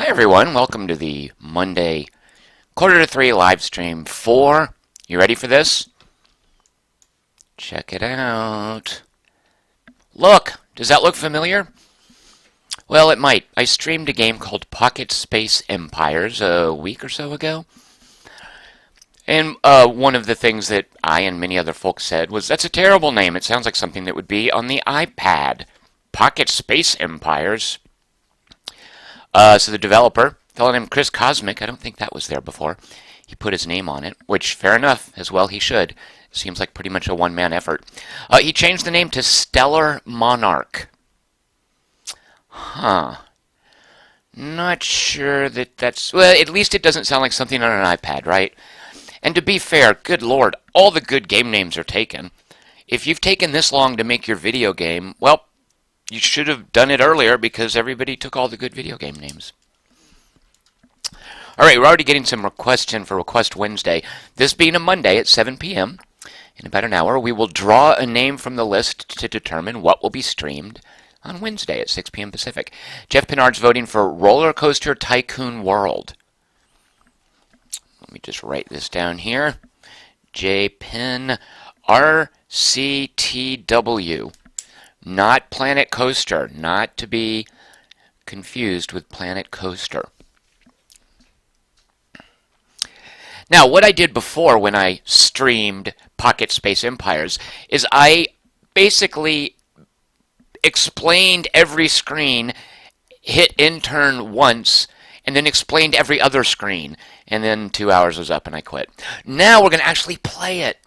Hi everyone, welcome to the Monday quarter to 3 live stream 4. You ready for this? Check it out. Look, does that look familiar? Well, it might. I streamed a game called Pocket Space Empires a week or so ago. And one of the things that I and many other folks said was, that's a terrible name. It sounds like something that would be on the iPad. Pocket Space Empires. So the developer, a fellow named Chris Cosmic, I don't think that was there before, he put his name on it, which, fair enough, as well he should. Seems like pretty much a one-man effort. He changed the name to Stellar Monarch. Huh. Not sure that's... Well, at least it doesn't sound like something on an iPad, right? And to be fair, good lord, all the good game names are taken. If you've taken this long to make your video game, well, you should have done it earlier because everybody took all the good video game names. All right, we're already getting some requests in for Request Wednesday. This being a Monday at 7 p.m., in about an hour, we will draw a name from the list to determine what will be streamed on Wednesday at 6 p.m. Pacific. Jeff Pinard's voting for Roller Coaster Tycoon World. Let me just write this down here. JPin RCTW. Not Planet Coaster, not to be confused with Planet Coaster. Now, what I did before when I streamed Pocket Space Empires is I basically explained every screen, hit intern once, and then explained every other screen. And then 2 hours was up and I quit. Now we're going to actually play it.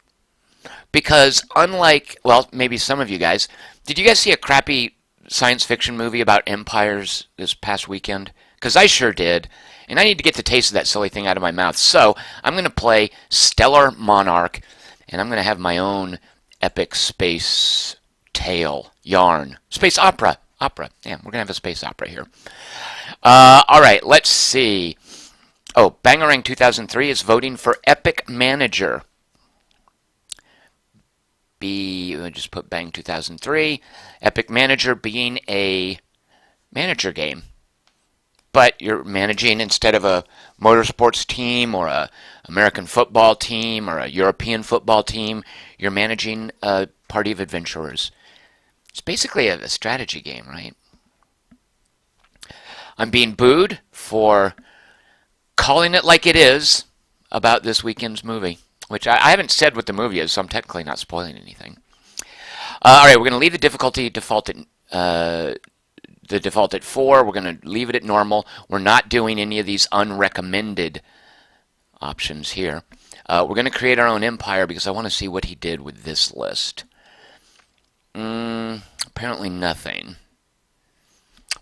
Because unlike, well, maybe some of you guys, did you guys see a crappy science fiction movie about empires this past weekend? Because I sure did. And I need to get the taste of that silly thing out of my mouth. So I'm going to play Stellar Monarch. And I'm going to have my own epic space tale, yarn. Space opera. Opera. Yeah, we're going to have a space opera here. All right, let's see. Oh, Bangarang 2003 is voting for Epic Manager. We'll just put Bang 2003. Epic Manager being a manager game. But you're managing, instead of a motorsports team or a American football team or a European football team, you're managing a party of adventurers. It's basically a strategy game, right? I'm being booed for calling it like it is about this weekend's movie. Which I haven't said what the movie is, so I'm technically not spoiling anything. All right, we're going to leave the difficulty default at the default at 4. We're going to leave it at normal. We're not doing any of these unrecommended options here. We're going to create our own empire because I want to see what he did with this list. Apparently nothing.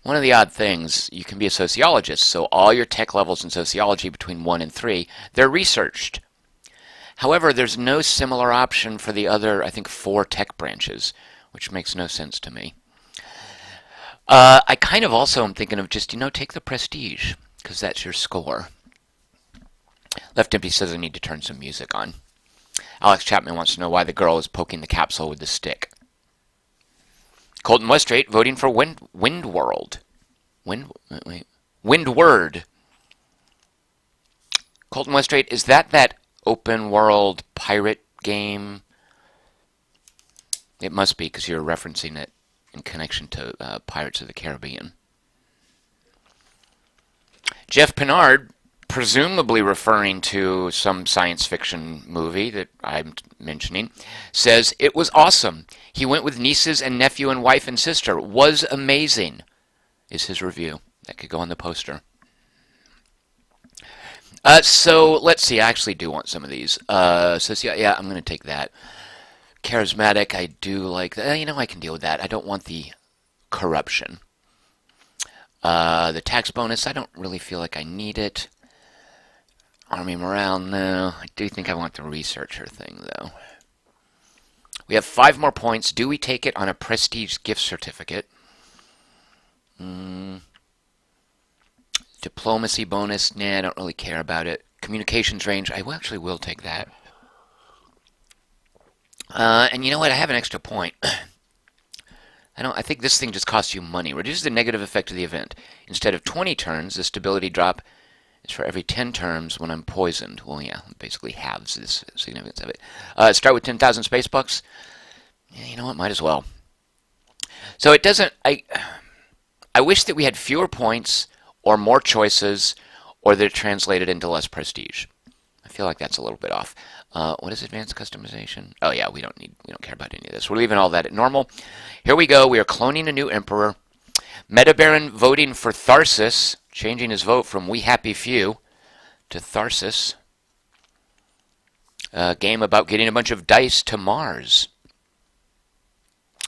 One of the odd things, you can be a sociologist, so all your tech levels in sociology between 1 and 3, they're researched. However, there's no similar option for the other, I think, 4 tech branches, which makes no sense to me. I kind of also am thinking of just, take the prestige, because that's your score. Left Empty says I need to turn some music on. Alex Chapman wants to know why the girl is poking the capsule with the stick. Colton Westrate voting for Windworld. Windward. Colton Westrate, is that open world pirate game? It must be, because you're referencing it in connection to Pirates of the Caribbean. Jeff Pinard, presumably referring to some science fiction movie that I'm mentioning, says, it was awesome. He went with nieces and nephew and wife and sister. Was amazing, is his review. That could go on the poster. So let's see. I actually do want some of these. Yeah, I'm going to take that. Charismatic, I do like that. I can deal with that. I don't want the corruption. The tax bonus, I don't really feel like I need it. Army morale, no. I do think I want the researcher thing, though. We have 5 more points. Do we take it on a prestige gift certificate? Diplomacy bonus, nah, I don't really care about it. Communications range, I actually will take that. And you know what? I have an extra point. I think this thing just costs you money. Reduces the negative effect of the event. Instead of 20 turns, the stability drop is for every 10 turns when I'm poisoned. Well, yeah, basically halves this significance of it. Start with 10,000 space bucks. Yeah, you know what? Might as well. So it doesn't. I wish that we had fewer points or more choices, or that it translated into less prestige. I feel like that's a little bit off. What is advanced customization? Oh yeah, we don't care about any of this. We're leaving all that at normal. Here we go. We are cloning a new emperor. Meta Baron voting for Tharsis, changing his vote from We Happy Few to Tharsis. A game about getting a bunch of dice to Mars.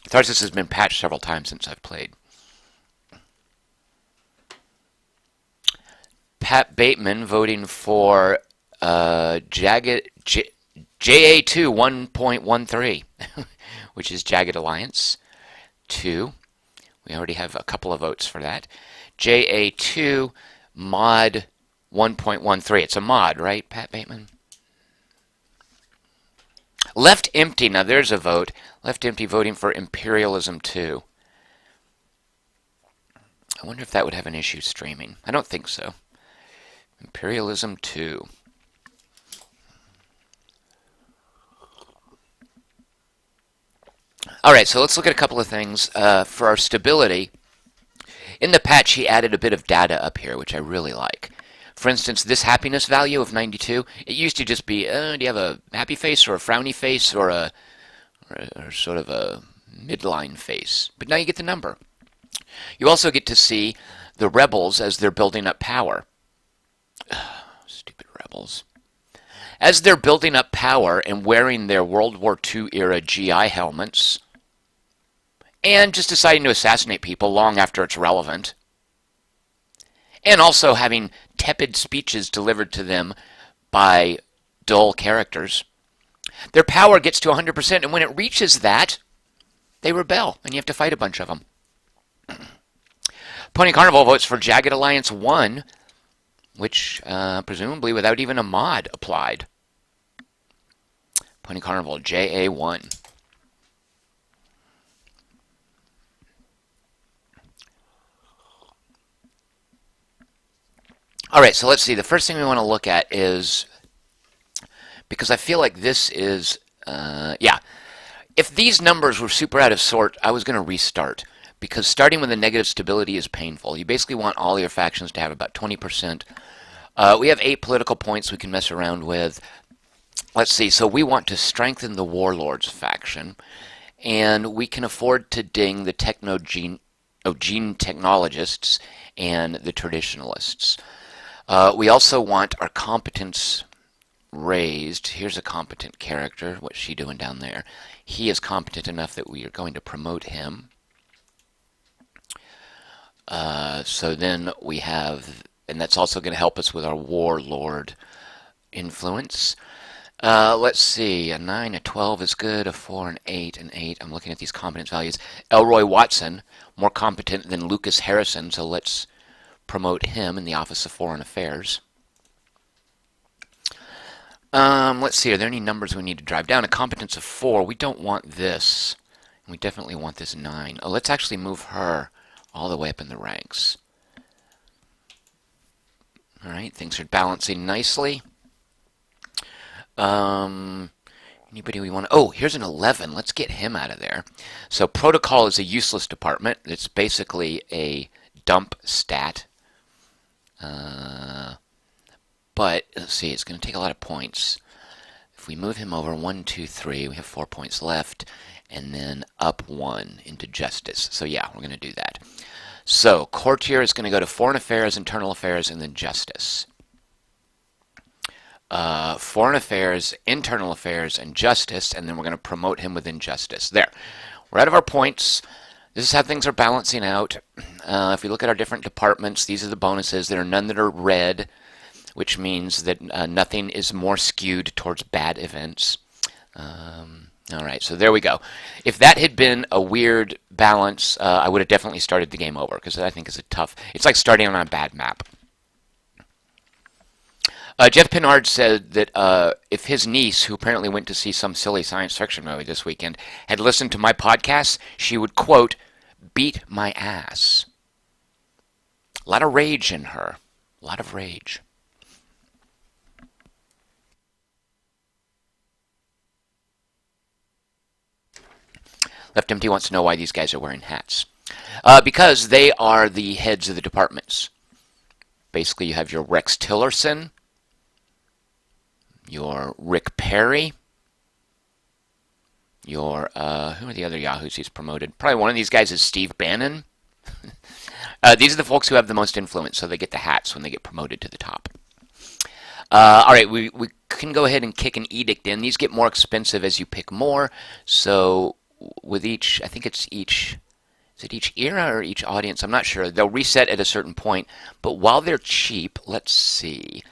Tharsis has been patched several times since I've played. Pat Bateman voting for JA2 1.13, which is Jagged Alliance 2. We already have a couple of votes for that. JA2 mod 1.13. It's a mod, right, Pat Bateman? Left Empty. Now there's a vote. Left Empty voting for Imperialism 2. I wonder if that would have an issue streaming. I don't think so. Imperialism 2. Alright, so let's look at a couple of things. For our stability, in the patch he added a bit of data up here, which I really like. For instance, this happiness value of 92, it used to just be, do you have a happy face or a frowny face or sort of a midline face? But now you get the number. You also get to see the rebels as they're building up power. Stupid rebels. As they're building up power and wearing their World War II era GI helmets, and just deciding to assassinate people long after it's relevant, and also having tepid speeches delivered to them by dull characters, their power gets to 100%, and when it reaches that, they rebel, and you have to fight a bunch of them. Pony Carnival votes for Jagged Alliance 1, which presumably without even a mod applied. Pony Carnival JA1. Alright, so let's see. The first thing we want to look at is, because I feel like this is, yeah. If these numbers were super out of sort, I was going to restart. Because starting with a negative stability is painful. You basically want all your factions to have about 20%. We have 8 political points we can mess around with. Let's see, so we want to strengthen the Warlords faction. And we can afford to ding the gene technologists and the traditionalists. We also want our competence raised. Here's a competent character. What's she doing down there? He is competent enough that we are going to promote him. So then we have, and that's also going to help us with our warlord influence. Let's see, a 9, a 12 is good, a 4, an 8, an 8. I'm looking at these competence values. Elroy Watson, more competent than Lucas Harrison, so let's promote him in the Office of Foreign Affairs. Let's see, are there any numbers we need to drive down? A competence of 4, we don't want this. We definitely want this 9. Oh, let's actually move her all the way up in the ranks. Alright, things are balancing nicely. Anybody we want to... Oh, here's an 11. Let's get him out of there. So protocol is a useless department. It's basically a dump stat. But, let's see, it's going to take a lot of points. If we move him over 1, 2, 3, we have 4 points left. And then up 1 into justice. So yeah, we're going to do that. So, courtier is going to go to foreign affairs, internal affairs, and then justice. Foreign affairs, internal affairs, and justice, and then we're going to promote him within justice. There. We're out of our points. This is how things are balancing out. If we look at our different departments, these are the bonuses. There are none that are red, which means that nothing is more skewed towards bad events. Alright, so there we go. If that had been a weird balance, I would have definitely started the game over, because I think it's a tough... It's like starting on a bad map. Jeff Pinard said that if his niece, who apparently went to see some silly science fiction movie this weekend, had listened to my podcast, she would, quote, beat my ass. A lot of rage in her. A lot of rage. Left Empty wants to know why these guys are wearing hats. Because they are the heads of the departments. Basically, you have your Rex Tillerson, your Rick Perry, your, who are the other Yahoos he's promoted? Probably one of these guys is Steve Bannon. These are the folks who have the most influence, so they get the hats when they get promoted to the top. All right, we can go ahead and kick an edict in. These get more expensive as you pick more, so with each, I think it's each, is it each era or each audience? I'm not sure. They'll reset at a certain point, but while they're cheap, let's see.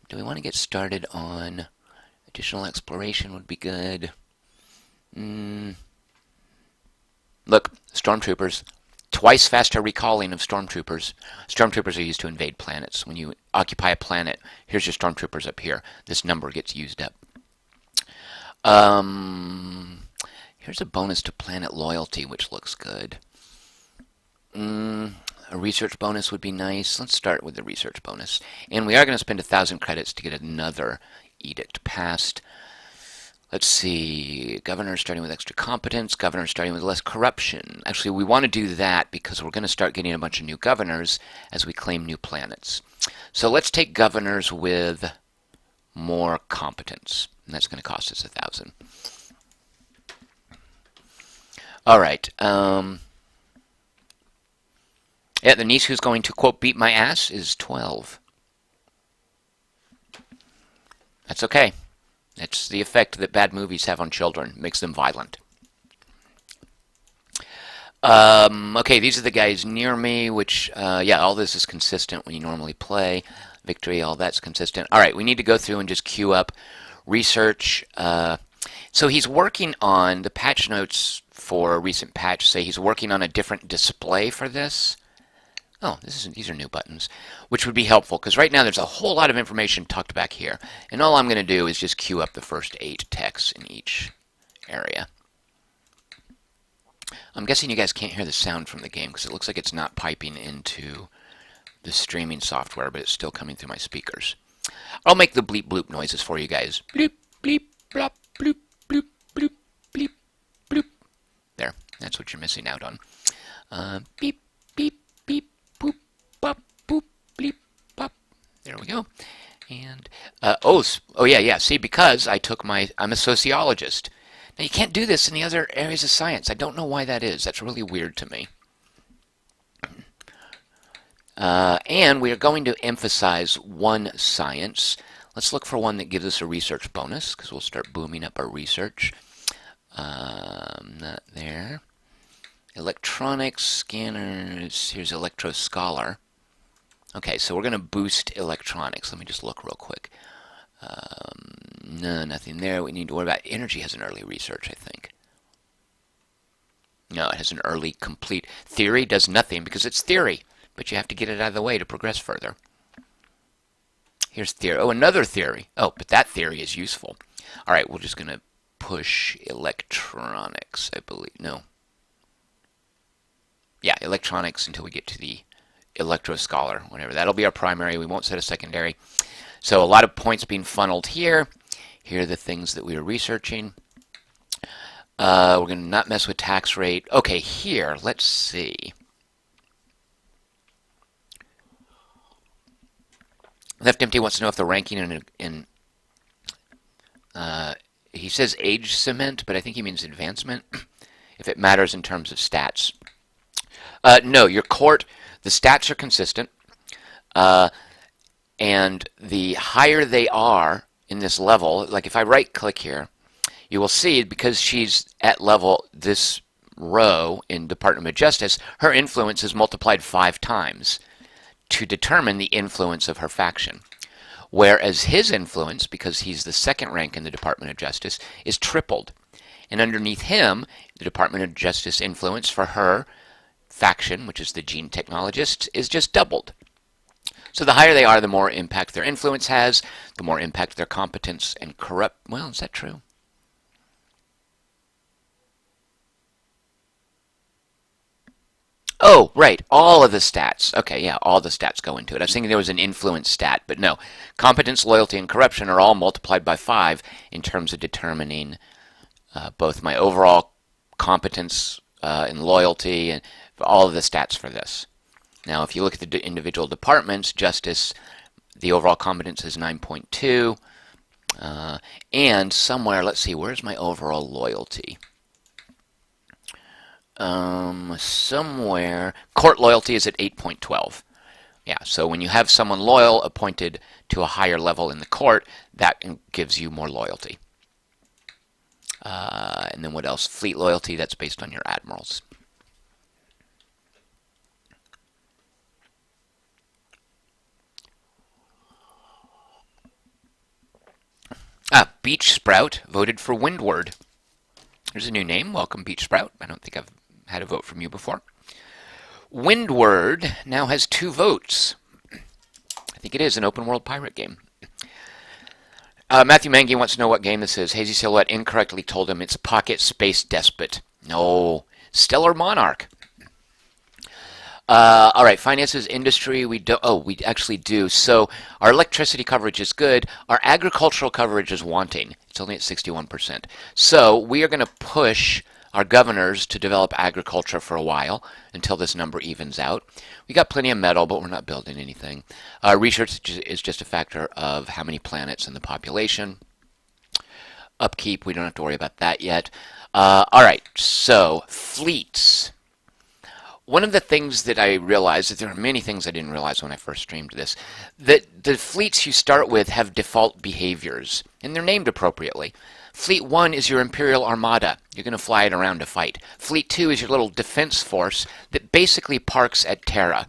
Do we want to get started on additional exploration would be good. Look, stormtroopers. Twice faster recalling of stormtroopers. Stormtroopers are used to invade planets. When you occupy a planet, here's your stormtroopers up here. This number gets used up. Here's a bonus to planet loyalty, which looks good. A research bonus would be nice. Let's start with the research bonus. And we are going to spend 1,000 credits to get another edict passed. Let's see, governor starting with extra competence, governor starting with less corruption. Actually, we want to do that because we're going to start getting a bunch of new governors as we claim new planets. So let's take governors with more competence. And that's going to cost us 1,000. All right. Yeah, the niece who's going to, quote, beat my ass is 12. That's okay. It's the effect that bad movies have on children. It makes them violent. Okay, these are the guys near me, which, yeah, all this is consistent when you normally play. Victory, all that's consistent. All right, we need to go through and just queue up research. So he's working on, the patch notes for a recent patch say he's working on a different display for this. Oh, these are new buttons, which would be helpful, because right now there's a whole lot of information tucked back here. And all I'm going to do is just queue up the first 8 texts in each area. I'm guessing you guys can't hear the sound from the game, because it looks like it's not piping into the streaming software, but it's still coming through my speakers. I'll make the bleep bloop noises for you guys. Bleep, bleep, blop, bloop, bloop, bloop, bleep, bloop. There, that's what you're missing out on. Beep, beep, beep. Boop, bop, boop, bleep, bop. There we go. And, oh yeah, see, because I'm a sociologist. Now, you can't do this in the other areas of science. I don't know why that is. That's really weird to me. And we are going to emphasize one science. Let's look for one that gives us a research bonus, because we'll start booming up our research. Not there. Electronics, scanners, here's Electro Scholar. Okay, so we're going to boost electronics. Let me just look real quick. No, nothing there. We need to worry about energy has an early research, I think. No, it has an early complete. Theory does nothing because it's theory, but you have to get it out of the way to progress further. Here's theory. Oh, another theory. Oh, but that theory is useful. All right, we're just going to push electronics, I believe. No. Yeah, electronics until we get to the Electro Scholar, whatever. That'll be our primary. We won't set a secondary. So a lot of points being funneled here. Here are the things that we are researching. We're going to not mess with tax rate. Okay, here, let's see. Left Empty wants to know if the ranking in he says age cement, but I think he means advancement, if it matters in terms of stats. No, your court, the stats are consistent, and the higher they are in this level, like if I right-click here, you will see because she's at level this row in Department of Justice, her influence is multiplied 5 times to determine the influence of her faction. Whereas his influence, because he's the second rank in the Department of Justice, is tripled. And underneath him, the Department of Justice influence for her faction, which is the gene technologists, is just doubled. So the higher they are, the more impact their influence has, the more impact their competence and corrupt. Well, is that true? Oh, right. All of the stats. Okay, yeah, all the stats go into it. I was thinking there was an influence stat, but no. Competence, loyalty, and corruption are all multiplied by 5 in terms of determining both my overall competence and loyalty and all of the stats for this. Now, if you look at the individual departments, justice, the overall competence is 9.2. And somewhere, let's see, where's my overall loyalty? Somewhere, court loyalty is at 8.12. Yeah, so when you have someone loyal appointed to a higher level in the court, that gives you more loyalty. And then what else? Fleet loyalty, that's based on your admirals. Beach Sprout voted for Windward. There's a new name. Welcome, Beach Sprout. I don't think I've had a vote from you before. Windward now has 2 votes. I think it is an open world pirate game. Matthew Mangy wants to know what game this is. Hazy Silhouette incorrectly told him it's Pocket Space Despot. No, Stellar Monarch. All right, finances, industry, we do. Oh, we actually do. So our electricity coverage is good. Our agricultural coverage is wanting. It's only at 61%. So we are going to push our governors to develop agriculture for a while until this number evens out. We got plenty of metal, but we're not building anything. Research is just a factor of how many planets and the population. Upkeep, we don't have to worry about that yet. All right, so fleets. One of the things that I realized, that there are many things I didn't realize when I first streamed this, that the fleets you start with have default behaviors, and they're named appropriately. Fleet 1 is your Imperial Armada. You're going to fly it around to fight. Fleet 2 is your little defense force that basically parks at Terra,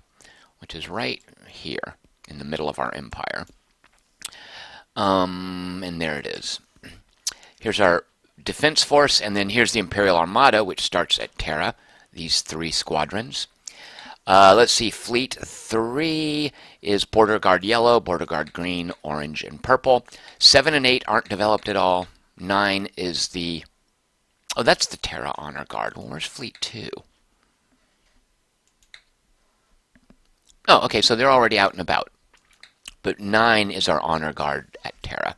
which is right here in the middle of our empire. And there it is. Here's our defense force, and then here's the Imperial Armada, which starts at Terra. These 3 squadrons. Let's see, Fleet 3 is Border Guard Yellow, Border Guard Green, Orange, and Purple. 7 and 8 aren't developed at all. 9 is the... Oh, that's the Terra Honor Guard. Well, where's Fleet 2? Oh, okay, so they're already out and about. But 9 is our Honor Guard at Terra.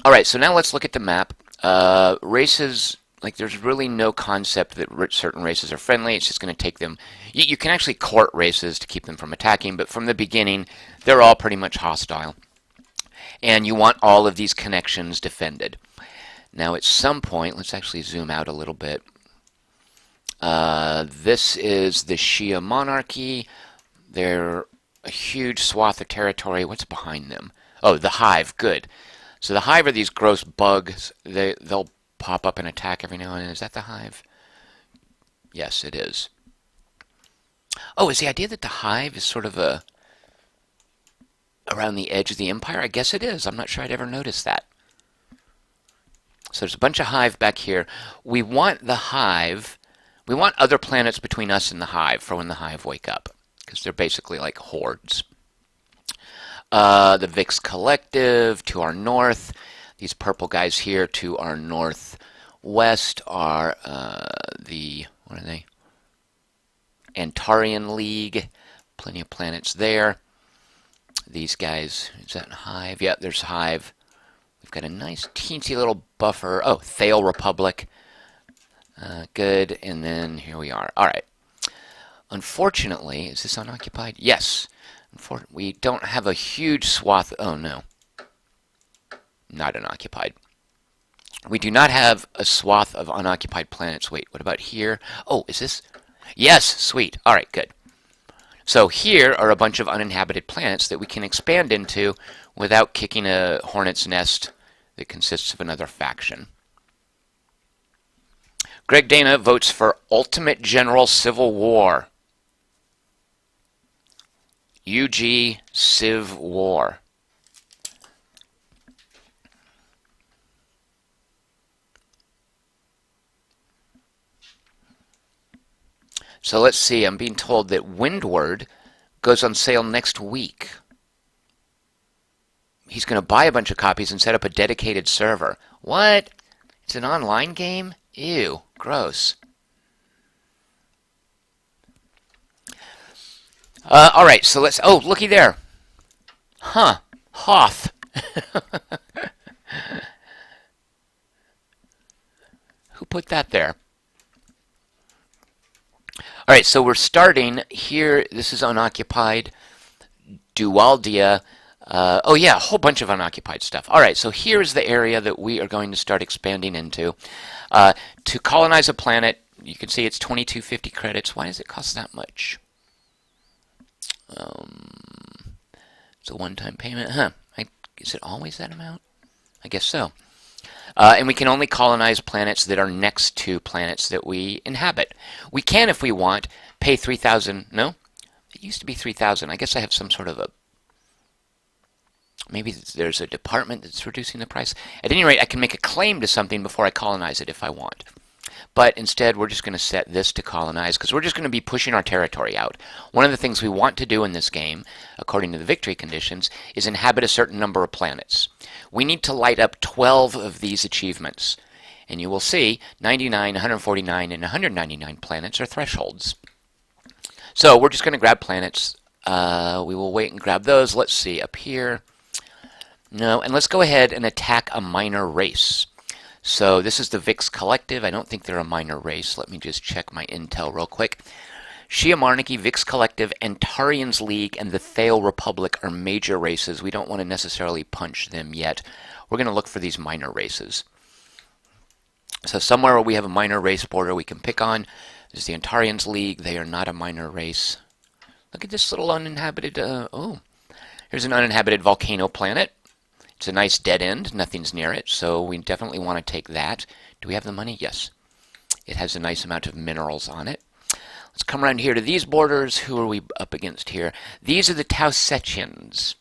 All right, so now let's look at the map. Races, like there's really no concept that certain races are friendly. It's just going to take them. You can actually court races to keep them from attacking, but from the beginning, they're all pretty much hostile. And you want all of these connections defended. Now, at some point, let's actually zoom out a little bit. This is the Shia monarchy. They're a huge swath of territory. What's behind them? Oh, the Hive. Good. So the Hive are these gross bugs. They'll pop up and attack every now and then. Is that the Hive? Yes, it is. Oh, is the idea that the Hive is sort of around the edge of the Empire? I guess it is. I'm not sure I'd ever noticed that. So there's a bunch of Hive back here. We want the Hive. We want other planets between us and the Hive for when the Hive wake up, because they're basically like hordes. The Vix Collective to our north. These purple guys here to our northwest are what are they? Antarian League. Plenty of planets there. These guys, is that Hive? Yeah, there's Hive. We've got a nice teensy little buffer. Oh, Thale Republic. Good, and then here we are. All right. Unfortunately, is this unoccupied? Yes. We don't have a huge swath. Oh, no. Not unoccupied. We do not have a swath of unoccupied planets. Wait, what about here? Oh, is this? Yes, sweet. All right, good. So here are a bunch of uninhabited planets that we can expand into without kicking a hornet's nest that consists of another faction. Greg Dana votes for Ultimate General Civil War. UG Civ War. So let's see, I'm being told that Windward goes on sale next week. He's going to buy a bunch of copies and set up a dedicated server. What? It's an online game? Ew, gross. All right, so let's. Oh, looky there. Huh. Hoth. Who put that there? All right, so we're starting here. This is unoccupied. Dualdia. Oh, yeah, a whole bunch of unoccupied stuff. All right, so here's the area that we are going to start expanding into. To colonize a planet, you can see it's 2250 credits. Why does it cost that much? It's a one-time payment. Huh. Is it always that amount? I guess so. And we can only colonize planets that are next to planets that we inhabit. We can, if we want, pay 3,000. No? It used to be 3,000. I guess I have some sort of a... Maybe there's a department that's reducing the price. At any rate, I can make a claim to something before I colonize it if I want. But instead, we're just going to set this to colonize because we're just going to be pushing our territory out. One of the things we want to do in this game, according to the victory conditions, is inhabit a certain number of planets. We need to light up 12 of these achievements. And you will see 99, 149, and 199 planets are thresholds. So we're just going to grab planets. We will wait and grab those. Let's see, up here. No, and let's go ahead and attack a minor race. So this is the Vix Collective. I don't think they're a minor race. Let me just check my intel real quick. Shia Monarchy, Vix Collective, Antarians League, and the Thale Republic are major races. We don't want to necessarily punch them yet. We're going to look for these minor races. So somewhere where we have a minor race border we can pick on is the Antarians League. They are not a minor race. Look at this little uninhabited... oh, here's an uninhabited volcano planet. It's a nice dead end. Nothing's near it, so we definitely want to take that. Do we have the money? Yes. It has a nice amount of minerals on it. Let's come around here to these borders. Who are we up against here? These are the Tausetians.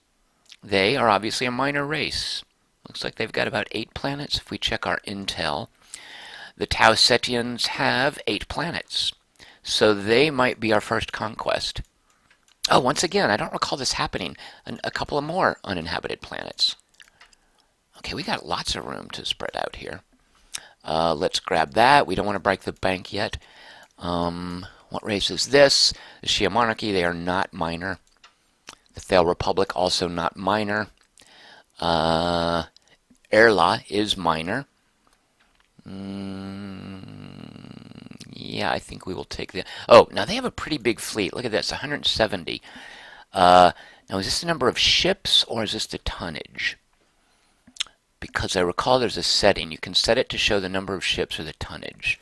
They are obviously a minor race. Looks like they've got about 8 planets if we check our intel. The Tausetians have 8 planets, so they might be our first conquest. Oh, once again, I don't recall this happening. A couple of more uninhabited planets. Okay, we got lots of room to spread out here. Let's grab that. We don't want to break the bank yet. What race is this? The Shia Monarchy, they are not minor. The Thale Republic, also not minor. Erla is minor. Yeah, I think we will take the... Oh, now they have a pretty big fleet. Look at this, 170. Now, is this the number of ships, or is this the tonnage? Because I recall there's a setting. You can set it to show the number of ships or the tonnage.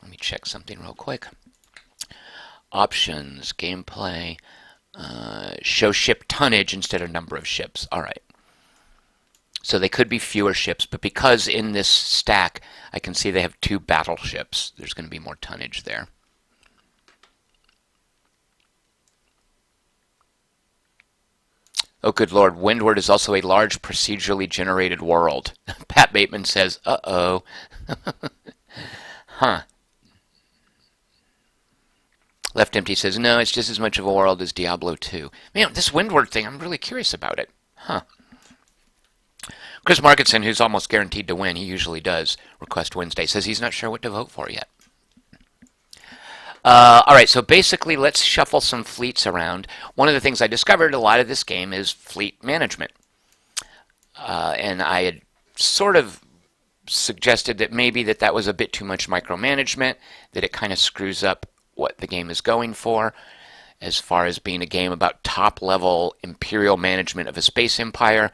Let me check something real quick. Options, gameplay, show ship tonnage instead of number of ships. All right. So they could be fewer ships, but because in this stack I can see they have 2 battleships, there's going to be more tonnage there. Oh, good Lord, Windward is also a large procedurally generated world. Pat Bateman says, uh-oh. Huh. Left Empty says, no, it's just as much of a world as Diablo 2. Man, this Windward thing, I'm really curious about it. Huh. Chris Markinson, who's almost guaranteed to win, he usually does, Request Wednesday, says he's not sure what to vote for yet. All right, so basically let's shuffle some fleets around. One of the things I discovered a lot of this game is fleet management. And I had sort of suggested that maybe that was a bit too much micromanagement, that it kind of screws up what the game is going for as far as being a game about top-level Imperial management of a space empire.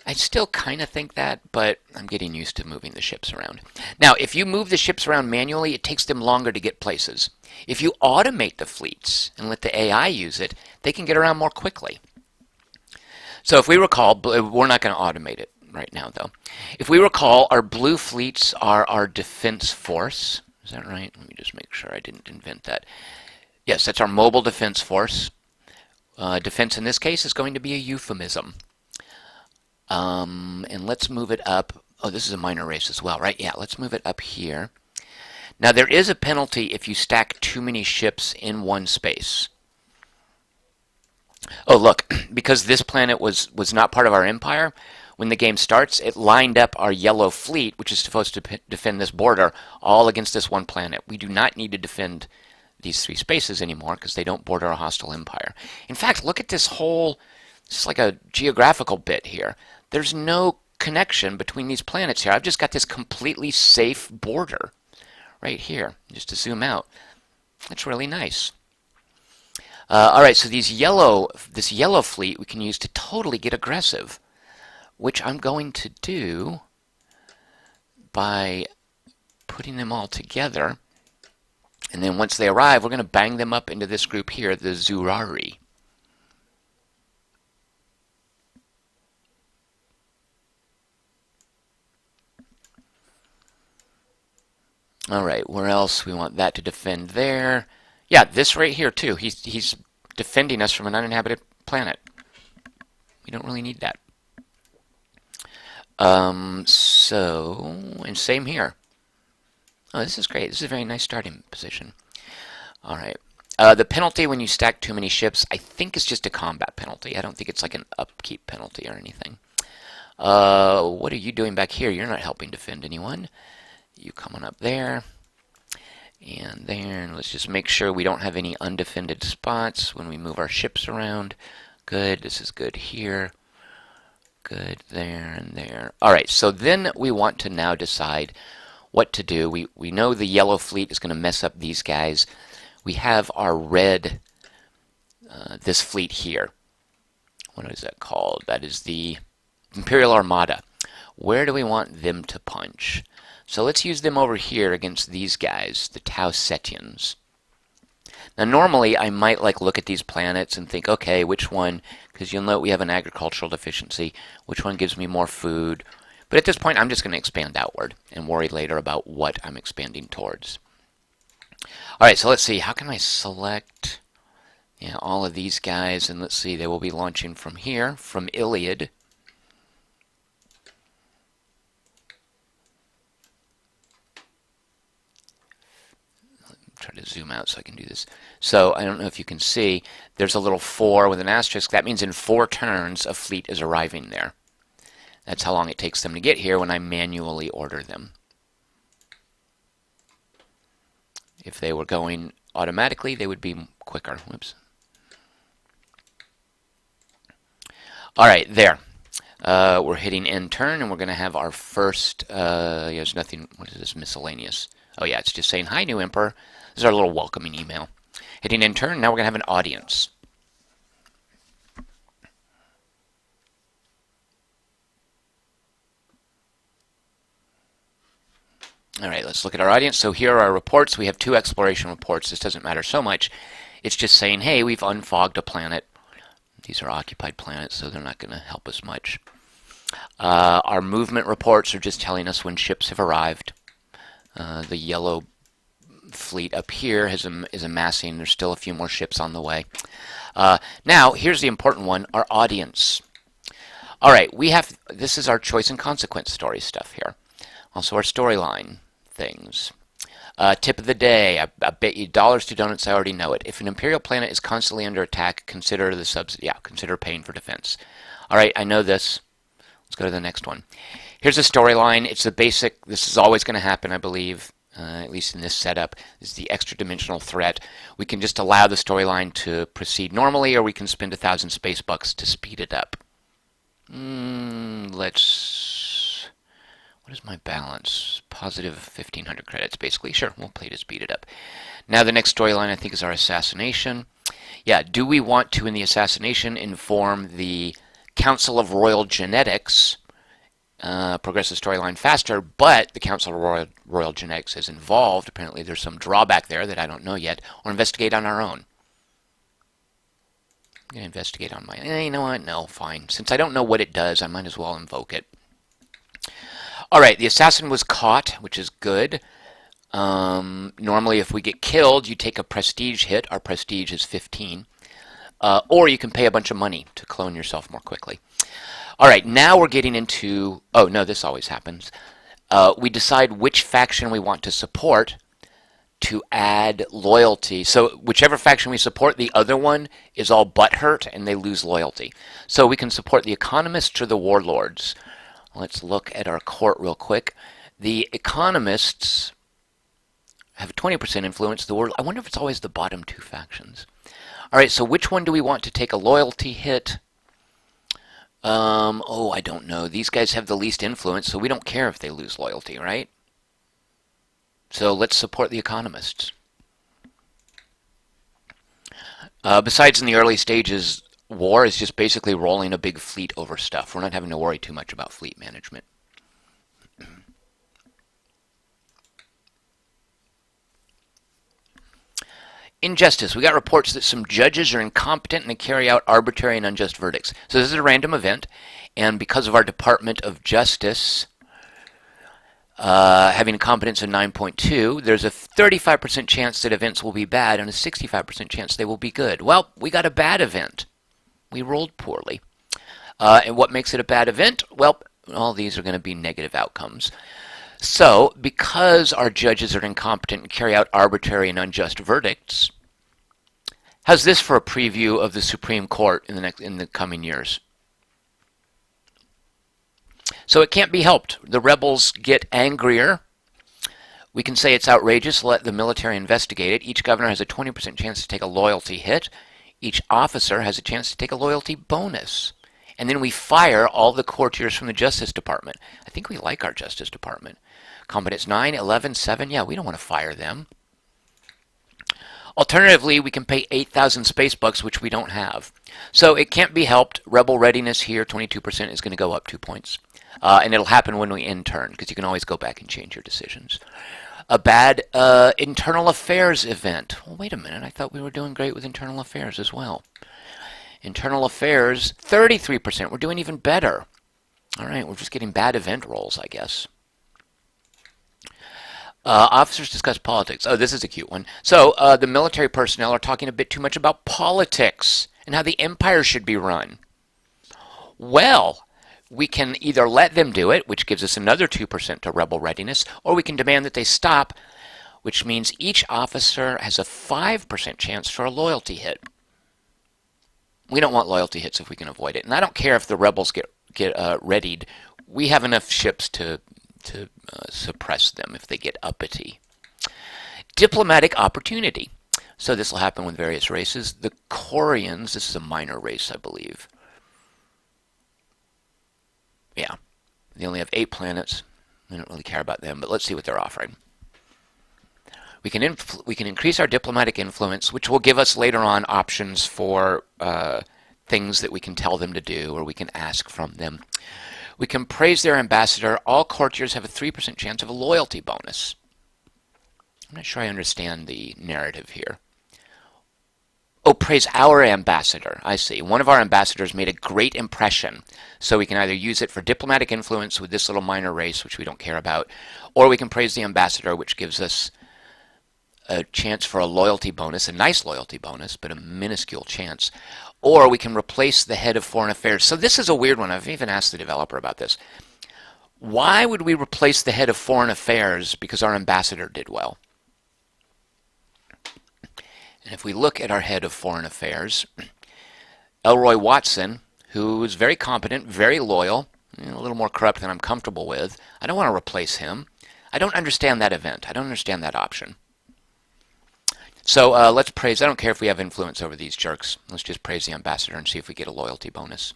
I still kind of think that, but I'm getting used to moving the ships around. Now, if you move the ships around manually, it takes them longer to get places. If you automate the fleets and let the AI use it, they can get around more quickly. So if we recall, we're not going to automate it right now, though. If we recall, our blue fleets are our defense force. Is that right? Let me just make sure I didn't invent that. Yes, that's our mobile defense force. Defense in this case is going to be a euphemism. And let's move it up. Oh, this is a minor race as well, right? Yeah, let's move it up here. Now, there is a penalty if you stack too many ships in one space. Oh, look, because this planet was not part of our empire, when the game starts, it lined up our yellow fleet, which is supposed to defend this border, all against this one planet. We do not need to defend these three spaces anymore because they don't border a hostile empire. In fact, look at this whole, it's like a geographical bit here. There's no connection between these planets here. I've just got this completely safe border right here, just to zoom out. That's really nice. All right, so this yellow fleet we can use to totally get aggressive, which I'm going to do by putting them all together. And then once they arrive, we're going to bang them up into this group here, the Zurari. All right, where else? We want that to defend there. Yeah, this right here too. He's defending us from an uninhabited planet. We don't really need that. And same here. Oh, this is great. This is a very nice starting position. All right. The penalty when you stack too many ships, I think is just a combat penalty. I don't think it's like an upkeep penalty or anything. What are you doing back here? You're not helping defend anyone. You come on up there. And there, and let's just make sure we don't have any undefended spots when we move our ships around. Good, this is good here. Good there and there. All right, so then we want to now decide what to do. We know the yellow fleet is going to mess up these guys. We have our red, this fleet here. What is that called? That is the Imperial Armada. Where do we want them to punch? So let's use them over here against these guys, the Tau Setians. Now normally I might look at these planets and think, okay, which one, because you'll note we have an agricultural deficiency, which one gives me more food? But at this point I'm just going to expand outward and worry later about what I'm expanding towards. Alright, so let's see, how can I select all of these guys, and let's see, they will be launching from here, from Iliad. Try to zoom out so I can do this. So I don't know if you can see, there's a little 4 with an asterisk. That means in 4 turns a fleet is arriving there. That's how long it takes them to get here when I manually order them. If they were going automatically, they would be quicker. Whoops. All right, there. We're hitting end turn, and we're going to have our first, there's nothing, what is this, miscellaneous? Oh yeah, it's just saying, hi, new emperor. This is our little welcoming email. Hitting end turn, now we're going to have an audience. All right, let's look at our audience. So here are our reports. We have 2 exploration reports. This doesn't matter so much. It's just saying, hey, we've unfogged a planet. These are occupied planets, so they're not going to help us much. Our movement reports are just telling us when ships have arrived. The yellow fleet up here is amassing. There's still a few more ships on the way. Now, here's the important one, our audience. All right, this is our choice and consequence story stuff here. Also our storyline things. Tip of the day, I bet you dollars to donuts, I already know it. If an Imperial planet is constantly under attack, consider the subsidy. Consider paying for defense. All right, I know this. Let's go to the next one. Here's a storyline. It's the basic, this is always going to happen, I believe, at least in this setup. This is the extra dimensional threat. We can just allow the storyline to proceed normally, or we can spend 1,000 space bucks to speed it up. What is my balance? Positive 1,500 credits, basically. Sure, we'll play to speed it up. Now the next storyline, I think, is our assassination. Yeah, do we want to, in the assassination, inform the Council of Royal Genetics, progress the storyline faster, but the Council of Royal Genetics is involved. Apparently there's some drawback there that I don't know yet, or investigate on our own. I'm going to investigate on my own. You know what? No, fine. Since I don't know what it does, I might as well invoke it. Alright, the assassin was caught, which is good. Normally if we get killed, you take a prestige hit. Our prestige is 15. Or you can pay a bunch of money to clone yourself more quickly. Alright, now we're getting into... Oh, no, this always happens. We decide which faction we want to support. to add loyalty. So whichever faction we support, the other one is all butthurt and they lose loyalty. So we can support the economists or the warlords. Let's look at our court real quick. The economists have 20% influence. The world. I wonder if it's always the bottom two factions. All right, so which one do we want to take a loyalty hit? Oh, I don't know. These guys have the least influence, so we don't care if they lose loyalty, right? So let's support the economists. Besides, in the early stages, war is just basically rolling a big fleet over stuff. We're not having to worry too much about fleet management. Injustice. We got reports that some judges are incompetent and they carry out arbitrary and unjust verdicts. So this is a random event, and because of our Department of Justice having a competence of 9.2, there's a 35% chance that events will be bad and a 65% chance they will be good. Well, we got a bad event. We rolled poorly. And what makes it a bad event? Well, all these are going to be negative outcomes. So, because our judges are incompetent and carry out arbitrary and unjust verdicts, how's this for a preview of the Supreme Court in the coming years? So it can't be helped. The rebels get angrier. We can say it's outrageous, let the military investigate it. Each governor has a 20% chance to take a loyalty hit. Each officer has a chance to take a loyalty bonus. And then we fire all the courtiers from the Justice Department. I think we like our Justice Department. Competence 9, 11, 7. Yeah, we don't want to fire them. Alternatively, we can pay 8,000 space bucks, which we don't have. So it can't be helped. Rebel readiness here, 22% is going to go up 2 points. And it'll happen when we intern, because you can always go back and change your decisions. A bad internal affairs event. Well, wait a minute. I thought we were doing great with internal affairs as well. Internal affairs, 33%. We're doing even better. All right, we're just getting bad event rolls, I guess. Officers discuss politics. Oh, this is a cute one. So the military personnel are talking a bit too much about politics and how the empire should be run. Well, we can either let them do it, which gives us another 2% to rebel readiness, or we can demand that they stop, which means each officer has a 5% chance for a loyalty hit. We don't want loyalty hits if we can avoid it. And I don't care if the rebels get readied. We have enough ships to suppress them if they get uppity. Diplomatic opportunity. So this will happen with various races. The Corians, this is a minor race, I believe. Yeah, they only have 8 planets. We don't really care about them, but let's see what they're offering. We can increase our diplomatic influence, which will give us later on options for things that we can tell them to do or we can ask from them. We can praise their ambassador. All courtiers have a 3% chance of a loyalty bonus. I'm not sure I understand the narrative here. Oh, praise our ambassador. I see. One of our ambassadors made a great impression. So we can either use it for diplomatic influence with this little minor race, which we don't care about, or we can praise the ambassador, which gives us a chance for a loyalty bonus, a nice loyalty bonus, but a minuscule chance. Or we can replace the head of foreign affairs. So this is a weird one. I've even asked the developer about this. Why would we replace the head of foreign affairs because our ambassador did well? And if we look at our head of foreign affairs, Elroy Watson, who is very competent, very loyal, a little more corrupt than I'm comfortable with. I don't want to replace him. I don't understand that event. I don't understand that option. So let's praise. I don't care if we have influence over these jerks. Let's just praise the ambassador and see if we get a loyalty bonus.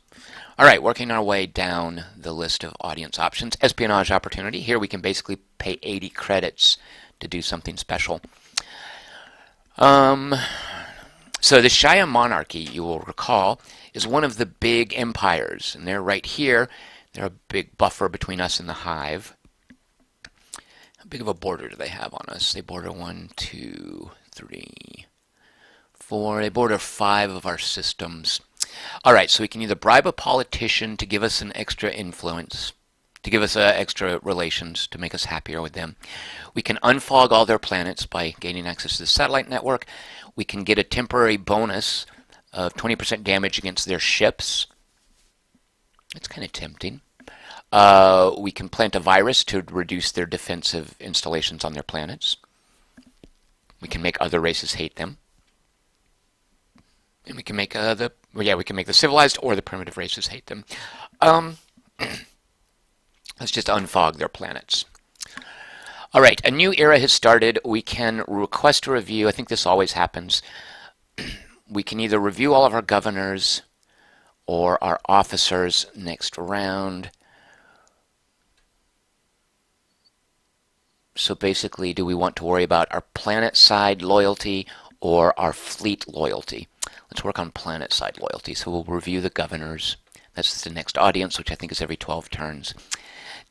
All right, working our way down the list of audience options. Espionage opportunity. Here we can basically pay 80 credits to do something special. So the Shia monarchy, you will recall, is one of the big empires. And they're right here. They're a big buffer between us and the hive. How big of a border do they have on us? They border 1, 2, 3, 4. They border 5 of our systems. All right, so we can either bribe a politician to give us an extra influence, to give us extra relations, to make us happier with them. We can unfog all their planets by gaining access to the satellite network. We can get a temporary bonus of 20% damage against their ships. It's kind of tempting. We can plant a virus to reduce their defensive installations on their planets. We can make other races hate them. And we can make we can make the civilized or the primitive races hate them. Um, let's just unfog their planets. All right, a new era has started. We can request a review. I think this always happens. We can either review all of our governors or our officers next round. So basically, do we want to worry about our planet side loyalty or our fleet loyalty? Let's work on planet side loyalty. So we'll review the governors. That's the next audience, which I think is every 12 turns.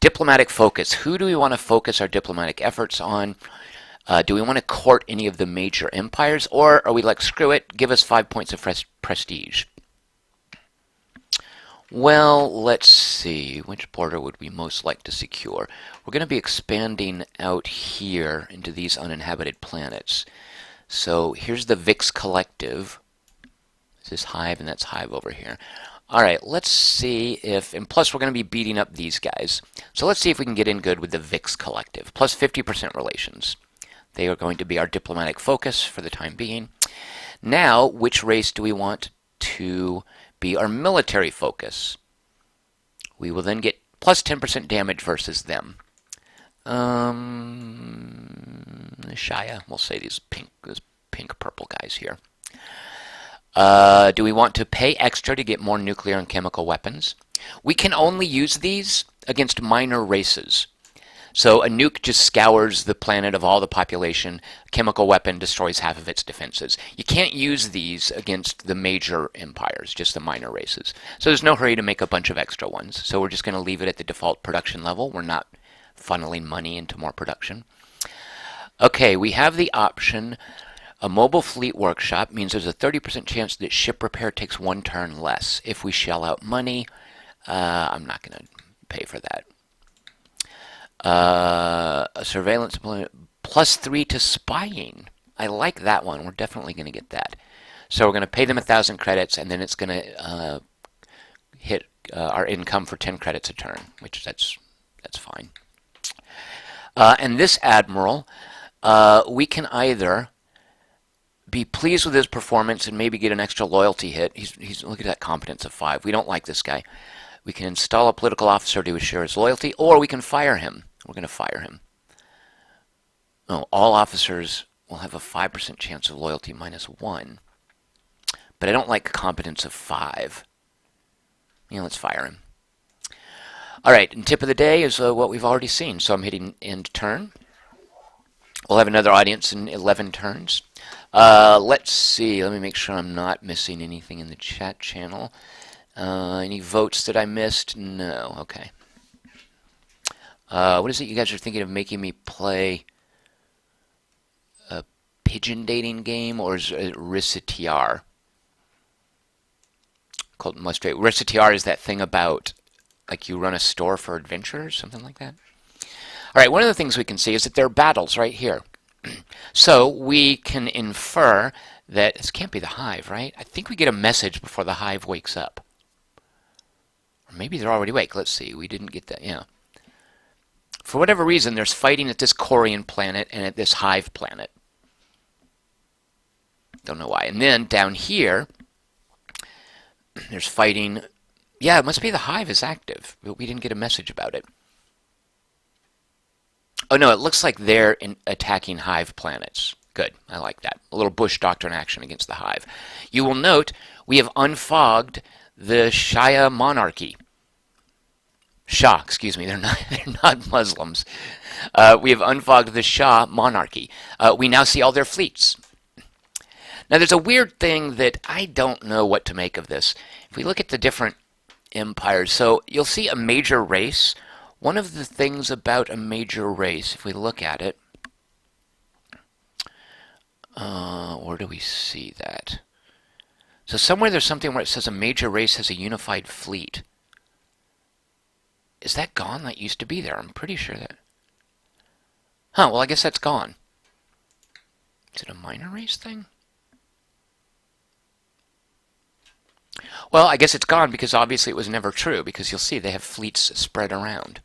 Diplomatic focus. Who do we want to focus our diplomatic efforts on? Do we want to court any of the major empires, or are we like, screw it, give us 5 points of prestige? Well, let's see. Which border would we most like to secure? We're going to be expanding out here into these uninhabited planets. So here's the VIX Collective. This is Hive, and that's Hive over here. All right, let's see if, and plus we're going to be beating up these guys. So let's see if we can get in good with the VIX Collective. Plus 50% relations. They are going to be our diplomatic focus for the time being. Now, which race do we want to be our military focus? We will then get plus 10% damage versus them. Shia, we'll say these pink purple guys here. Do we want to pay extra to get more nuclear and chemical weapons? We can only use these against minor races. So a nuke just scours the planet of all the population. A chemical weapon destroys half of its defenses. You can't use these against the major empires, just the minor races. So there's no hurry to make a bunch of extra ones. So we're just going to leave it at the default production level. We're not funneling money into more production. Okay, we have the option. A mobile fleet workshop means there's a 30% chance that ship repair takes 1 turn less. If we shell out money, I'm not going to pay for that. A surveillance plus 3 to spying. I like that one. We're definitely going to get that. So we're going to pay them 1,000 credits, and then it's going to hit our income for 10 credits a turn, which that's fine. And this admiral, we can either be pleased with his performance and maybe get an extra loyalty hit. He's look at that competence of 5. We don't like this guy. We can install a political officer to assure his loyalty, or we can fire him. We're going to fire him. Oh, all officers will have a 5% chance of loyalty minus 1. But I don't like competence of 5. Let's fire him. All right, and tip of the day is what we've already seen. So I'm hitting end turn. We'll have another audience in 11 turns. Let's see. Let me make sure I'm not missing anything in the chat channel. Any votes that I missed? No. Okay. What is it you guys are thinking of making me play? A pigeon dating game, or is it Recitiar? Called Mustrate. Recitiar is that thing about, like, you run a store for adventurers, something like that. All right, one of the things we can see is that there are battles right here. So we can infer that this can't be the hive, right? I think we get a message before the hive wakes up. Or maybe they're already awake. Let's see. We didn't get that. Yeah. For whatever reason, there's fighting at this Corian planet and at this hive planet. Don't know why. And then down here, there's fighting. Yeah, it must be the hive is active, but we didn't get a message about it. Oh, no, it looks like they're attacking hive planets. Good, I like that. A little Bush Doctrine action against the hive. You will note we have unfogged the Shia monarchy. Shah, excuse me, they're not Muslims. We have unfogged the Shah monarchy. We now see all their fleets. Now, there's a weird thing that I don't know what to make of this. If we look at the different empires, so you'll see a major race. One of the things about a major race, if we look at it, where do we see that? So somewhere there's something where it says a major race has a unified fleet. Is that gone? That used to be there. I'm pretty sure that... Huh, well, I guess that's gone. Is it a minor race thing? Well, I guess it's gone because obviously it was never true, because you'll see they have fleets spread around.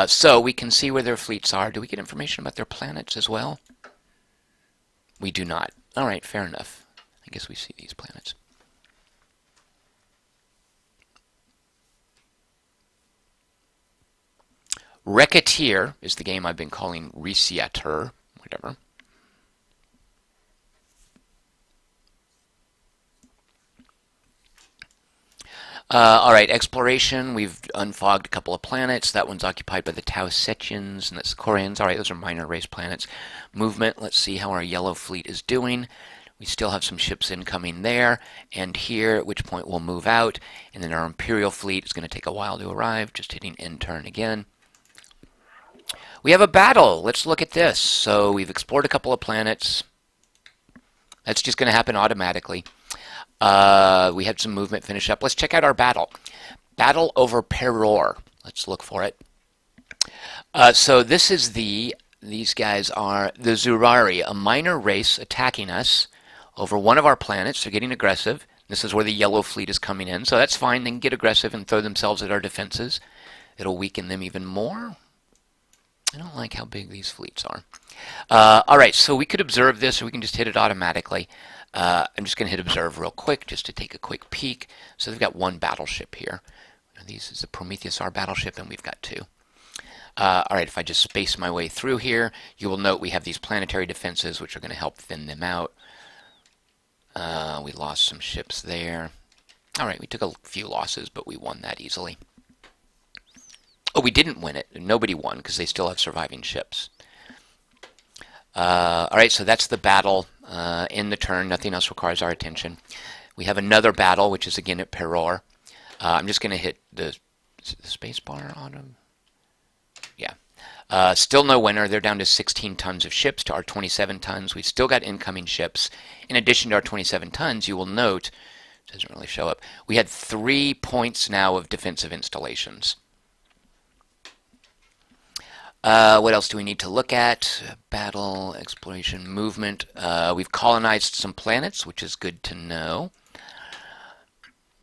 So we can see where their fleets are. Do we get information about their planets as well? We do not. All right, fair enough. I guess we see these planets. Racketeer is the game I've been calling Reseater, whatever. All right, exploration. We've unfogged a couple of planets. That one's occupied by the Tau Setians and the Sicorians. All right, those are minor race planets. Movement. Let's see how our yellow fleet is doing. We still have some ships incoming there and here, at which point we'll move out. And then our Imperial fleet is going to take a while to arrive. Just hitting end turn again. We have a battle. Let's look at this. So we've explored a couple of planets. That's just going to happen automatically. We had some movement finish up. Let's check out our battle. Battle over Peror. Let's look for it. So this is these guys are the Zurari, a minor race attacking us over one of our planets. They're getting aggressive. This is where the yellow fleet is coming in. So that's fine. They can get aggressive and throw themselves at our defenses. It'll weaken them even more. I don't like how big these fleets are. All right, so we could observe this, or we can just hit it automatically. I'm just going to hit observe real quick, just to take a quick peek. So they've got one battleship here. This is the Prometheus R battleship, and we've got two. All right, if I just space my way through here, you will note we have these planetary defenses, which are going to help thin them out. We lost some ships there. All right, we took a few losses, but we won that easily. Oh, we didn't win it. Nobody won because they still have surviving ships. All right, so that's the battle in the turn. Nothing else requires our attention. We have another battle, which is again at Peror. I'm just going to hit the space bar on them. Yeah. Still no winner. They're down to 16 tons of ships to our 27 tons. We've still got incoming ships. In addition to our 27 tons, you will note, it doesn't really show up, we had 3 points now of defensive installations. What else do we need to look at? Battle, exploration, movement. We've colonized some planets, which is good to know.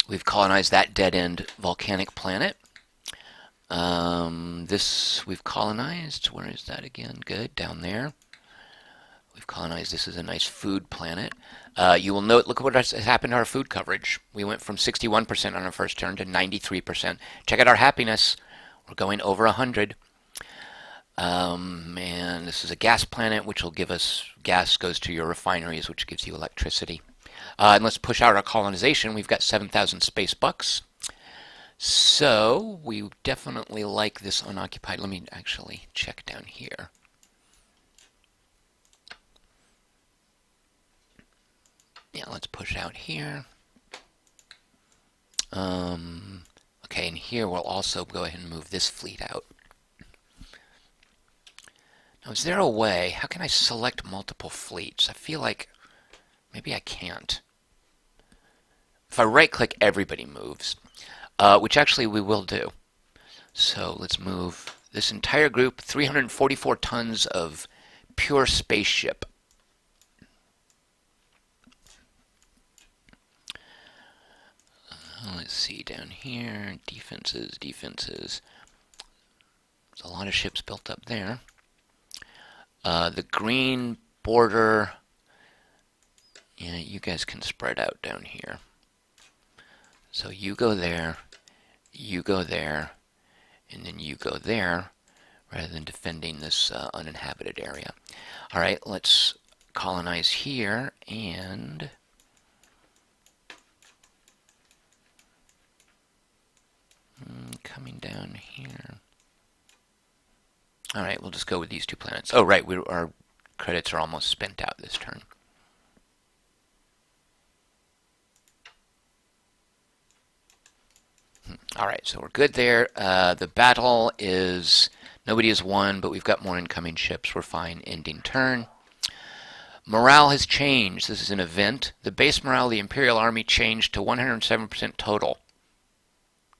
We've colonized that dead-end volcanic planet. This we've colonized. Where is that again? Good, down there. We've colonized. This is a nice food planet. You will note, look at what has happened to our food coverage. We went from 61% on our first turn to 93%. Check out our happiness. We're going over 100. And this is a gas planet, which will give us, gas goes to your refineries, which gives you electricity. And let's push out our colonization. We've got 7,000 space bucks. So we definitely like this unoccupied. Let me actually check down here. Yeah, let's push out here. Okay, and here we'll also go ahead and move this fleet out. Now, is there a way? How can I select multiple fleets? I feel like maybe I can't. If I right-click, everybody moves, which actually we will do. So let's move this entire group, 344 tons of pure spaceship. Let's see down here, defenses. There's a lot of ships built up there. The green border, yeah, you guys can spread out down here. So you go there, and then you go there, rather than defending this uninhabited area. All right, let's colonize here, and coming down here. All right, we'll just go with these two planets. Oh, right, our credits are almost spent out this turn. All right, so we're good there. The battle is, nobody has won, but we've got more incoming ships. We're fine. Ending turn. Morale has changed. This is an event. The base morale of the Imperial Army changed to 107% total.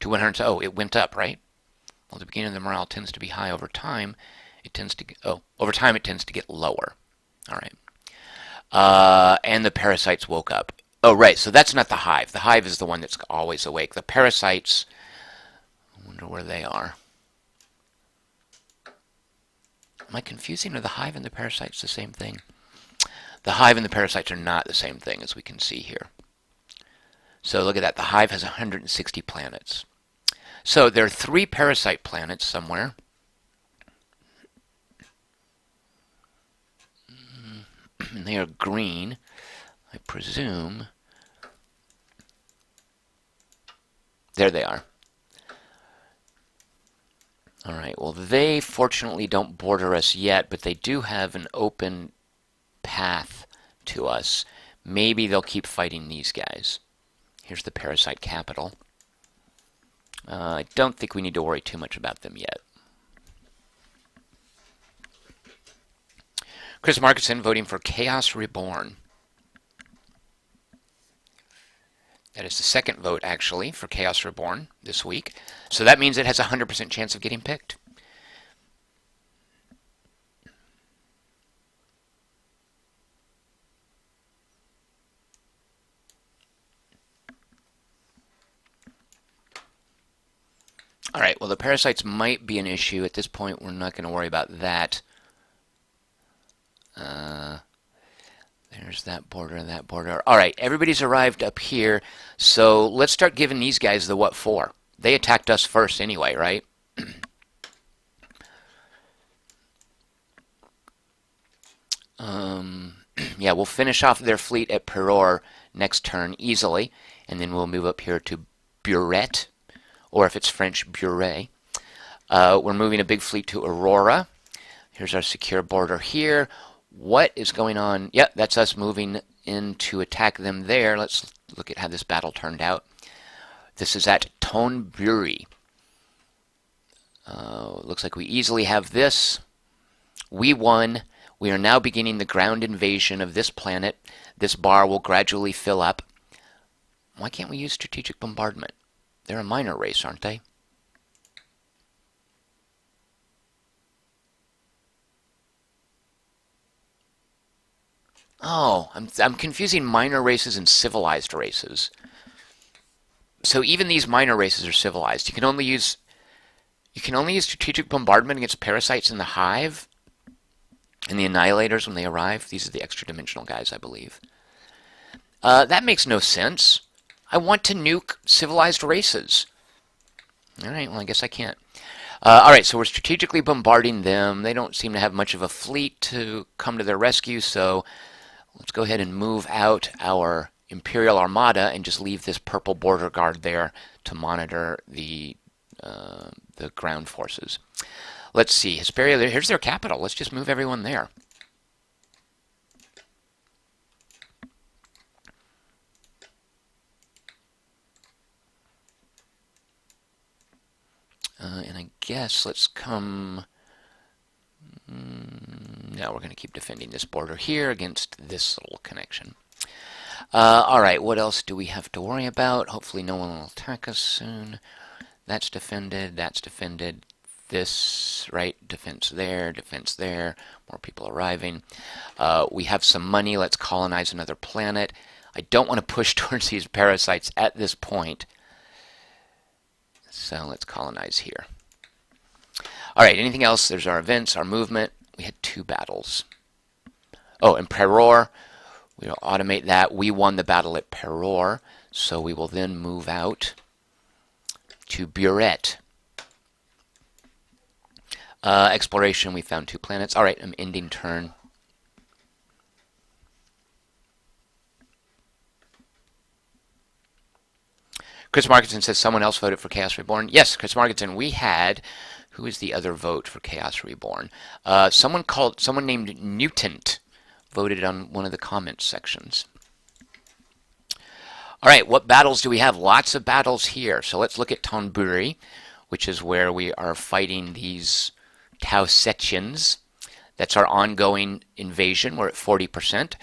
To 100. Oh, it went up, right? Well, the beginning of the morale tends to be high. Over time, it tends to get lower. All right. And the parasites woke up. Oh, right. So that's not the hive. The hive is the one that's always awake. The parasites, I wonder where they are. Am I confusing? Are the hive and the parasites the same thing? The hive and the parasites are not the same thing, as we can see here. So look at that. The hive has 160 planets. So there are 3 parasite planets somewhere. And they are green, I presume. There they are. All right, well, they fortunately don't border us yet, but they do have an open path to us. Maybe they'll keep fighting these guys. Here's the parasite capital. I don't think we need to worry too much about them yet. Chris Markinson voting for Chaos Reborn. That is the second vote, actually, for Chaos Reborn this week. So that means it has a 100% chance of getting picked. All right, well, the parasites might be an issue. At this point, we're not going to worry about that. There's that border, that border. All right, everybody's arrived up here, so let's start giving these guys the what for. They attacked us first anyway, right? Yeah, we'll finish off their fleet at Peror next turn easily, and then we'll move up here to Buret, or if it's French, Buret. We're moving a big fleet to Aurora. Here's our secure border here. What is going on? Yep, that's us moving in to attack them there. Let's look at how this battle turned out. This is at Tonburi. Looks like we easily have this. We won. We are now beginning the ground invasion of this planet. This bar will gradually fill up. Why can't we use strategic bombardment? They're a minor race, aren't they? Oh, I'm confusing minor races and civilized races. So even these minor races are civilized. You can only use strategic bombardment against parasites in the hive and the annihilators when they arrive. These are the extra dimensional guys, I believe. That makes no sense. I want to nuke civilized races. All right, well, I guess I can't. All right, so we're strategically bombarding them. They don't seem to have much of a fleet to come to their rescue, so let's go ahead and move out our Imperial Armada and just leave this purple border guard there to monitor the ground forces. Let's see, Hesperia, here's their capital. Let's just move everyone there. And I guess let's come... Now we're going to keep defending this border here against this little connection. All right, what else do we have to worry about? Hopefully no one will attack us soon. That's defended, that's defended. This, right, defense there, more people arriving. We have some money, let's colonize another planet. I don't want to push towards these parasites at this point. So let's colonize here. All right, anything else? There's our events, our movement. We had 2 battles. Oh, and Peror, we'll automate that. We won the battle at Peror, so we will then move out to Buret. Exploration, we found 2 planets. All right, I'm ending turn. Chris Markinson says someone else voted for Chaos Reborn. Yes, Chris Markinson, we had... Who is the other vote for Chaos Reborn? Someone named Mutant voted on one of the comments sections. All right, what battles do we have? Lots of battles here. So let's look at Tonburi, which is where we are fighting these Tausetians. That's our ongoing invasion. We're at 40%.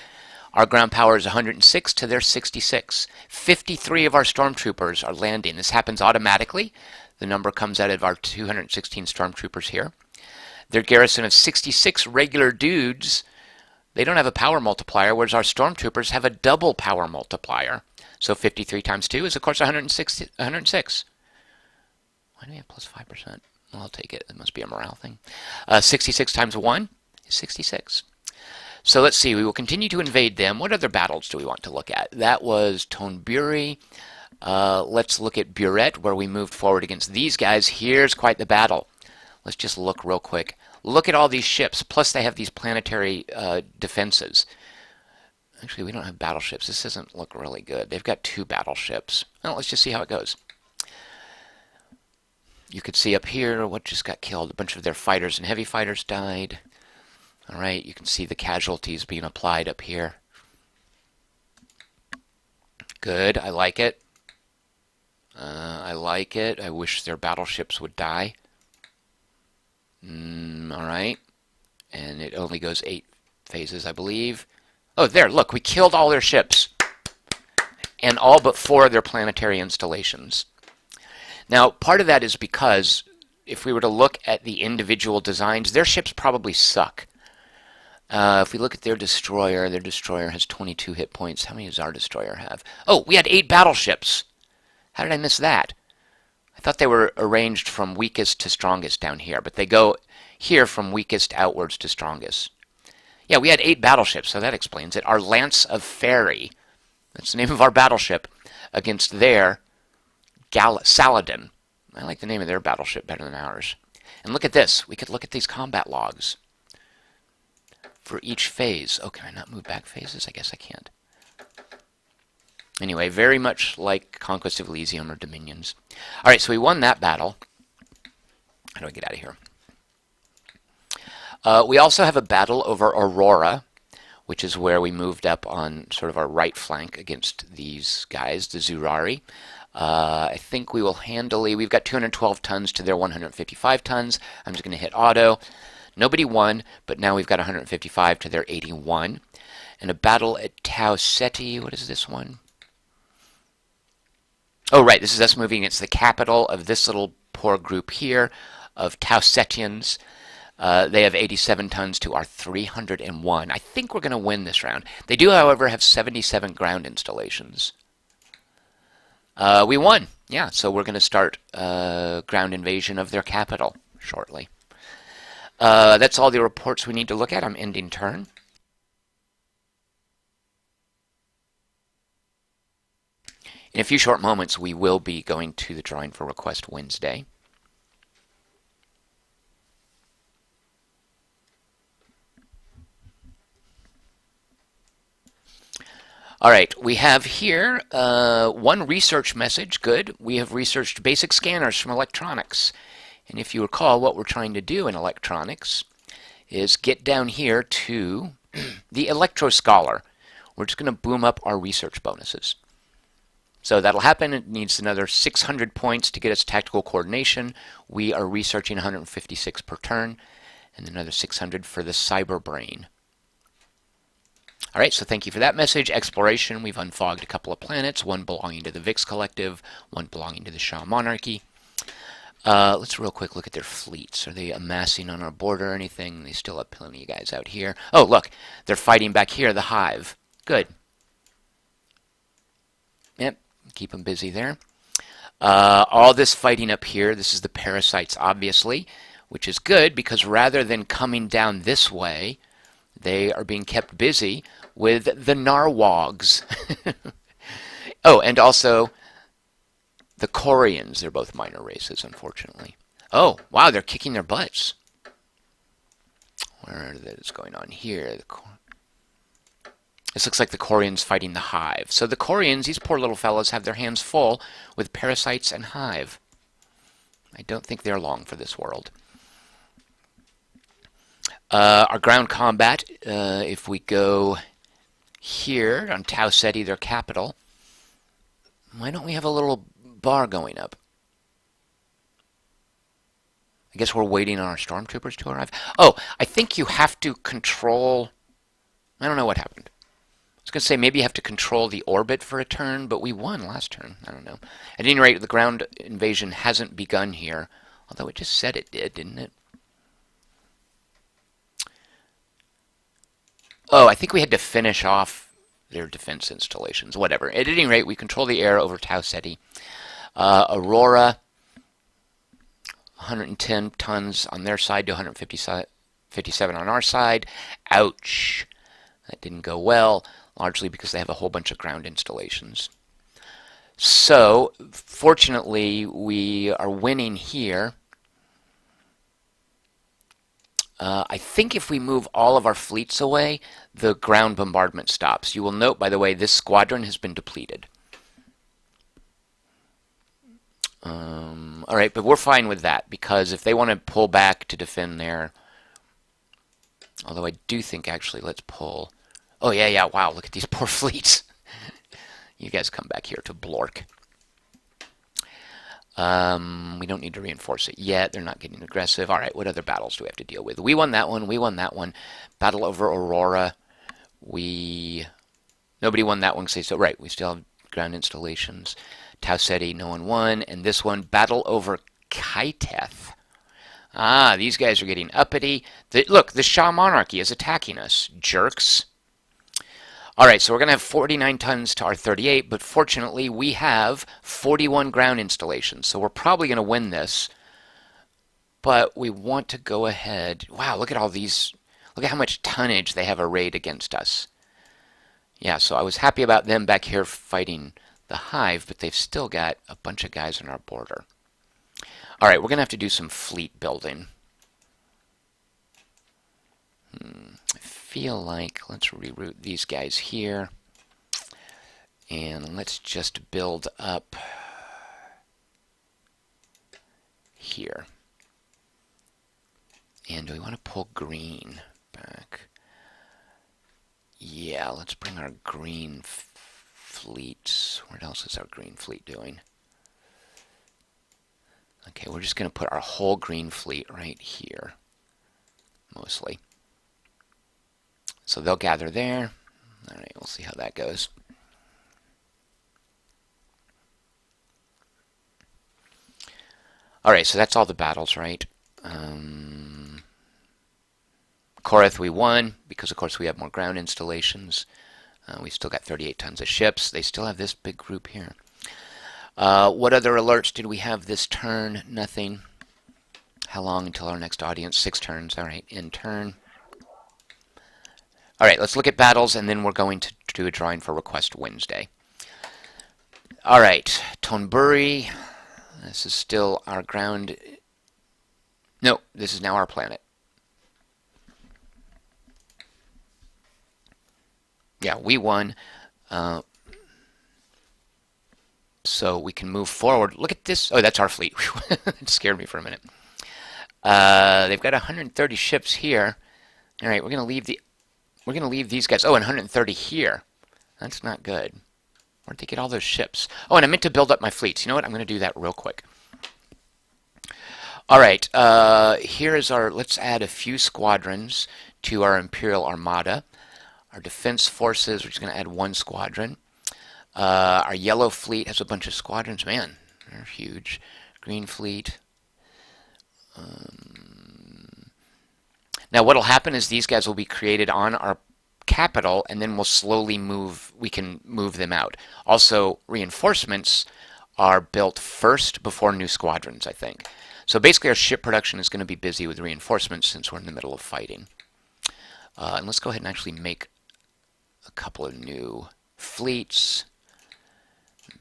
Our ground power is 106 to their 66. 53 of our stormtroopers are landing. This happens automatically. The number comes out of our 216 stormtroopers here. Their garrison of 66 regular dudes, they don't have a power multiplier, whereas our stormtroopers have a double power multiplier. So 53 times 2 is, of course, 106. Why do we have plus 5%? Well, I'll take it. It must be a morale thing. 66 times 1 is 66. So let's see, we will continue to invade them. What other battles do we want to look at? That was Tonburi. Let's look at Buret, where we moved forward against these guys. Here's quite the battle. Let's just look real quick. Look at all these ships, plus they have these planetary defenses. Actually, we don't have battleships. This doesn't look really good. They've got 2 battleships. Well, let's just see how it goes. You could see up here what just got killed. A bunch of their fighters and heavy fighters died. All right, you can see the casualties being applied up here. Good, I like it. I like it. I wish their battleships would die. All right. And it only goes 8 phases, I believe. Oh, there, look, we killed all their ships. And all but 4 of their planetary installations. Now, part of that is because if we were to look at the individual designs, their ships probably suck. If we look at their destroyer has 22 hit points. How many does our destroyer have? Oh, we had 8 battleships. How did I miss that? I thought they were arranged from weakest to strongest down here, but they go here from weakest outwards to strongest. Yeah, we had 8 battleships, so that explains it. Our Lance of Faerie, that's the name of our battleship, against their Saladin. I like the name of their battleship better than ours. And look at this. We could look at these combat logs for each phase. Oh, can I not move back phases? I guess I can't. Anyway, very much like Conquest of Elysium or Dominions. All right, so we won that battle. How do I get out of here? We also have a battle over Aurora, which is where we moved up on sort of our right flank against these guys, the Zurari. I think we will handily, we've got 212 tons to their 155 tons. I'm just going to hit auto. Nobody won, but now we've got 155 to their 81. And a battle at Tau Ceti. What is this one? Oh, right. This is us moving against the capital of this little poor group here of Tau Cetians. They have 87 tons to our 301. I think we're going to win this round. They do, however, have 77 ground installations. We won. Yeah, so we're going to start ground invasion of their capital shortly. That's all the reports we need to look at. I'm ending turn. In a few short moments, we will be going to the drawing for Request Wednesday. All right, we have here one research message. Good. We have researched basic scanners from electronics. And if you recall, what we're trying to do in electronics is get down here to the Electro Scholar. We're just going to boom up our research bonuses. So that'll happen. It needs another 600 points to get us tactical coordination. We are researching 156 per turn, and another 600 for the Cyber Brain. All right, so thank you for that message. Exploration, we've unfogged a couple of planets, one belonging to the Vix Collective, one belonging to the Shah Monarchy. Let's real quick look at their fleets. Are they amassing on our border or anything? They still have plenty of guys out here. Oh, look, they're fighting back here, the Hive. Good. Yep, keep them busy there. All this fighting up here, this is the parasites, obviously, which is good because rather than coming down this way, they are being kept busy with the Narwogs. Oh, and also the Corians. They're both minor races, unfortunately. Oh, wow, they're kicking their butts. Where is going on here? This looks like the Corians fighting the Hive. So the Corians, these poor little fellows, have their hands full with parasites and Hive. I don't think they're long for this world. Our ground combat, if we go here on Tau Ceti, their capital, why don't we have a little bar going up? I guess we're waiting on our stormtroopers to arrive. Oh, I think you have to control... I don't know what happened. I was going to say maybe you have to control the orbit for a turn, but we won last turn. I don't know. At any rate, the ground invasion hasn't begun here, although it just said it did, didn't it? Oh, I think we had to finish off their defense installations. Whatever. At any rate, we control the air over Tau Ceti. Aurora, 110 tons on their side to 157 on our side. Ouch. That didn't go well, largely because they have a whole bunch of ground installations. So, fortunately, we are winning here. I think if we move all of our fleets away, the ground bombardment stops. You will note, by the way, this squadron has been depleted. All right, but we're fine with that, because if they want to pull back to defend there, although I do think, actually, let's pull. Oh, yeah, wow, look at these poor fleets. You guys come back here to Blork. We don't need to reinforce it yet. They're not getting aggressive. All right, what other battles do we have to deal with? We won that one. We won that one. Battle over Aurora. Nobody won that one. So right, we still have ground installations. Tau Ceti, no one won. And this one, battle over Kaiteth. Ah, these guys are getting uppity. Look, the Shah monarchy is attacking us. Jerks. All right, so we're going to have 49 tons to our 38, but fortunately we have 41 ground installations, so we're probably going to win this. But we want to go ahead. Wow, look at all these. Look at how much tonnage they have arrayed against us. Yeah, so I was happy about them back here fighting the Hive, but they've still got a bunch of guys on our border. All right, we're going to have to do some fleet building. I feel like let's reroute these guys here, and let's just build up here. And do we want to pull green back? Yeah, let's bring our green fleets. What else is our green fleet doing? Okay, we're just going to put our whole green fleet right here, mostly. So they'll gather there. All right, we'll see how that goes. All right, so that's all the battles, right? Korath we won, because of course we have more ground installations. We've still got 38 tons of ships. They still have this big group here. What other alerts did we have this turn? Nothing. How long until our next audience? 6 turns. All right, end turn. All right, let's look at battles, and then we're going to do a drawing for Request Wednesday. All right, Tonburi. This is still our ground. No, this is now our planet. Yeah, we won. So we can move forward. Look at this. Oh, that's our fleet. It scared me for a minute. They've got 130 ships here. All right, we're going to leave these guys. Oh, and 130 here. That's not good. Where'd they get all those ships? Oh, and I meant to build up my fleets. You know what? I'm going to do that real quick. All right, here is our, let's add a few squadrons to our Imperial Armada. Our defense forces, we're just going to add 1 squadron. Our yellow fleet has a bunch of squadrons. Man, they're huge. Green fleet. Now what'll happen is these guys will be created on our capital, and then we'll slowly move, we can move them out. Also, reinforcements are built first before new squadrons, I think. So basically our ship production is going to be busy with reinforcements since we're in the middle of fighting. And let's go ahead and actually make a couple of new fleets.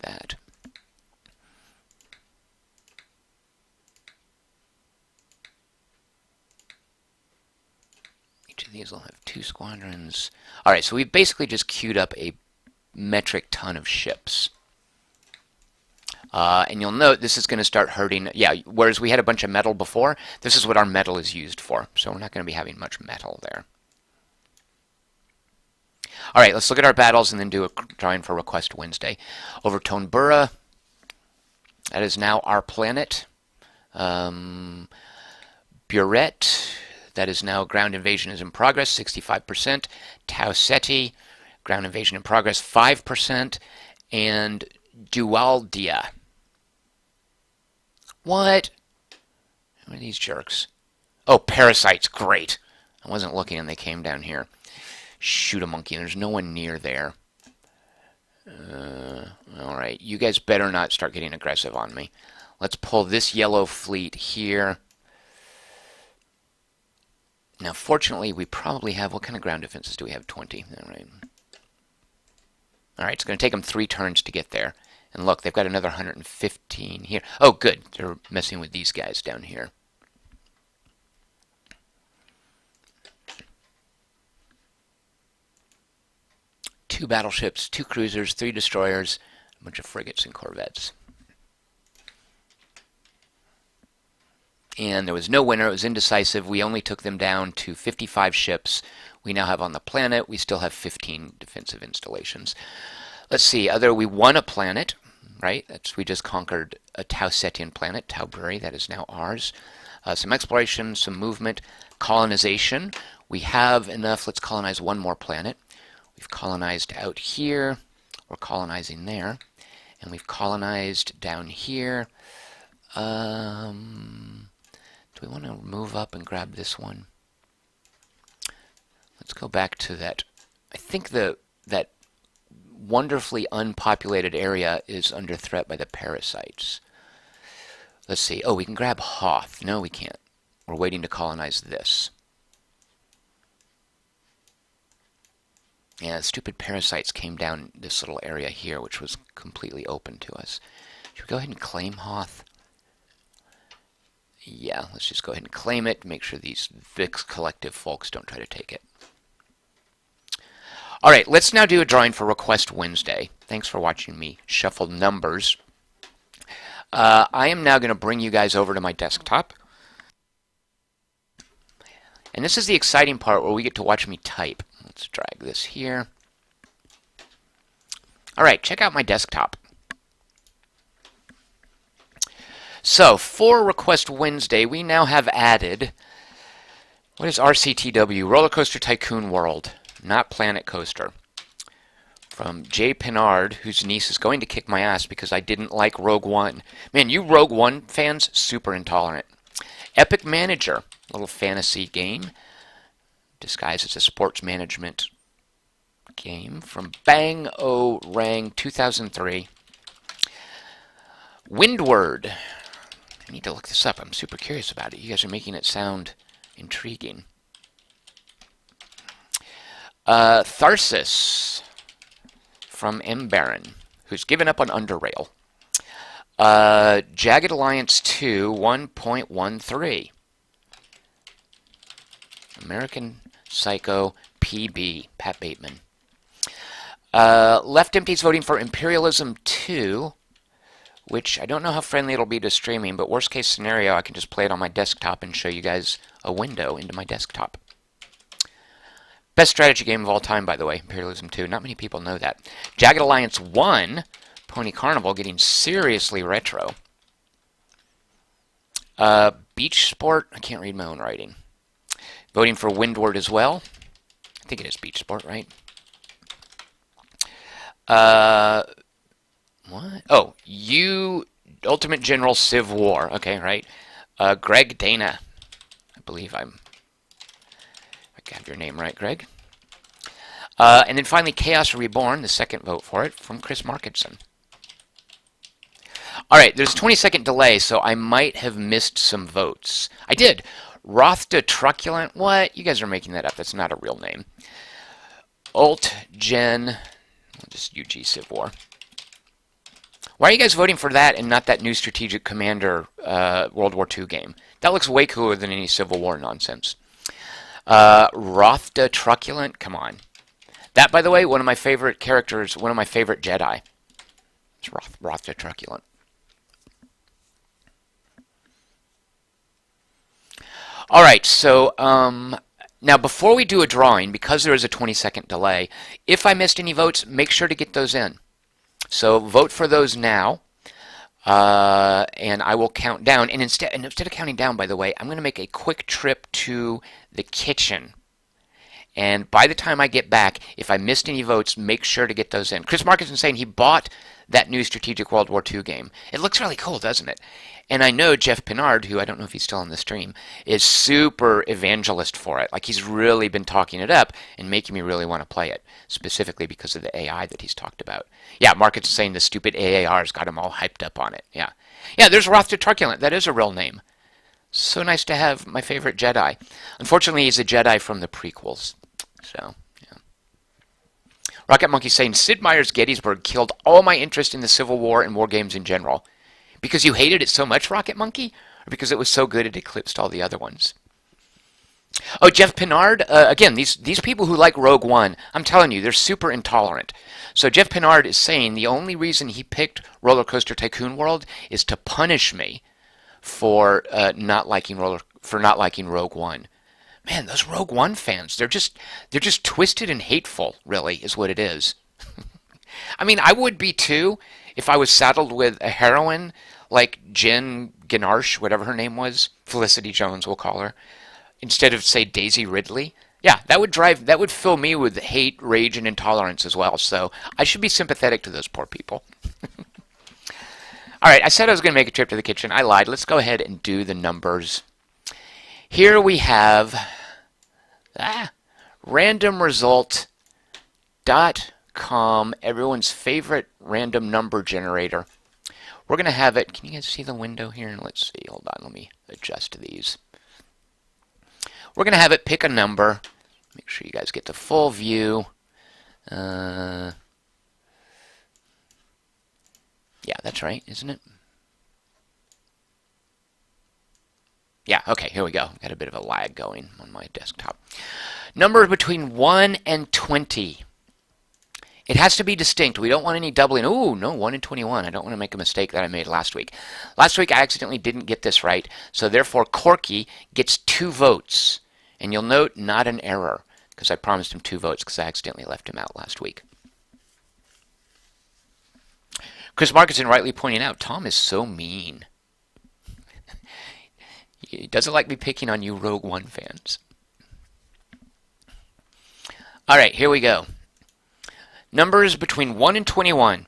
That. Each of these will have 2 squadrons. All right, so we basically just queued up a metric ton of ships. And you'll note this is going to start hurting. Yeah, whereas we had a bunch of metal before, this is what our metal is used for. So we're not going to be having much metal there. All right, let's look at our battles and then do a drawing for Request Wednesday. Over Tonbura, that is now our planet. Buret, that is now ground invasion is in progress, 65%. Tau Ceti, ground invasion in progress, 5%. And Dualdia. What? What are these jerks? Oh, parasites, great. I wasn't looking and they came down here. Shoot a monkey, there's no one near there. Alright, you guys better not start getting aggressive on me. Let's pull this yellow fleet here. Now, fortunately, we probably have, what kind of ground defenses do we have? 20. All right. All right, it's going to take them 3 turns to get there. And look, they've got another 115 here. Oh, good. They're messing with these guys down here. Two battleships, 2 cruisers, 3 destroyers, a bunch of frigates and corvettes. And there was no winner. It was indecisive. We only took them down to 55 ships. We now have on the planet, we still have 15 defensive installations. Let's see, we won a planet, right? We just conquered a Tau Cetian planet, Tau Buri, that is now ours. Some exploration, some movement, colonization. We have enough, let's colonize one more planet. We've colonized out here, we're colonizing there, and we've colonized down here. Do we want to move up and grab this one? Let's go back to that. I think that wonderfully unpopulated area is under threat by the parasites. Let's see. Oh, we can grab Hoth. No, we can't. We're waiting to colonize this. Yeah, stupid parasites came down this little area here, which was completely open to us. Should we go ahead and claim Hoth? Yeah, let's just go ahead and claim it. Make sure these Vix Collective folks don't try to take it. All right, let's now do a drawing for Request Wednesday. Thanks for watching me shuffle numbers. I am now going to bring you guys over to my desktop. And this is the exciting part where we get to watch me type. Let's drag this here. All right, check out my desktop. So, for Request Wednesday, we now have added, what is RCTW? Roller Coaster Tycoon World, not Planet Coaster. From Jay Pinard, whose niece is going to kick my ass because I didn't like Rogue One. Man, you Rogue One fans, super intolerant. Epic Manager, little fantasy game, disguised as a sports management game from Bang O Rang 2003. Windward. I need to look this up. I'm super curious about it. You guys are making it sound intriguing. Tharsis from M. Baron, who's given up on Underrail. Jagged Alliance 2, 1.13. American Psycho PB, Pat Bateman. Left Empty's voting for Imperialism 2, which I don't know how friendly it'll be to streaming, but worst case scenario, I can just play it on my desktop and show you guys a window into my desktop. Best strategy game of all time, by the way, Imperialism 2. Not many people know that. Jagged Alliance 1, Pony Carnival, getting seriously retro. Beach Sport, I can't read my own writing. Voting for Windward as well. I think it is Beach Sport, right? What? Oh, Ultimate General Civ War. Okay, right. Greg Dana. I believe I have your name right, Greg. And then finally, Chaos Reborn, the second vote for it, from Chris Markinson. All right, there's a 20-second delay, so I might have missed some votes. I did. Rothda Truculent. What? You guys are making that up. That's not a real name. Alt Gen. Just UG Civ War. Why are you guys voting for that and not that new Strategic Commander World War II game? That looks way cooler than any Civil War nonsense. Rothda Truculent? Come on. That, by the way, one of my favorite characters, one of my favorite Jedi. It's Rothda Truculent. All right, so now before we do a drawing, because there is a 20-second delay, if I missed any votes, make sure to get those in. So vote for those now, and I will count down. And instead of counting down, by the way, I'm going to make a quick trip to the kitchen. And by the time I get back, if I missed any votes, make sure to get those in. Chris Markinson saying he bought that new Strategic World War II game. It looks really cool, doesn't it? And I know Jeff Pinard, who I don't know if he's still on the stream, is super evangelist for it. Like, he's really been talking it up and making me really want to play it, specifically because of the AI that he's talked about. Yeah, Market's saying the stupid AAR's got him all hyped up on it. Yeah. Yeah, there's Rothda Truculent. That is a real name. So nice to have my favorite Jedi. Unfortunately, he's a Jedi from the prequels. So, yeah. Rocket Monkey saying Sid Meier's Gettysburg killed all my interest in the Civil War and war games in general. Because you hated it so much, Rocket Monkey? Or because it was so good it eclipsed all the other ones? Oh, Jeff Pinard. Again, these people who like Rogue One, I'm telling you, they're super intolerant. So Jeff Pinard is saying the only reason he picked Roller Coaster Tycoon World is to punish me for not liking Rogue One. Man, those Rogue One fans, they're just twisted and hateful, really, is what it is. I mean, I would be too if I was saddled with a heroine like Jen Ganache, whatever her name was, Felicity Jones, we'll call her, instead of say Daisy Ridley. Yeah, that would fill me with hate, rage, and intolerance as well. So I should be sympathetic to those poor people. All right, I said I was going to make a trip to the kitchen. I lied. Let's go ahead and do the numbers. Here we have randomresult.com, everyone's favorite random number generator. We're going to have it. Can you guys see the window here? Let's see. Hold on. Let me adjust these. We're going to have it pick a number. Make sure you guys get the full view. Yeah, that's right, isn't it? Yeah, okay, here we go. Got a bit of a lag going on my desktop. Number between 1 and 20. It has to be distinct. We don't want any doubling. Ooh, no, 1 and 21. I don't want to make a mistake that I made last week. Last week I accidentally didn't get this right, so therefore Corky gets 2 votes. And you'll note not an error, because I promised him 2 votes because I accidentally left him out last week. Chris Markinson rightly pointing out, Tom is so mean. He doesn't like me picking on you Rogue One fans. All right, here we go. Numbers between 1 and 21.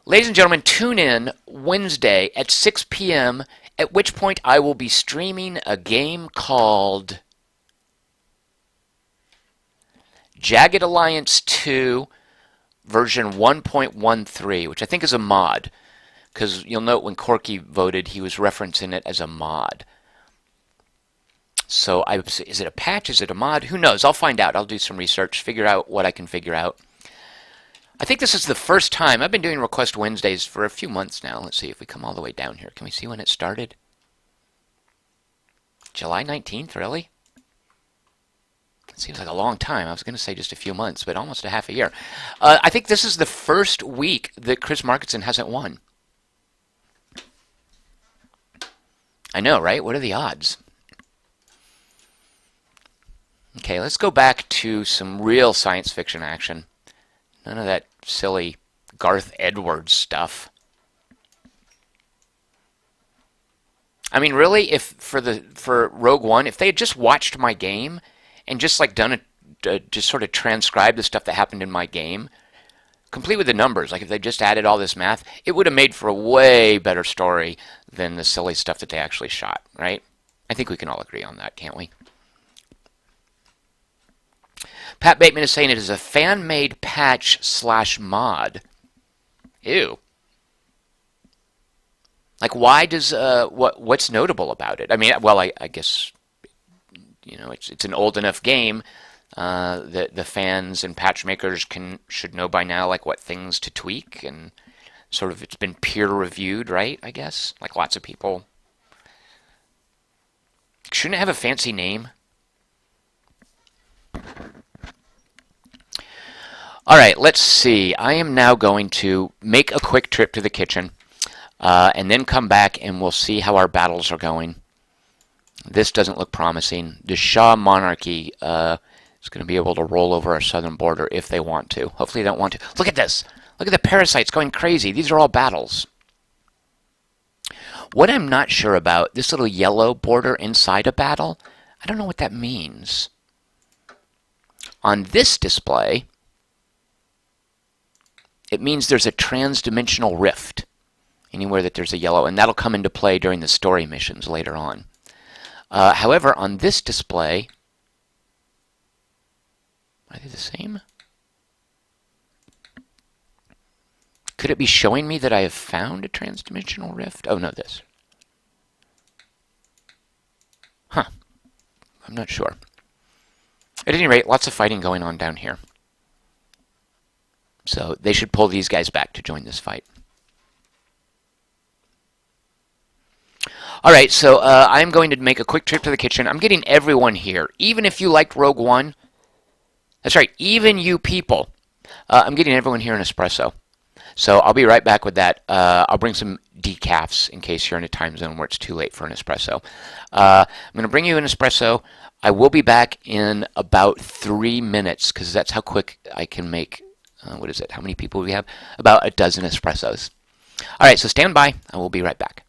Ladies and gentlemen, tune in Wednesday at 6 p.m., at which point I will be streaming a game called Jagged Alliance 2 version 1.13, which I think is a mod, because you'll note when Corky voted, he was referencing it as a mod. So is it a patch? Is it a mod? Who knows? I'll find out. I'll do some research, figure out what I can figure out. I think this is the first time. I've been doing Request Wednesdays for a few months now. Let's see if we come all the way down here. Can we see when it started? July 19th, really? It seems like a long time. I was going to say just a few months, but almost a half a year. I think this is the first week that Chris Markinson hasn't won. I know, right? What are the odds? Okay, let's go back to some real science fiction action. None of that silly Garth Edwards stuff. I mean, really, if for Rogue One, if they had just watched my game and just like done just sort of transcribed the stuff that happened in my game, complete with the numbers, like if they just added all this math, it would have made for a way better story than the silly stuff that they actually shot, right? I think we can all agree on that, can't we? Pat Bateman is saying it is a fan-made patch / mod. Ew. Like, why does what's notable about it? I mean, well, I guess it's an old enough game that the fans and patch makers should know by now, like what things to tweak, and sort of it's been peer reviewed, right? I guess, like lots of people. Shouldn't it have a fancy name? All right, let's see. I am now going to make a quick trip to the kitchen and then come back and we'll see how our battles are going. This doesn't look promising. The Shah monarchy is going to be able to roll over our southern border if they want to. Hopefully they don't want to. Look at this. Look at the parasites going crazy. These are all battles. What I'm not sure about, this little yellow border inside a battle, I don't know what that means. On this display, it means there's a trans-dimensional rift anywhere that there's a yellow, and that'll come into play during the story missions later on. However, on this display, are they the same? Could it be showing me that I have found a trans-dimensional rift? Oh, no, this. I'm not sure. At any rate, lots of fighting going on down here. So they should pull these guys back to join this fight. All right, so I'm going to make a quick trip to the kitchen. I'm getting everyone here. Even if you liked Rogue One, that's right, even you people, I'm getting everyone here in espresso. So I'll be right back with that. I'll bring some decafs in case you're in a time zone where it's too late for an espresso. I'm going to bring you an espresso. I will be back in about 3 minutes because that's how quick I can make, what is it, how many people do we have? About a dozen espressos. All right, so stand by. I will be right back.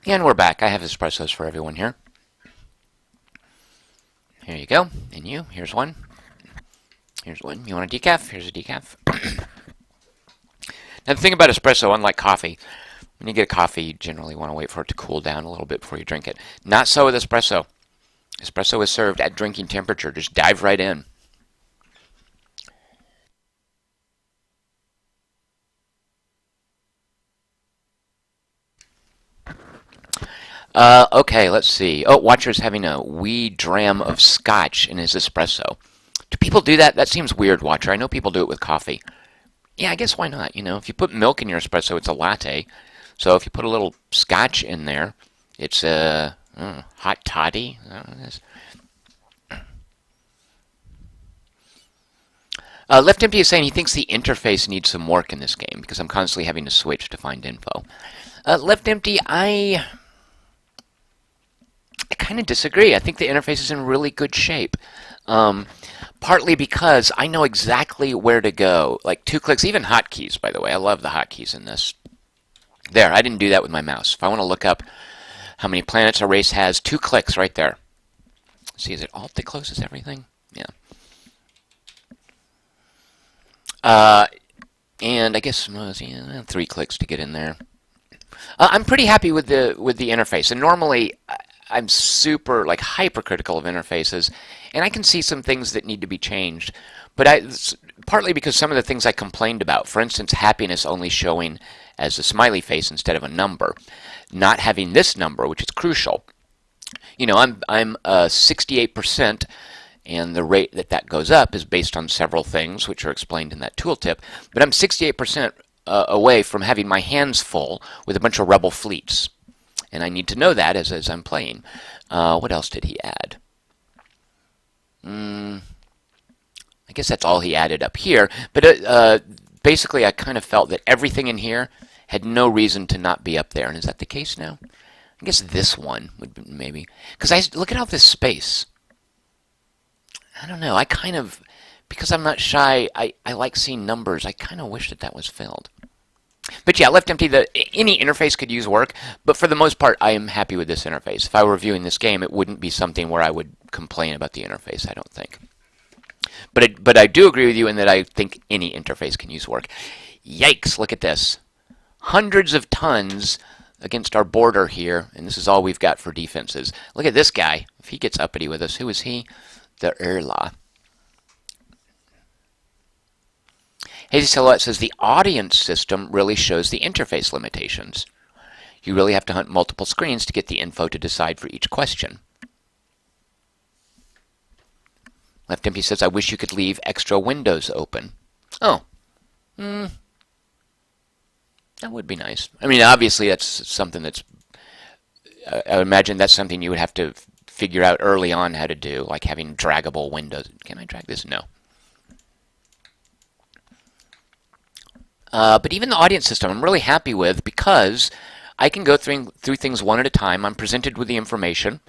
And we're back. I have espressos for everyone here. Here you go. And you. Here's one. Here's one. You want a decaf? Here's a decaf. Now, the thing about espresso, unlike coffee, when you get a coffee, you generally want to wait for it to cool down a little bit before you drink it. Not so with espresso. Espresso is served at drinking temperature. Just dive right in. Okay, let's see. Oh, Watcher's having a wee dram of scotch in his espresso. Do people do that? That seems weird, Watcher. I know people do it with coffee. Yeah, I guess why not? If you put milk in your espresso, it's a latte. So if you put a little scotch in there, it's a hot toddy. Left Empty is saying he thinks the interface needs some work in this game because I'm constantly having to switch to find info. Left Empty, I kind of disagree. I think the interface is in really good shape. Partly because I know exactly where to go. Like 2 clicks, even hotkeys, by the way. I love the hotkeys in this. There, I didn't do that with my mouse. If I want to look up how many planets a race has, 2 clicks right there. See, is it Alt that closes everything? Yeah. And I guess 3 clicks to get in there. I'm pretty happy with the interface, and normally I'm super like hypercritical of interfaces, and I can see some things that need to be changed. But partly because some of the things I complained about, for instance, happiness only showing as a smiley face instead of a number, not having this number, which is crucial. I'm 68%. And the rate that goes up is based on several things, which are explained in that tooltip. But I'm 68% away from having my hands full with a bunch of rebel fleets. And I need to know that as I'm playing. What else did he add? I guess that's all he added up here. But basically, I kind of felt that everything in here had no reason to not be up there. And is that the case now? I guess this one would be maybe. Because look at all this space. I don't know. Because I'm not shy, I like seeing numbers. I kind of wish that was filled. But yeah, Left Empty, any interface could use work, but for the most part, I am happy with this interface. If I were reviewing this game, it wouldn't be something where I would complain about the interface, I don't think. But I do agree with you in that I think any interface can use work. Yikes, look at this. Hundreds of tons against our border here, and this is all we've got for defenses. Look at this guy. If he gets uppity with us, who is he? The Erla. Hazy Silhouette says the audience system really shows the interface limitations. You really have to hunt multiple screens to get the info to decide for each question. Left Empty says, I wish you could leave extra windows open. Oh. That would be nice. I mean, obviously that's something that's... I would imagine that's something you would have to figure out early on how to do, like having draggable windows. Can I drag this? No. But even the audience system I'm really happy with because I can go through things one at a time. I'm presented with the information,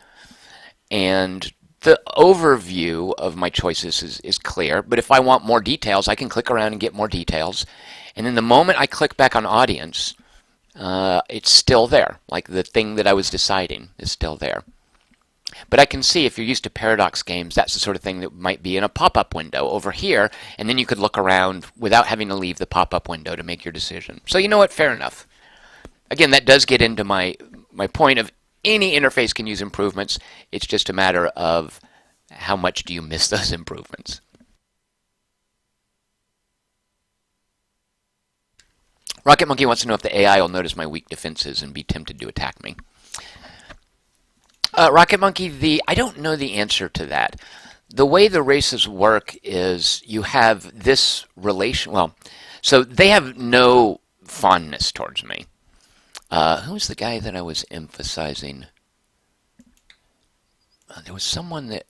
and the overview of my choices is clear. But if I want more details, I can click around and get more details. And then the moment I click back on audience, it's still there. Like the thing that I was deciding is still there. But I can see if you're used to Paradox games, that's the sort of thing that might be in a pop-up window over here, and then you could look around without having to leave the pop-up window to make your decision. So you know what? Fair enough. Again, that does get into my point of any interface can use improvements. It's just a matter of how much do you miss those improvements. Rocket Monkey wants to know if the AI will notice my weak defenses and be tempted to attack me. Rocket Monkey, I don't know the answer to that. The way the races work is you have this relation. Well, so they have no fondness towards me. Who's the guy that I was emphasizing? There was someone that...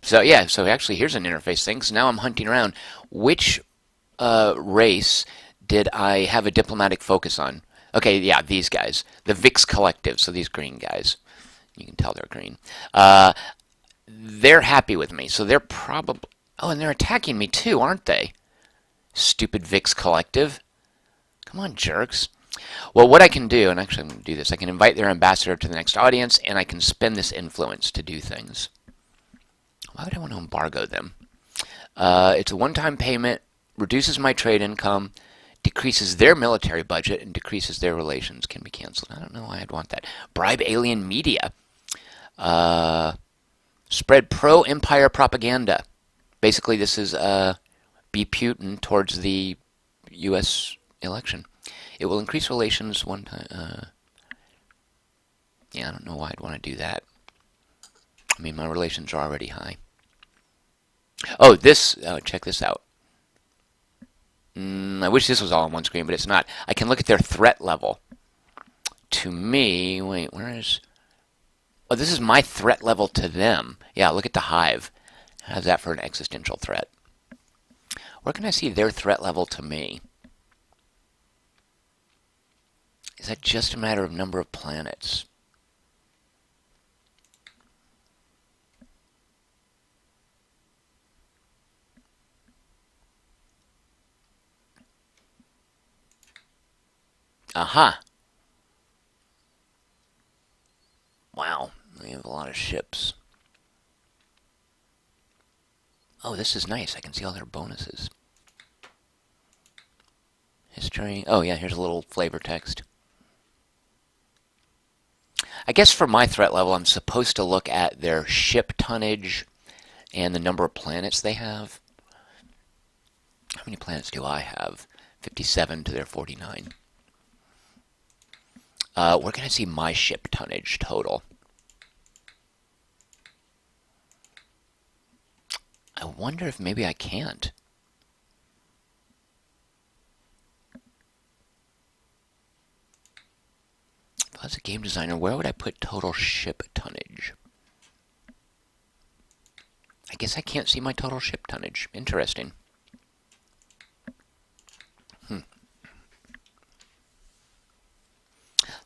So yeah, so actually here's an interface thing. So now I'm hunting around. Which race did I have a diplomatic focus on? Okay, yeah, these guys. The VIX Collective, so these green guys. You can tell they're green. They're happy with me, so they're probably... Oh, and they're attacking me too, aren't they? Stupid VIX Collective. Come on, jerks. Well, what I can do, and actually I'm going to do this, I can invite their ambassador to the next audience, and I can spend this influence to do things. Why would I want to embargo them? It's a one-time payment, reduces my trade income, decreases their military budget, and decreases their relations. Can be canceled. I don't know why I'd want that. Bribe alien media. Spread pro-empire propaganda. Basically, this is be Putin towards the U.S. election. It will increase relations one time. Yeah, I don't know why I'd want to do that. I mean, my relations are already high. Oh, check this out. I wish this was all on one screen, but it's not. I can look at their threat level. To me, wait, where is... Oh, this is my threat level to them. Yeah, look at the hive. How's that for an existential threat? Where can I see their threat level to me? Is that just a matter of number of planets? Aha! Wow, we have a lot of ships. Oh, this is nice. I can see all their bonuses. History. Oh, yeah, here's a little flavor text. I guess for my threat level, I'm supposed to look at their ship tonnage and the number of planets they have. How many planets do I have? 57 to their 49. Where can I see my ship tonnage total? I wonder if maybe I can't. If I was a game designer, where would I put total ship tonnage? I guess I can't see my total ship tonnage. Interesting.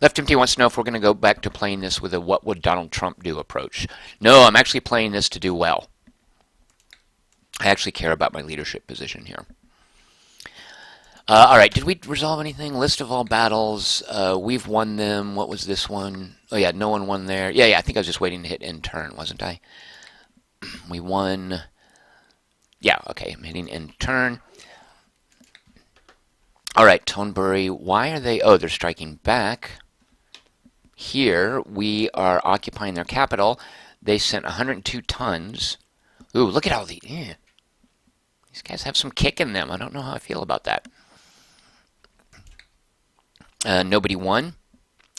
Left Empty wants to know if we're going to go back to playing this with a what would Donald Trump do approach. No, I'm actually playing this to do well. I actually care about my leadership position here. All right, did we resolve anything? List of all battles. We've won them. What was this one? Oh, yeah, no one won there. Yeah, I think I was just waiting to hit end turn, wasn't I? We won. Yeah, okay, I'm hitting end turn. All right, Tonebury, why are they... Oh, they're striking back. Here, we are occupying their capital. They sent 102 tons. Ooh, look at all the... Yeah. These guys have some kick in them. I don't know how I feel about that. Nobody won.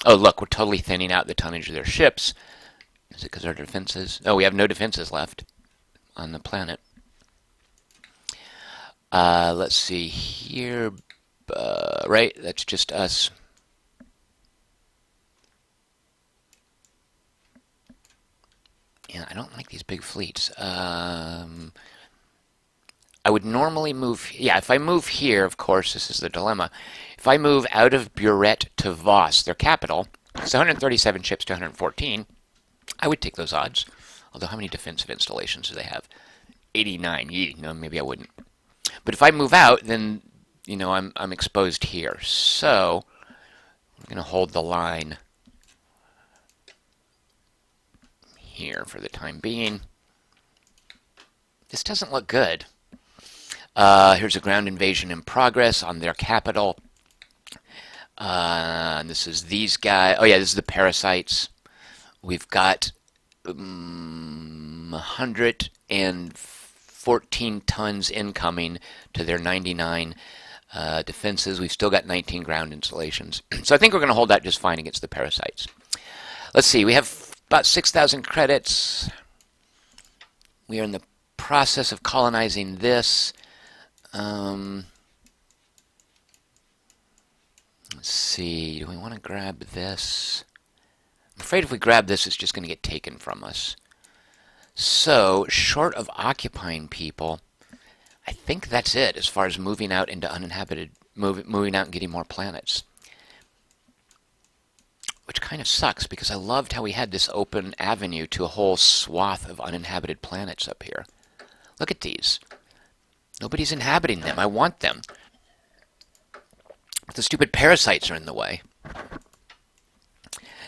Oh, look, we're totally thinning out the tonnage of their ships. Is it because our defenses... Oh, we have no defenses left on the planet. Let's see here. Right, that's just us. Yeah, I don't like these big fleets. I would normally move... Yeah, if I move here, of course, this is the dilemma. If I move out of Buret to Voss, their capital, it's 137 ships to 114, I would take those odds. Although, how many defensive installations do they have? 89. Yee, no, maybe I wouldn't. But if I move out, then, you know, I'm exposed here. So, I'm going to hold the line here for the time being. This doesn't look good. Here's a ground invasion in progress on their capital. And this is these guys. Oh, yeah, this is the parasites. We've got 114 tons incoming to their 99 defenses. We've still got 19 ground installations. So I think we're going to hold that just fine against the parasites. Let's see. We have about 6,000 credits. We are in the process of colonizing this. Let's see. Do we want to grab this? I'm afraid if we grab this, it's just going to get taken from us. So, short of occupying people, I think that's it as far as moving out into uninhabited, moving out and getting more planets. Which kind of sucks because I loved how we had this open avenue to a whole swath of uninhabited planets up here. Look at these. Nobody's inhabiting them. I want them. The stupid parasites are in the way.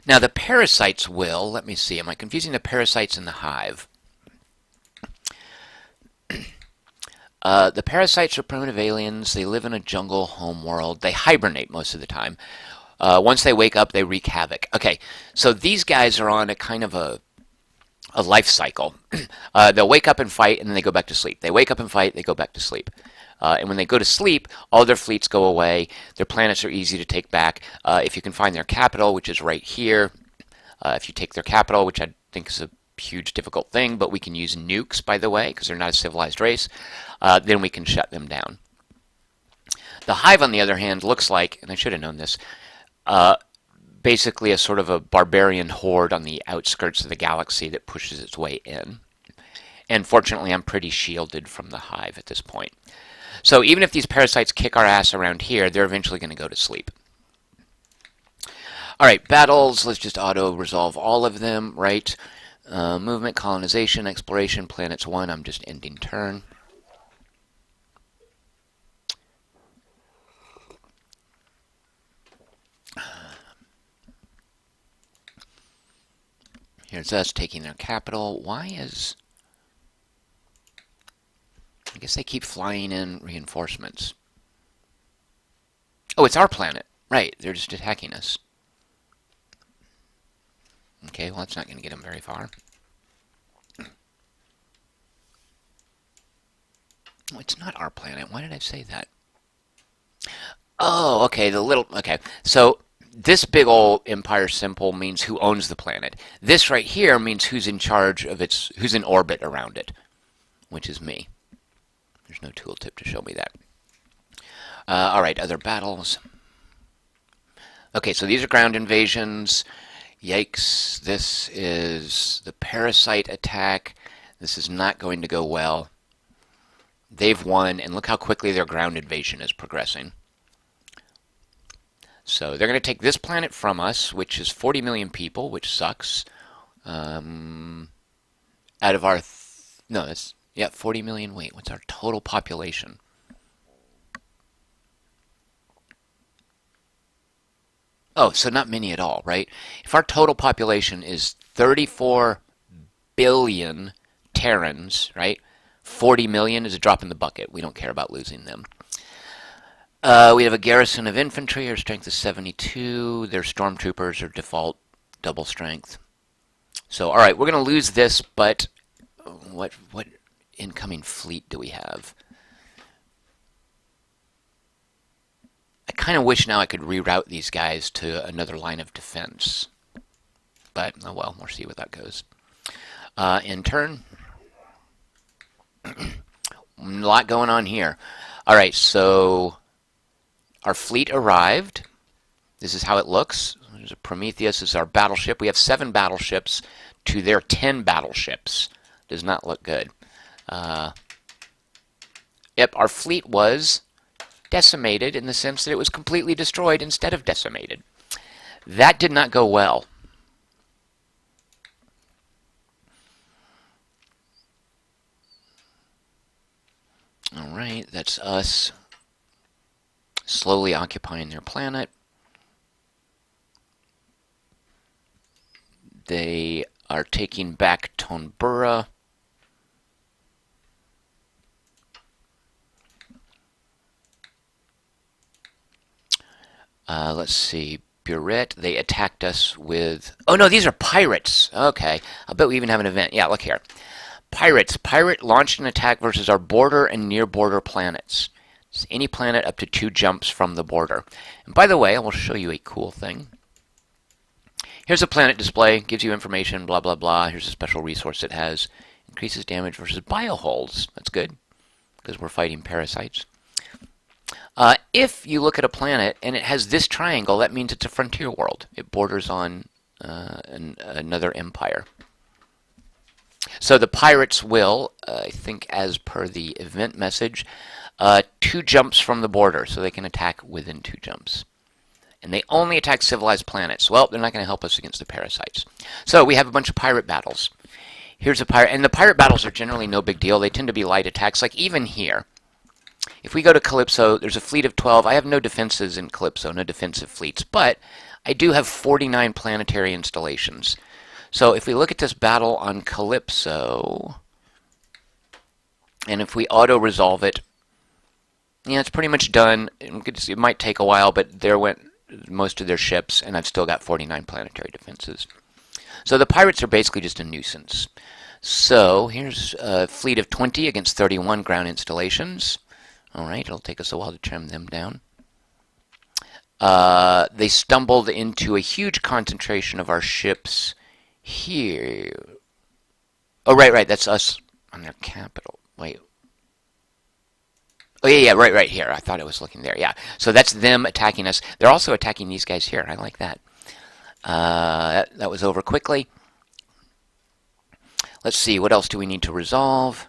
Now the parasites will, let me see, am I confusing the parasites and the hive? The parasites are primitive aliens. They live in a jungle home world. They hibernate most of the time. Once they wake up, they wreak havoc. Okay, so these guys are on a kind of a life cycle. They'll wake up and fight, and then they go back to sleep. They wake up and fight, they go back to sleep. And when they go to sleep, all their fleets go away. Their planets are easy to take back. If you can find their capital, which is right here, If you take their capital, which I think is a huge difficult thing, but we can use nukes, by the way, because they're not a civilized race, then we can shut them down. The Hive, on the other hand, looks like, and I should have known this, basically a sort of a barbarian horde on the outskirts of the galaxy that pushes its way in. And fortunately, I'm pretty shielded from the Hive at this point. So even if these parasites kick our ass around here, they're eventually going to go to sleep. All right, battles. Let's just auto-resolve all of them, right? Movement, colonization, exploration, planets 1. I'm just ending turn. Here's us taking their capital. Why is... I guess they keep flying in reinforcements. Oh, it's our planet. Right, they're just attacking us. Okay, well, that's not going to get them very far. Oh, it's not our planet. Why did I say that? Oh, okay, okay. So this big old empire symbol means who owns the planet. This right here means who's in charge of who's in orbit around it, which is me. There's no tooltip to show me that. All right, other battles. Okay, so these are ground invasions. Yikes, this is the parasite attack. This is not going to go well. They've won, and look how quickly their ground invasion is progressing. So they're going to take this planet from us, which is 40 million people, which sucks. Out of our... no, that's... yeah, 40 million. Wait, what's our total population? Oh, so not many at all, right? If our total population is 34 billion Terrans, right? 40 million is a drop in the bucket. We don't care about losing them. We have a garrison of infantry. Our strength is 72. Their stormtroopers are default double strength. So, all right, we're going to lose this, but what incoming fleet do we have? I kind of wish now I could reroute these guys to another line of defense. But, oh well, we'll see where that goes. In turn. A lot going on here. All right, so our fleet arrived. This is how it looks. There's a Prometheus. This is our battleship. We have 7 battleships to their 10 battleships. Does not look good. Yep, our fleet was decimated in the sense that it was completely destroyed instead of decimated. That did not go well. All right, that's us slowly occupying their planet. They are taking back Tonbura. Let's see. Buret, they attacked us with... oh, no, these are pirates. Okay. I bet we even have an event. Yeah, look here. Pirates. Pirate launched an attack versus our border and near border planets. It's any planet up to 2 jumps from the border. And by the way, I will show you a cool thing. Here's a planet display. Gives you information, blah, blah, blah. Here's a special resource it has. Increases damage versus bioholes. That's good, because we're fighting parasites. If you look at a planet and it has this triangle, that means it's a frontier world. It borders on another empire. So the pirates will, I think as per the event message, 2 jumps from the border, so they can attack within 2 jumps. And they only attack civilized planets. Well, they're not going to help us against the parasites. So we have a bunch of pirate battles. Here's a pirate, and the pirate battles are generally no big deal. They tend to be light attacks, like even here. If we go to Calypso, there's a fleet of 12. I have no defenses in Calypso, no defensive fleets, but I do have 49 planetary installations. So if we look at this battle on Calypso, and if we auto-resolve it, yeah, it's pretty much done. It might take a while, but there went most of their ships, and I've still got 49 planetary defenses. So the pirates are basically just a nuisance. So here's a fleet of 20 against 31 ground installations. All right, it'll take us a while to trim them down. They stumbled into a huge concentration of our ships here. Oh, right, that's us on their capital. Wait. Oh, yeah, right here. I thought I was looking there. Yeah. So that's them attacking us. They're also attacking these guys here. I like that. That was over quickly. Let's see. What else do we need to resolve?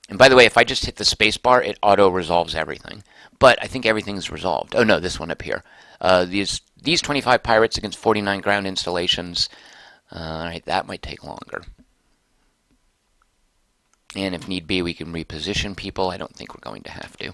And by the way, if I just hit the space bar, it auto-resolves everything. But I think everything's resolved. Oh, no, this one up here. These 25 pirates against 49 ground installations. All right, that might take longer. And if need be, we can reposition people. I don't think we're going to have to.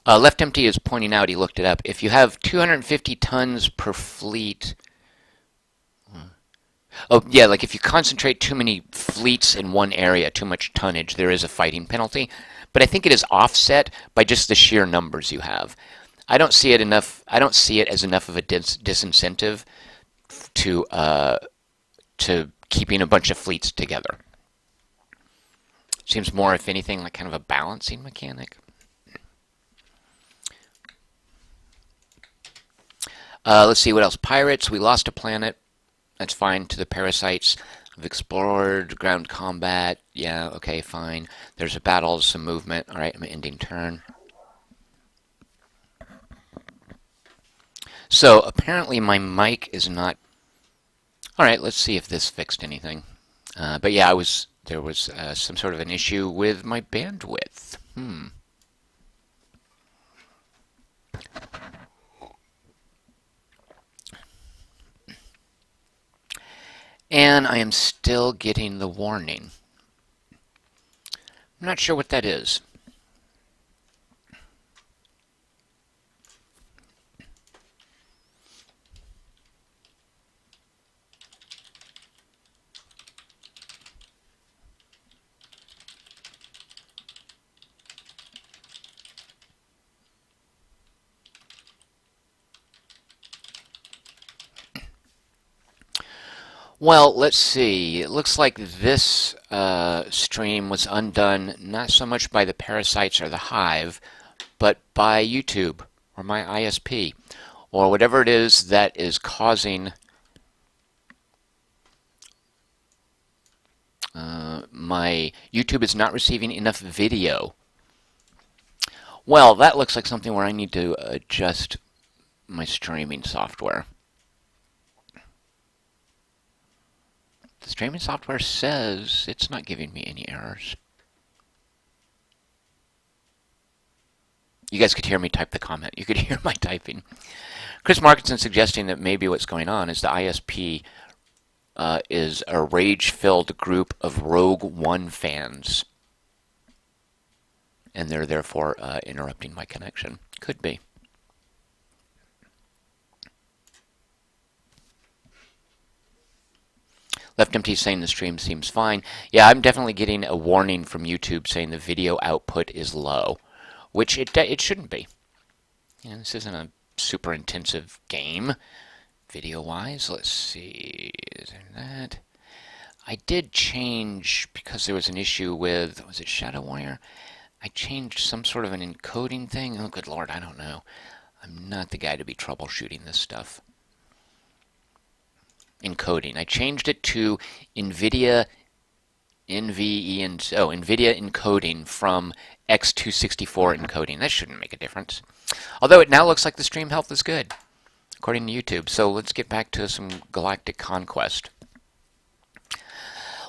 Left Empty is pointing out, he looked it up, if you have 250 tons per fleet. Oh, yeah, like if you concentrate too many fleets in one area, too much tonnage, there is a fighting penalty. But I think it is offset by just the sheer numbers you have. I don't see it as enough of a disincentive to keeping a bunch of fleets together. Seems more, if anything, like kind of a balancing mechanic. Let's see what else. Pirates, we lost a planet. That's fine. To the parasites. We've explored ground combat. Yeah, okay, fine. There's a battle, some movement. All right, I'm ending turn. So apparently my mic is not. All right, let's see if this fixed anything. But yeah, there was some sort of an issue with my bandwidth. And I am still getting the warning. I'm not sure what that is. Well, let's see. It looks like this stream was undone not so much by the parasites or the hive, but by YouTube or my ISP or whatever it is that is causing my YouTube is not receiving enough video. Well, that looks like something where I need to adjust my streaming software. The streaming software says it's not giving me any errors. You guys could hear me type the comment. You could hear my typing. Chris Markinson suggesting that maybe what's going on is the ISP is a rage-filled group of Rogue One fans. And they're therefore interrupting my connection. Could be. Left Empty saying the stream seems fine. Yeah, I'm definitely getting a warning from YouTube saying the video output is low, which it shouldn't be. Yeah, this isn't a super intensive game, video-wise. Let's see, is there that? I did change, because there was an issue with, was it ShadowWire? I changed some sort of an encoding thing. Oh, good lord, I don't know. I'm not the guy to be troubleshooting this stuff. Encoding. I changed it to NVIDIA NVIDIA encoding from X264 encoding. That shouldn't make a difference. Although it now looks like the stream health is good, according to YouTube. So let's get back to some galactic conquest.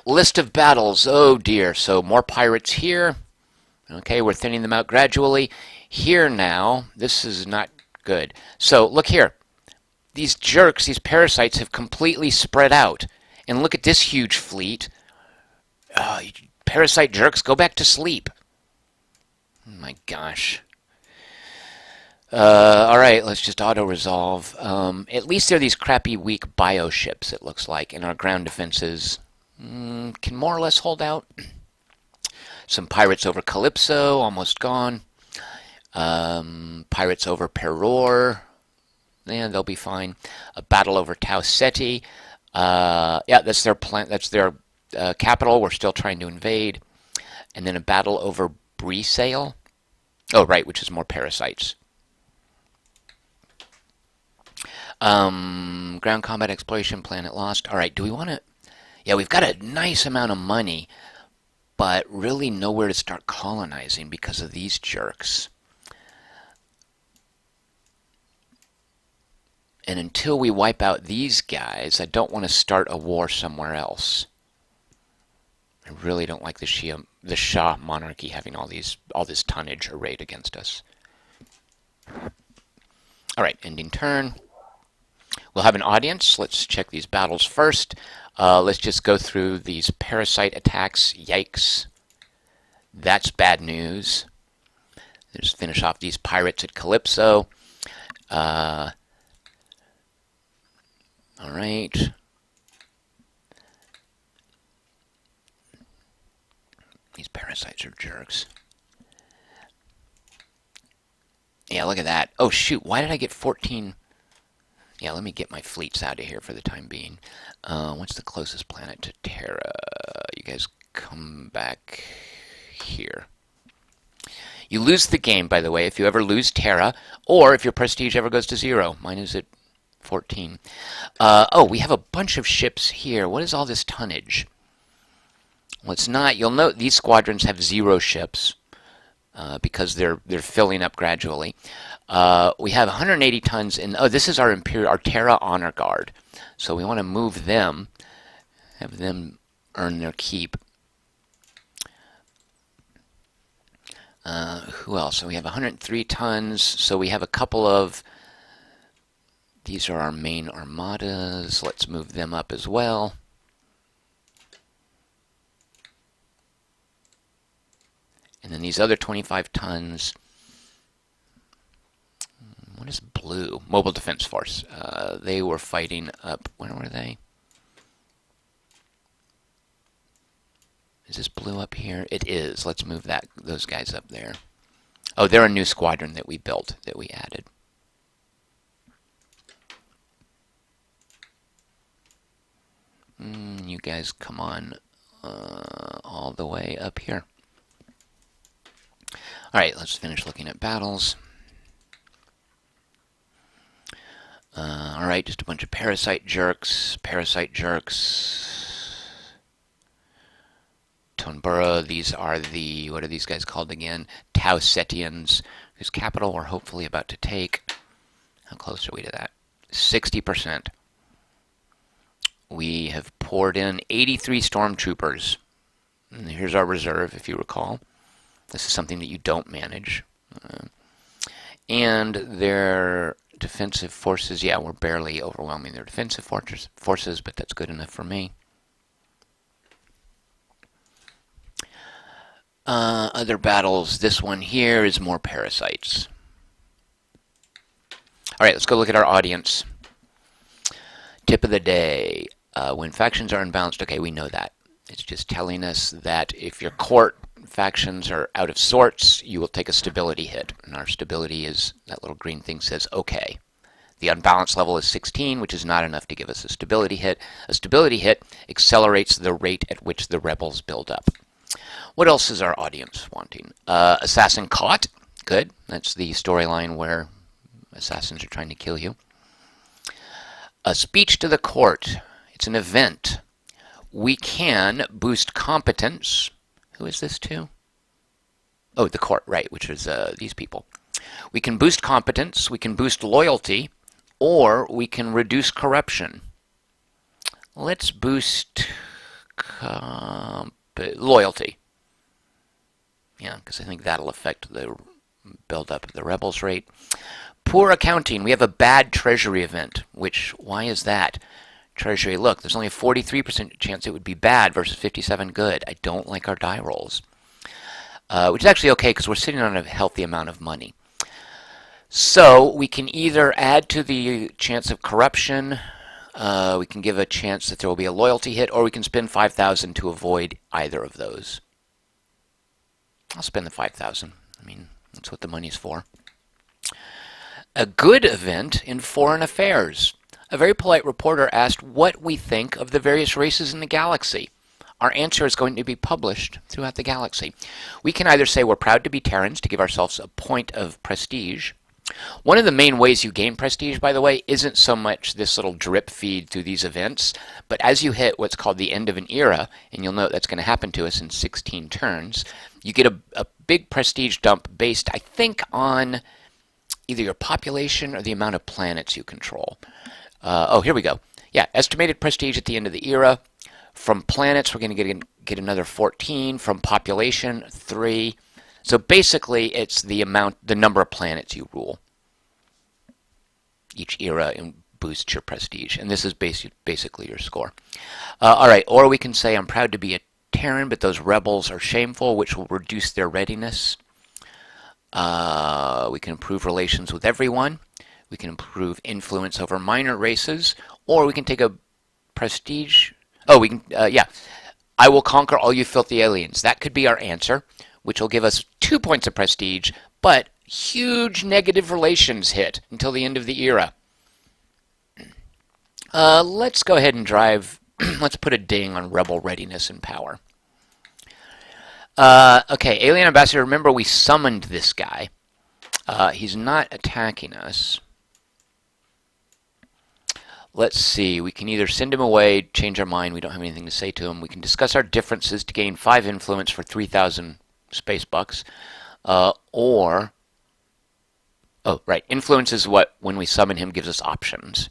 List of battles. Oh dear. So more pirates here. Okay, we're thinning them out gradually. Here now, this is not good. So look here. These jerks, these parasites, have completely spread out. And look at this huge fleet. Parasite jerks, go back to sleep. Oh my gosh. Alright, let's just auto-resolve. At least they're these crappy, weak bioships, it looks like, and our ground defenses can more or less hold out. Some pirates over Calypso, almost gone. Pirates over Peror. Yeah, they'll be fine. A battle over Tau Ceti. Yeah, that's their plan. That's their capital. We're still trying to invade. And then a battle over Bresale. Oh, right, which is more parasites. Ground combat exploration planet lost. All right, do we want to? Yeah, we've got a nice amount of money, but really nowhere to start colonizing because of these jerks. And until we wipe out these guys, I don't want to start a war somewhere else. I really don't like the Shah monarchy having all this tonnage arrayed against us. All right, ending turn. We'll have an audience. Let's check these battles first. Let's just go through these parasite attacks. Yikes. That's bad news. Let's finish off these pirates at Calypso. All right. These parasites are jerks. Yeah, look at that. Oh, shoot. Why did I get 14? Yeah, let me get my fleets out of here for the time being. What's the closest planet to Terra? You guys come back here. You lose the game, by the way, if you ever lose Terra, or if your prestige ever goes to 0. Mine is at 14. Oh, we have a bunch of ships here. What is all this tonnage? Well, it's not. You'll note these squadrons have 0 ships because they're filling up gradually. We have 180 tons in. Oh, this is our Imperial, our Terra Honor Guard. So we want to move them, have them earn their keep. Who else? So we have 103 tons. So we have a couple of. These are our main armadas. Let's move them up as well. And then these other 25 tons. What is blue? Mobile Defense Force. They were fighting up. Where were they? Is this blue up here? It is. Let's move those guys up there. Oh, they're a new squadron that we built, that we added. You guys come on all the way up here. Alright, let's finish looking at battles. Alright, just a bunch of parasite jerks. Tonbura, these are the, what are these guys called again? Tau Cetians, whose capital we're hopefully about to take. How close are we to that? 60%. We have poured in 83 stormtroopers. And here's our reserve, if you recall. This is something that you don't manage. And their defensive forces, yeah, we're barely overwhelming their defensive forces, but that's good enough for me. Other battles, this one here is more parasites. Alright, let's go look at our audience. Tip of the day. When factions are unbalanced, okay, we know that. It's just telling us that if your court factions are out of sorts, you will take a stability hit. And our stability is, that little green thing says, okay. The unbalanced level is 16, which is not enough to give us a stability hit. A stability hit accelerates the rate at which the rebels build up. What else is our audience wanting? Assassin caught. Good. That's the storyline where assassins are trying to kill you. A speech to the court. It's an event. We can boost competence. Who is this to? Oh, the court, right, which is these people. We can boost competence, we can boost loyalty, or we can reduce corruption. Let's boost loyalty. Yeah, because I think that'll affect the build-up of the rebels rate. Poor accounting. We have a bad treasury event, which, why is that? Treasury, look, there's only a 43% chance it would be bad versus 57 good. I don't like our die rolls. Which is actually okay because we're sitting on a healthy amount of money. So we can either add to the chance of corruption, we can give a chance that there will be a loyalty hit, or we can spend 5,000 to avoid either of those. I'll spend the 5,000. I mean, that's what the money's for. A good event in foreign affairs. A very polite reporter asked what we think of the various races in the galaxy. Our answer is going to be published throughout the galaxy. We can either say we're proud to be Terrans to give ourselves a point of prestige. One of the main ways you gain prestige, by the way, isn't so much this little drip feed through these events, but as you hit what's called the end of an era, and you'll note that's going to happen to us in 16 turns, you get a big prestige dump based, I think, on either your population or the amount of planets you control. Oh, here we go. Yeah, estimated prestige at the end of the era. From planets, we're going to get another 14. From population, 3. So basically, it's the number of planets you rule. Each era boosts your prestige, and this is basically your score. All right, or we can say I'm proud to be a Terran, but those rebels are shameful, which will reduce their readiness. We can improve relations with everyone. We can improve influence over minor races, or we can take a prestige. Oh, we can, yeah. I will conquer all you filthy aliens. That could be our answer, which will give us 2 points of prestige, but huge negative relations hit until the end of the era. Let's go ahead and drive. Let's put a ding on rebel readiness and power. Okay, alien ambassador. Remember, we summoned this guy. He's not attacking us. Let's see. We can either send him away, change our mind. We don't have anything to say to him. We can discuss our differences to gain 5 influence for 3,000 space bucks. Or, oh, right. Influence is what, when we summon him, gives us options.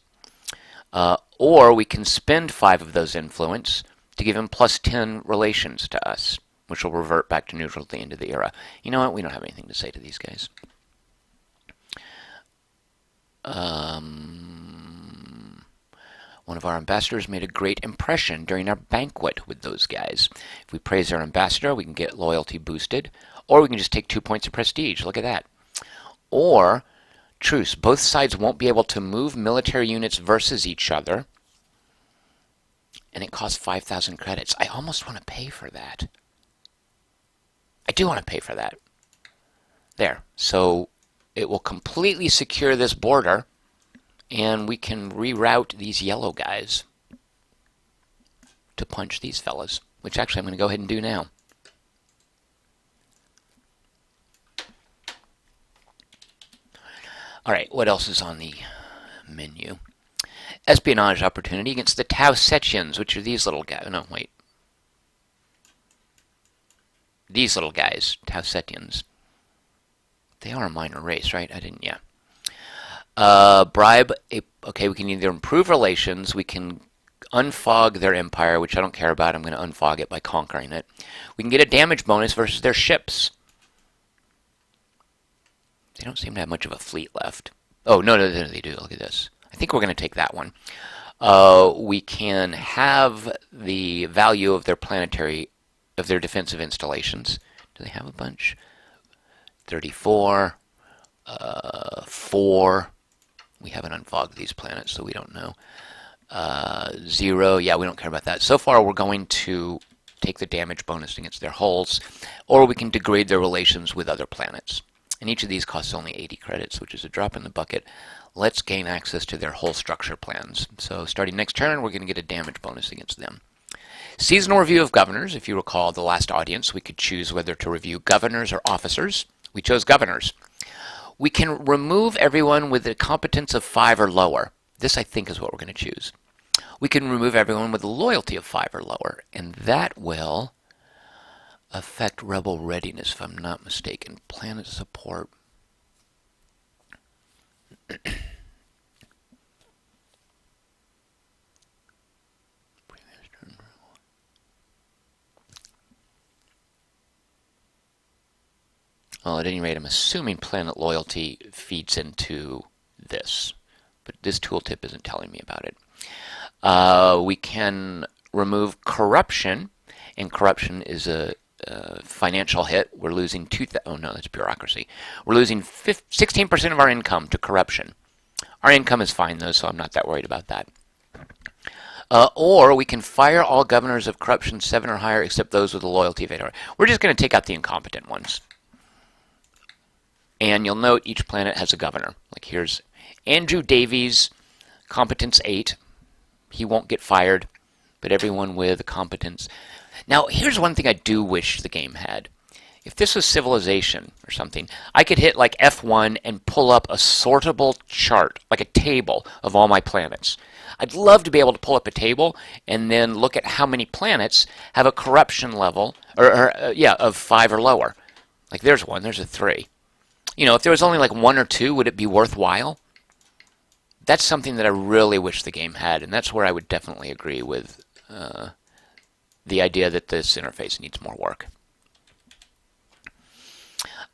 Or we can spend 5 of those influence to give him plus 10 relations to us, which will revert back to neutral at the end of the era. You know what? We don't have anything to say to these guys. One of our ambassadors made a great impression during our banquet with those guys. If we praise our ambassador, we can get loyalty boosted, or we can just take 2 points of prestige. Look at that. Or, truce. Both sides won't be able to move military units versus each other, and it costs 5,000 credits. I almost want to pay for that. I do want to pay for that. There. So it will completely secure this border, and we can reroute these yellow guys to punch these fellas, which actually I'm going to go ahead and do now. All right, what else is on the menu? Espionage opportunity against the Tau Setians, which are these little guys. No, wait. These little guys, Tau Setians. They are a minor race, right? I didn't, yeah. Bribe, okay, we can either improve relations, we can unfog their empire, which I don't care about. I'm going to unfog it by conquering it. We can get a damage bonus versus their ships. They don't seem to have much of a fleet left. Oh, no, they do. Look at this. I think we're going to take that one. We can have the value of their defensive installations. Do they have a bunch? 34, 4. We haven't unfogged these planets, so we don't know. 0, yeah, we don't care about that. So far, we're going to take the damage bonus against their hulls, or we can degrade their relations with other planets. And each of these costs only 80 credits, which is a drop in the bucket. Let's gain access to their hull structure plans. So starting next turn, we're going to get a damage bonus against them. Seasonal review of governors. If you recall the last audience, we could choose whether to review governors or officers. We chose governors. We can remove everyone with a competence of 5 or lower. This, I think, is what we're going to choose. We can remove everyone with a loyalty of 5 or lower, and that will affect rebel readiness, if I'm not mistaken. Planet support. Well, at any rate, I'm assuming planet loyalty feeds into this, but this tooltip isn't telling me about it. We can remove corruption, and corruption is a financial hit. We're losing oh no, that's bureaucracy. We're losing 16% of our income to corruption. Our income is fine though, so I'm not that worried about that. Or we can fire all governors of corruption 7 or higher, except those with a loyalty of 8 or higher. We're just going to take out the incompetent ones. And you'll note each planet has a governor. Like here's Andrew Davies, competence 8. He won't get fired, but everyone with competence. Now, here's one thing I do wish the game had. If this was civilization or something, I could hit like F1 and pull up a sortable chart, like a table of all my planets. I'd love to be able to pull up a table and then look at how many planets have a corruption level, of 5 or lower. Like there's one, there's a 3. You know, if there was only like 1 or 2, would it be worthwhile? That's something that I really wish the game had, and that's where I would definitely agree with the idea that this interface needs more work.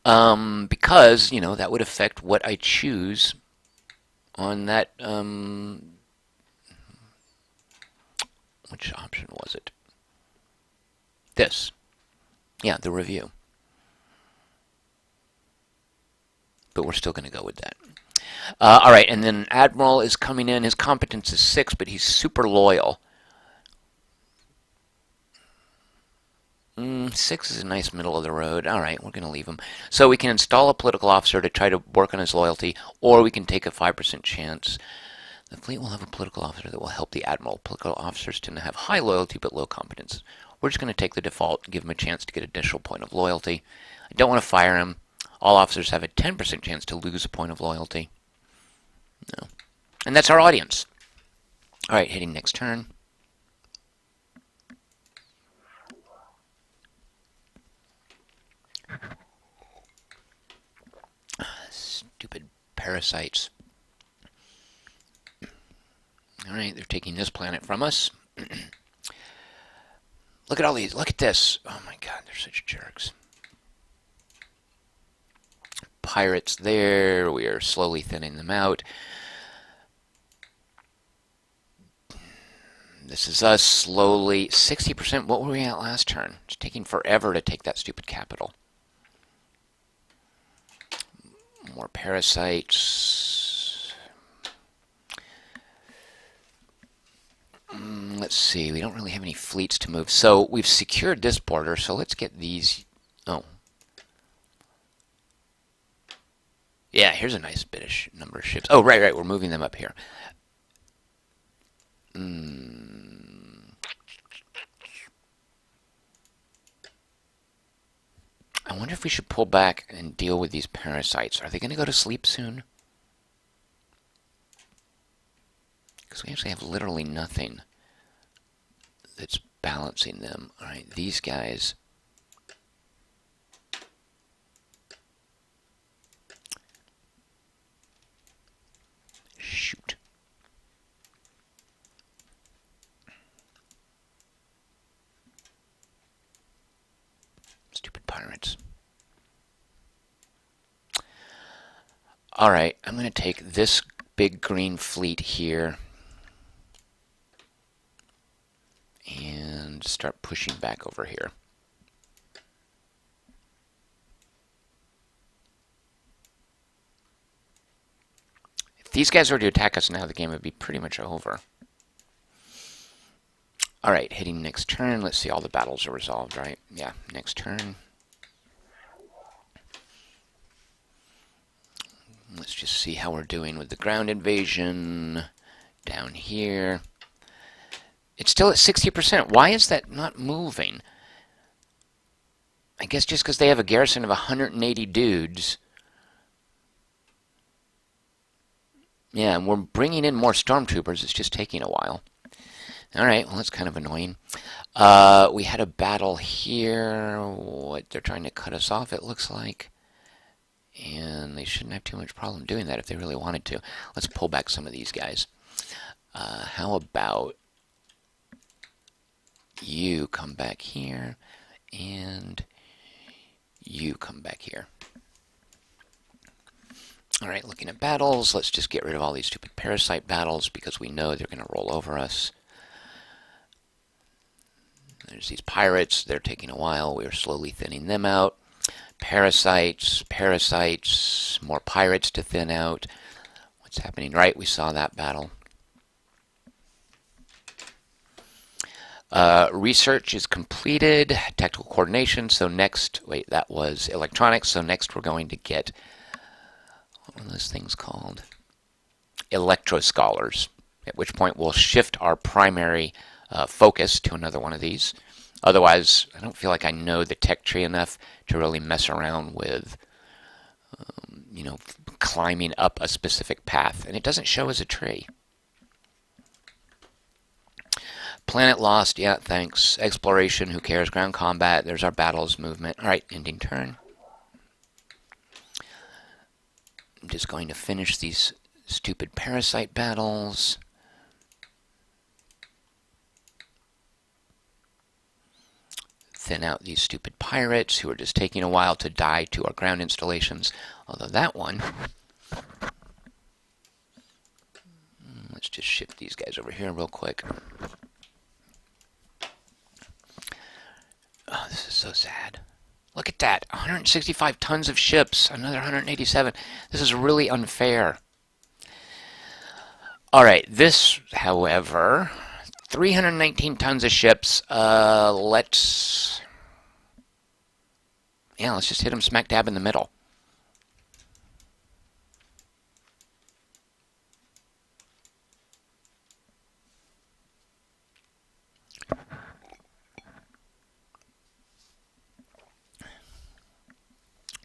Because, you know, that would affect what I choose on that, which option was it? This. Yeah, the review. But we're still going to go with that. All right, and then Admiral is coming in. His competence is 6, but he's super loyal. 6 is a nice middle of the road. All right, we're going to leave him. So we can install a political officer to try to work on his loyalty, or we can take a 5% chance. The fleet will have a political officer that will help the Admiral. Political officers tend to have high loyalty but low competence. We're just going to take the default and give him a chance to get an additional point of loyalty. I don't want to fire him. All officers have a 10% chance to lose a point of loyalty. No. And that's our audience. All right, hitting next turn. Stupid parasites. All right, they're taking this planet from us. Look at all these. Look at this. Oh my god, they're such jerks. Pirates there. We are slowly thinning them out. This is us slowly. 60%. What were we at last turn? It's taking forever to take that stupid capital. More parasites. Let's see. We don't really have any fleets to move. So we've secured this border. So let's get these. Oh. Yeah, here's a nice bit of number of ships. Oh, right. We're moving them up here. I wonder if we should pull back and deal with these parasites. Are they going to go to sleep soon? Because we actually have literally nothing that's balancing them. All right, these guys. Shoot. Stupid pirates. Alright, I'm going to take this big green fleet here and start pushing back over here. If these guys were to attack us now, the game would be pretty much over. Alright, hitting next turn. Let's see, all the battles are resolved, right? Yeah, next turn. Let's just see how we're doing with the ground invasion down here. It's still at 60%. Why is that not moving? I guess just because they have a garrison of 180 dudes. Yeah, and we're bringing in more stormtroopers. It's just taking a while. Alright, well, that's kind of annoying. We had a battle here. What, they're trying to cut us off, it looks like. And they shouldn't have too much problem doing that if they really wanted to. Let's pull back some of these guys. How about you come back here, and you come back here. Alright, looking at battles, let's just get rid of all these stupid parasite battles because we know they're going to roll over us. There's these pirates, they're taking a while, we're slowly thinning them out. Parasites, more pirates to thin out. What's happening? Right, we saw that battle. Research is completed. Tactical coordination. So next, wait, that was electronics. So next we're going to get what are those things called? Electro-scholars, at which point we'll shift our primary focus to another one of these. Otherwise, I don't feel like I know the tech tree enough to really mess around with, you know, climbing up a specific path. And it doesn't show as a tree. Planet lost, yeah, thanks. Exploration, who cares? Ground combat, there's our battles movement. All right, ending turn. I'm just going to finish these stupid parasite battles. Thin out these stupid pirates who are just taking a while to die to our ground installations. Although that one, let's just shift these guys over here real quick. Oh, this is so sad. Look at that, 165 tons of ships, another 187. This is really unfair. All right, this, however, 319 tons of ships. Let's just hit them smack dab in the middle.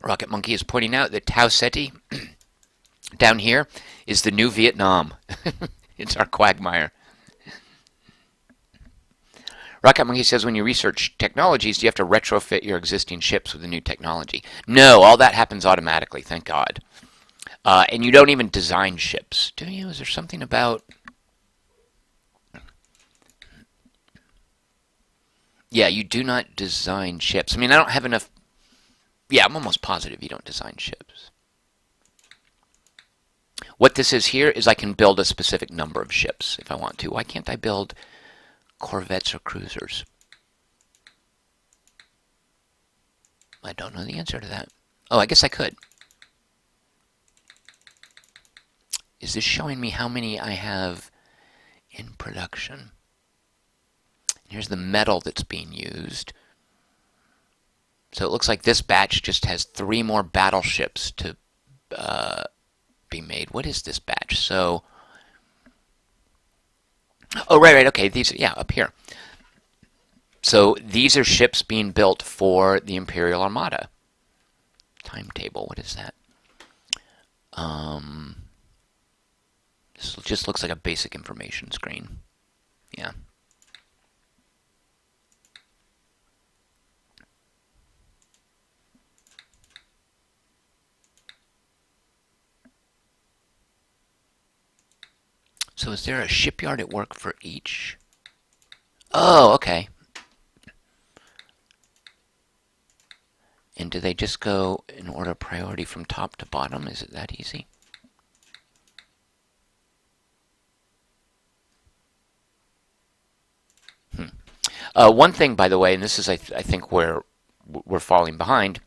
Rocket Monkey is pointing out that Tau Ceti down here is the new Vietnam. It's our quagmire. Rocket Monkey says when you research technologies, do you have to retrofit your existing ships with the new technology? No, all that happens automatically, thank God. And you don't even design ships, do you? Is there something about... Yeah, you do not design ships. I mean, I don't have enough... Yeah, I'm almost positive you don't design ships. What this is here is I can build a specific number of ships if I want to. Why can't I build corvettes or cruisers? I don't know the answer to that. Oh, I guess I could. Is this showing me how many I have in production? Here's the metal that's being used. So it looks like this batch just has 3 more battleships to be made. What is this batch? So, oh, right, okay, these, yeah, up here. So these are ships being built for the Imperial Armada. Timetable, what is that? This just looks like a basic information screen. Yeah. So is there a shipyard at work for each? Oh, okay. And do they just go in order of priority from top to bottom? Is it that easy? One thing, by the way, and this is, I think, where we're falling behind.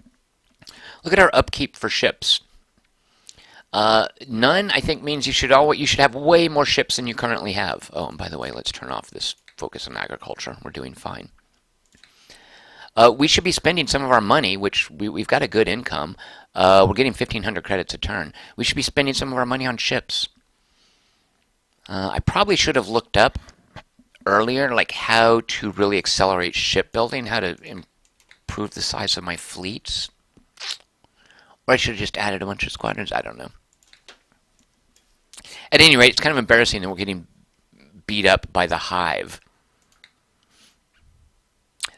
Look at our upkeep for ships. None, I think, means you should have way more ships than you currently have. Oh, and by the way, let's turn off this focus on agriculture. We're doing fine. We should be spending some of our money, which we've got a good income. We're getting 1,500 credits a turn. We should be spending some of our money on ships. I probably should have looked up earlier, like how to really accelerate shipbuilding, how to improve the size of my fleets. Or I should have just added a bunch of squadrons. I don't know. At any rate, it's kind of embarrassing that we're getting beat up by the Hive.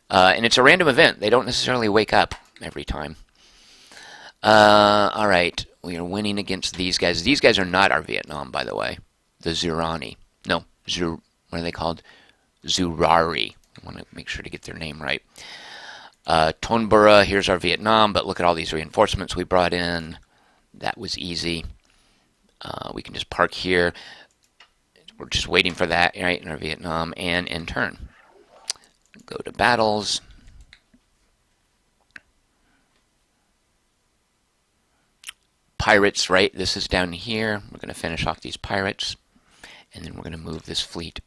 And it's a random event. They don't necessarily wake up every time. All right. We are winning against these guys. These guys are not our Vietnam, by the way. The Zurani. No, what are they called? Zurari. I want to make sure to get their name right. Tonbura, here's our Vietnam, but look at all these reinforcements we brought in. That was easy. We can just park here. We're just waiting for that, right, in our Vietnam, and end turn. Go to battles. Pirates, right? This is down here. We're going to finish off these pirates. And then we're going to move this fleet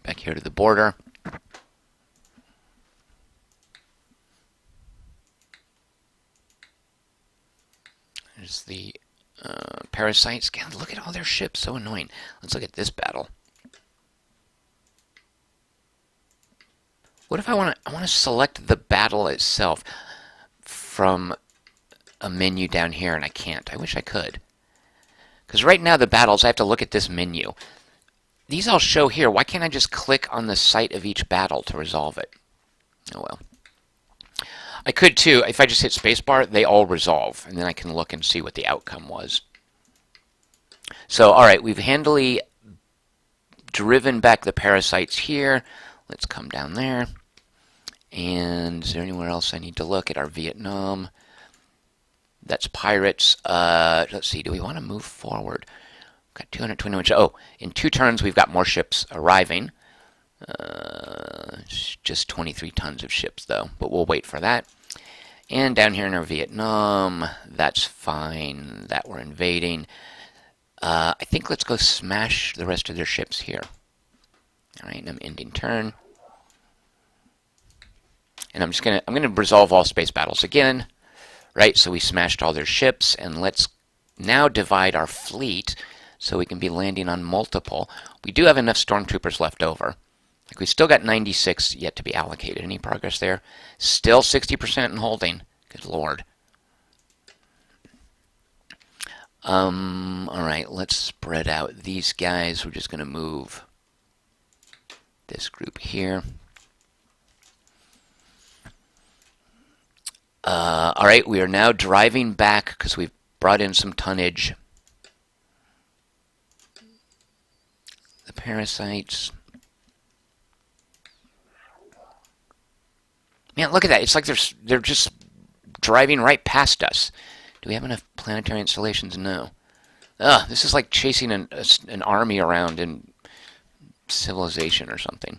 back here to the border. There's the Parasites. God, look at all their ships. So annoying. Let's look at this battle. What if I want to? I want to select the battle itself from a menu down here, and I can't. I wish I could. Because right now the battles, I have to look at this menu. These all show here. Why can't I just click on the site of each battle to resolve it? Oh well. I could too. If I just hit spacebar, they all resolve, and then I can look and see what the outcome was. So, all right, we've handily driven back the parasites here. Let's come down there. And is there anywhere else I need to look at? Our Vietnam. That's pirates. Let's see. Do we want to move forward? Got 221. Oh, in 2 turns we've got more ships arriving. Just 23 tons of ships though, but we'll wait for that. And down here in our Vietnam, that's fine. That we're invading. I think let's go smash the rest of their ships here. All right, and I'm ending turn. And I'm gonna resolve all space battles again, right? So we smashed all their ships, and let's now divide our fleet so we can be landing on multiple. We do have enough stormtroopers left over. Like we still got 96 yet to be allocated. Any progress there? Still 60% in holding. Good lord. All right, let's spread out these guys. We're just gonna move this group here. All right, we are now driving back because we've brought in some tonnage. The parasites. Man, look at that. It's like they're just driving right past us. Do we have enough planetary installations? No. Ugh, this is like chasing an army around in Civilization or something.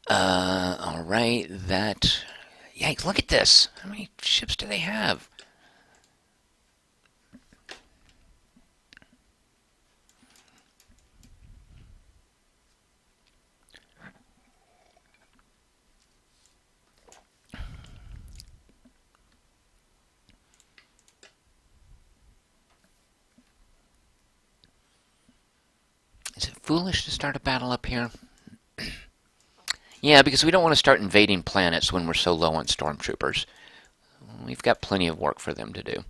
All right, that... Yikes, look at this. How many ships do they have? Is it foolish to start a battle up here? Yeah, because we don't want to start invading planets when we're so low on stormtroopers. We've got plenty of work for them to do.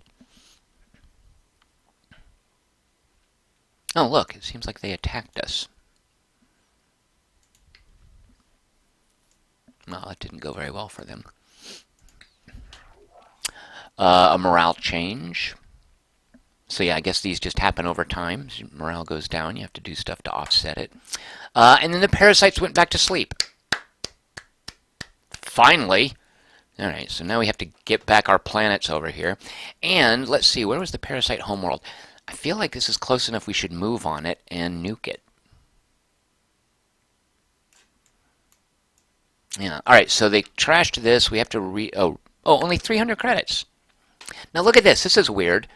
Oh, look, it seems like they attacked us. Well, that didn't go very well for them. A morale change. So yeah, I guess these just happen over time. As morale goes down, you have to do stuff to offset it. And then the parasites went back to sleep. Finally. Alright, so now we have to get back our planets over here. And let's see, where was the parasite homeworld? I feel like this is close enough we should move on it and nuke it. Yeah, alright, so they trashed this. We have to only 300 credits. Now look at this. This is weird.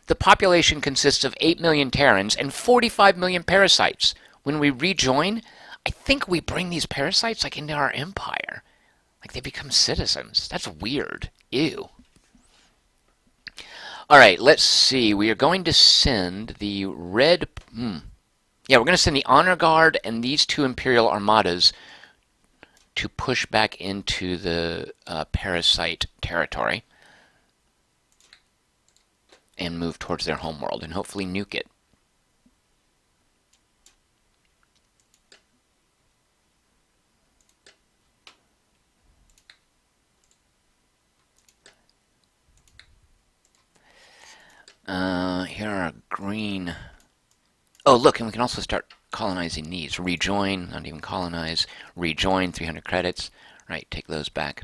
The population consists of 8 million Terrans and 45 million parasites. When we rejoin, I think we bring these parasites like into our empire. Like they become citizens. That's weird. Ew. Alright, let's see. We are going to send the red... Yeah, we're going to send the Honor Guard and these 2 Imperial Armadas to push back into the parasite territory and move towards their homeworld and hopefully nuke it. Here are green... Oh, look, and we can also start colonizing these. Rejoin, not even colonize. Rejoin, 300 credits. Right, take those back.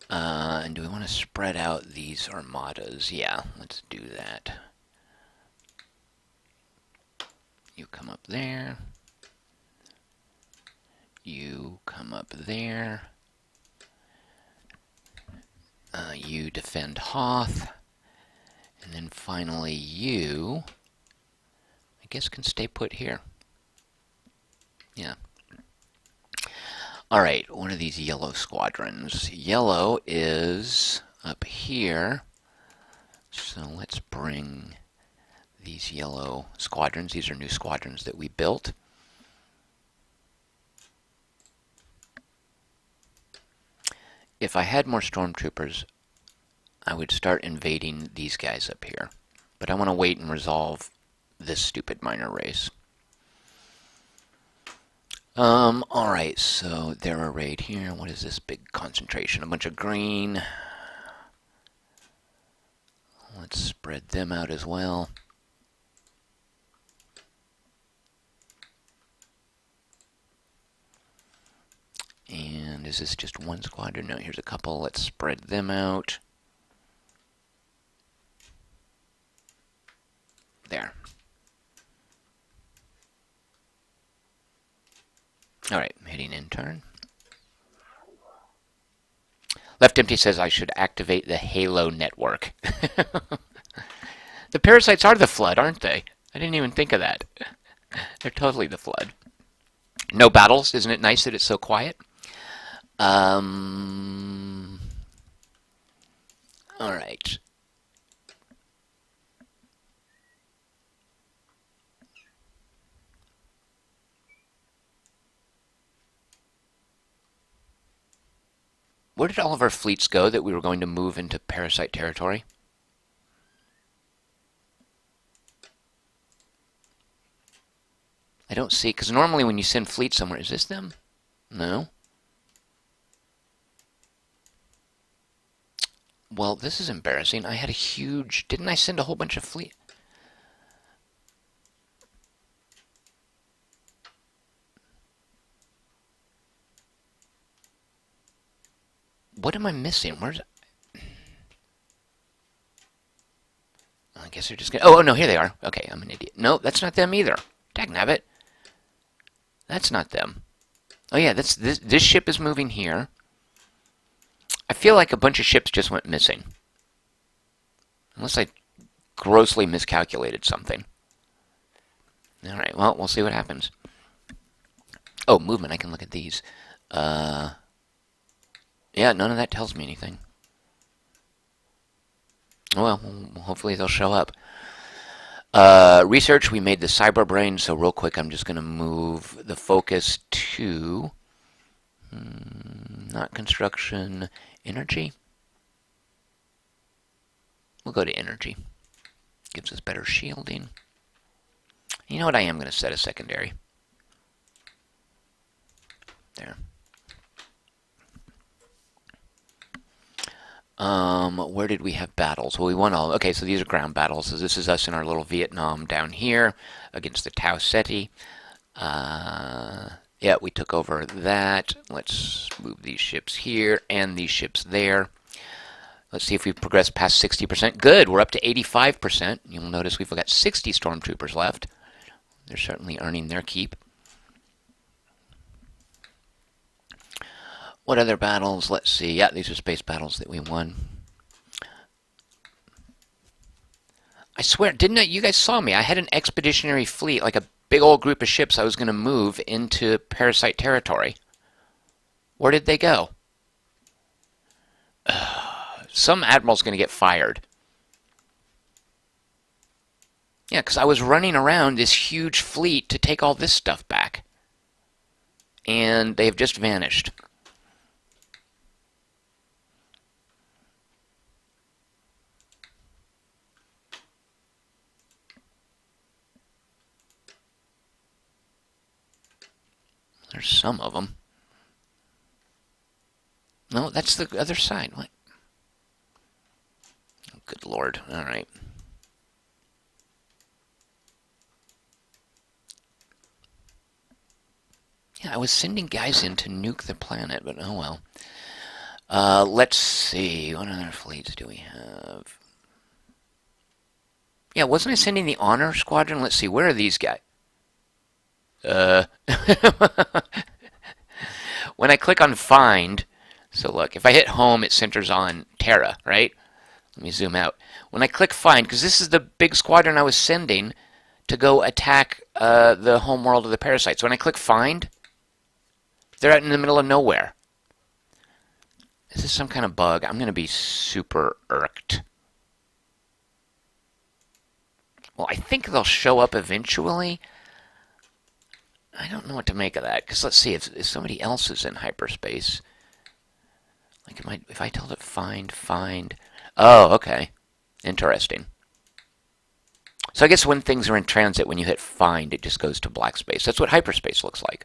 And do we want to spread out these armadas? Yeah, let's do that. You come up there. You come up there. You defend Hoth. And then finally you, I guess, can stay put here. Yeah. Alright, what are these yellow squadrons? Yellow is up here. So let's bring these yellow squadrons. These are new squadrons that we built. If I had more stormtroopers, I would start invading these guys up here. But I want to wait and resolve this stupid minor race. Alright, so they're arrayed here. What is this big concentration? A bunch of green. Let's spread them out as well. And is this just one squadron? No, here's a couple. Let's spread them out. There. Alright, hitting in turn. Left Empty says I should activate the Halo network. The parasites are the Flood, aren't they? I didn't even think of that. They're totally the Flood. No battles. Isn't it nice that it's so quiet? Alright. Where did all of our fleets go that we were going to move into parasite territory? I don't see, because normally when you send fleets somewhere, is this them? No. Well, this is embarrassing. I had a huge... Didn't I send a whole bunch of fleet? What am I missing? Where's... I guess they're just gonna... Oh, no, here they are. Okay, I'm an idiot. No, that's not them either. Dagnabbit. That's not them. Oh, yeah, this ship is moving here. I feel like a bunch of ships just went missing. Unless I grossly miscalculated something. Alright, well, we'll see what happens. Oh, movement. I can look at these. Yeah, none of that tells me anything. Well, hopefully they'll show up. Research, we made the cyber brain, so real quick I'm just going to move the focus to... not construction, energy. We'll go to energy. Gives us better shielding. You know what, I am going to set a secondary. There. Where did we have battles? Well, we won all... Okay, so these are ground battles. So this is us in our little Vietnam down here against the Tau Ceti. Yeah, we took over that. Let's move these ships here and these ships there. Let's see if we've progressed past 60%. Good, we're up to 85%. You'll notice we've got 60 stormtroopers left. They're certainly earning their keep. What other battles? Let's see. Yeah, these are space battles that we won. I swear, didn't I? You guys saw me. I had an expeditionary fleet, like a big old group of ships I was going to move into parasite territory. Where did they go? Some admiral's going to get fired. Yeah, because I was running around this huge fleet to take all this stuff back. And they've just vanished. There's some of them. No, that's the other side. What? Oh, good Lord. All right. Yeah, I was sending guys in to nuke the planet, but oh well. Let's see. What other fleets do we have? Yeah, wasn't I sending the Honor Squadron? Let's see. Where are these guys? When I click on Find, so look, if I hit Home, it centers on Terra, right? Let me zoom out. When I click Find, because this is the big squadron I was sending to go attack the home world of the parasites. When I click Find, they're out in the middle of nowhere. Is this some kind of bug? I'm going to be super irked. Well, I think they'll show up eventually. I don't know what to make of that, because let's see, if somebody else is in hyperspace, like if I told it find. Oh, okay. Interesting. So I guess when things are in transit, when you hit find, it just goes to black space. That's what hyperspace looks like.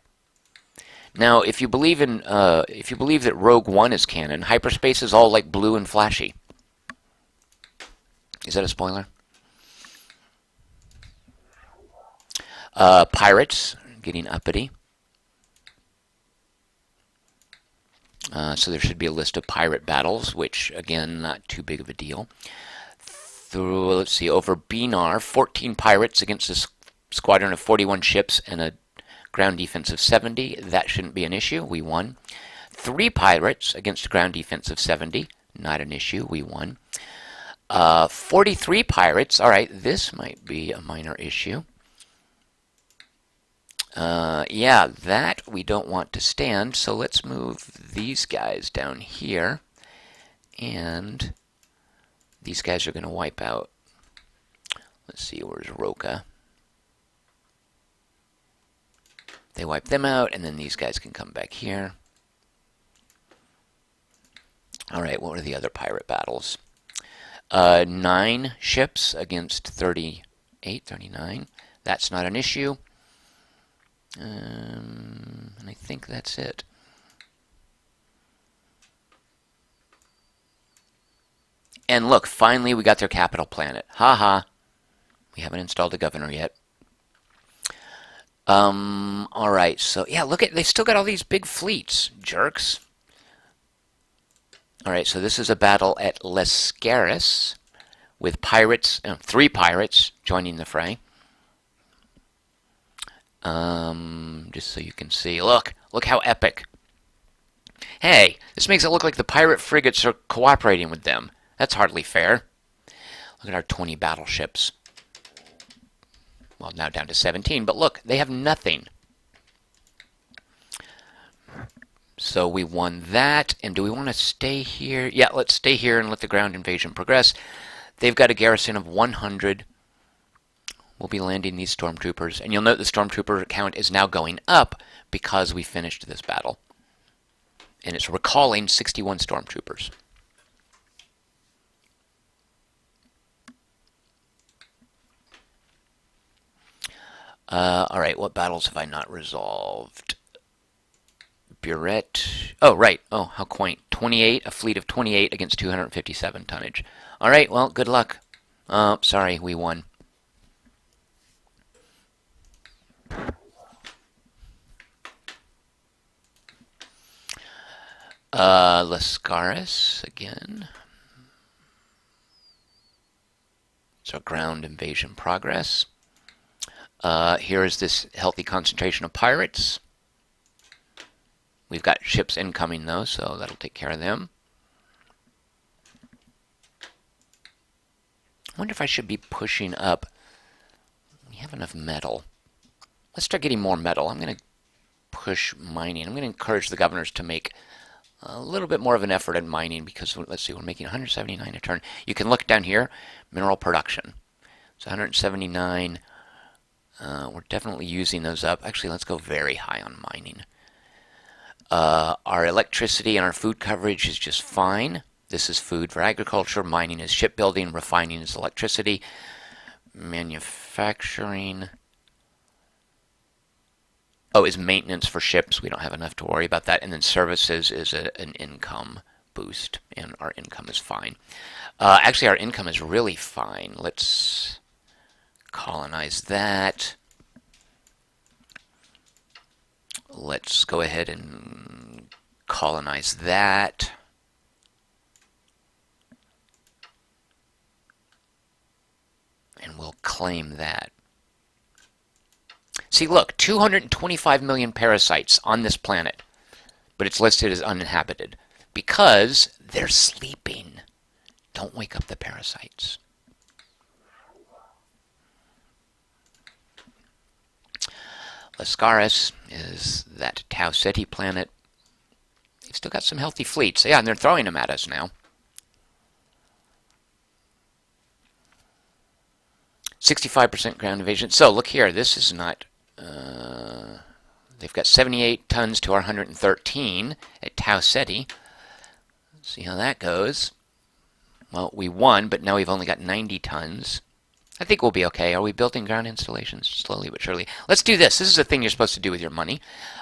Now, if you believe that Rogue One is canon, hyperspace is all like blue and flashy. Is that a spoiler? Pirates getting uppity. So there should be a list of pirate battles, which again, not too big of a deal. Let's see, over Benar, 14 pirates against a squadron of 41 ships and a ground defense of 70. That shouldn't be an issue. We won. 3 pirates against a ground defense of 70. Not an issue. We won. 43 pirates. All right, this might be a minor issue. Yeah, that we don't want to stand, so let's move these guys down here, and these guys are going to wipe out. Let's see, where's Roka? They wipe them out, and then these guys can come back here. Alright, what were the other pirate battles? 9 ships against 38, 39. That's not an issue. And I think that's it. And look, finally we got their capital planet. Haha. We haven't installed a governor yet. Alright, so yeah, look at, they still got all these big fleets, jerks. Alright, so this is a battle at Lascaris with pirates, 3 pirates joining the fray. Just so you can see. Look how epic. Hey, this makes it look like the pirate frigates are cooperating with them. That's hardly fair. Look at our 20 battleships. Well, now down to 17, but look, they have nothing. So we won that, and do we want to stay here? Yeah, let's stay here and let the ground invasion progress. They've got a garrison of 100. We'll be landing these stormtroopers, and you'll note the stormtrooper count is now going up because we finished this battle. And it's recalling 61 stormtroopers. Alright, what battles have I not resolved? Buret. Oh, right. Oh, how quaint. 28, a fleet of 28 against 257 tonnage. Alright, well, good luck. Oh, sorry, we won. Lascaris again. So ground invasion progress. Here is this healthy concentration of pirates. We've got ships incoming though, so that'll take care of them. I wonder if I should be pushing up. We have enough metal. Let's start getting more metal. I'm going to push mining. I'm going to encourage the governors to make a little bit more of an effort in mining because, let's see, we're making 179 a turn. You can look down here, mineral production. So 179. We're definitely using those up. Actually, let's go very high on mining. Our electricity and our food coverage is just fine. This is food for agriculture. Mining is shipbuilding. Refining is electricity. Manufacturing. Oh, is maintenance for ships. We don't have enough to worry about that. And then services is an income boost, and our income is fine. Actually, our income is really fine. Let's colonize that. Let's go ahead and colonize that. And we'll claim that. See, look, 225 million parasites on this planet, but it's listed as uninhabited because they're sleeping. Don't wake up the parasites. Lascaris is that Tau Ceti planet. They've still got some healthy fleets. Yeah, and they're throwing them at us now. 65% ground invasion. So look here, this is not. They've got 78 tons to our 113 at Tau Ceti. Let's see how that goes. Well, we won, but now we've only got 90 tons. I think we'll be okay. Are we building ground installations? Slowly but surely. Let's do this. This is a thing you're supposed to do with your money.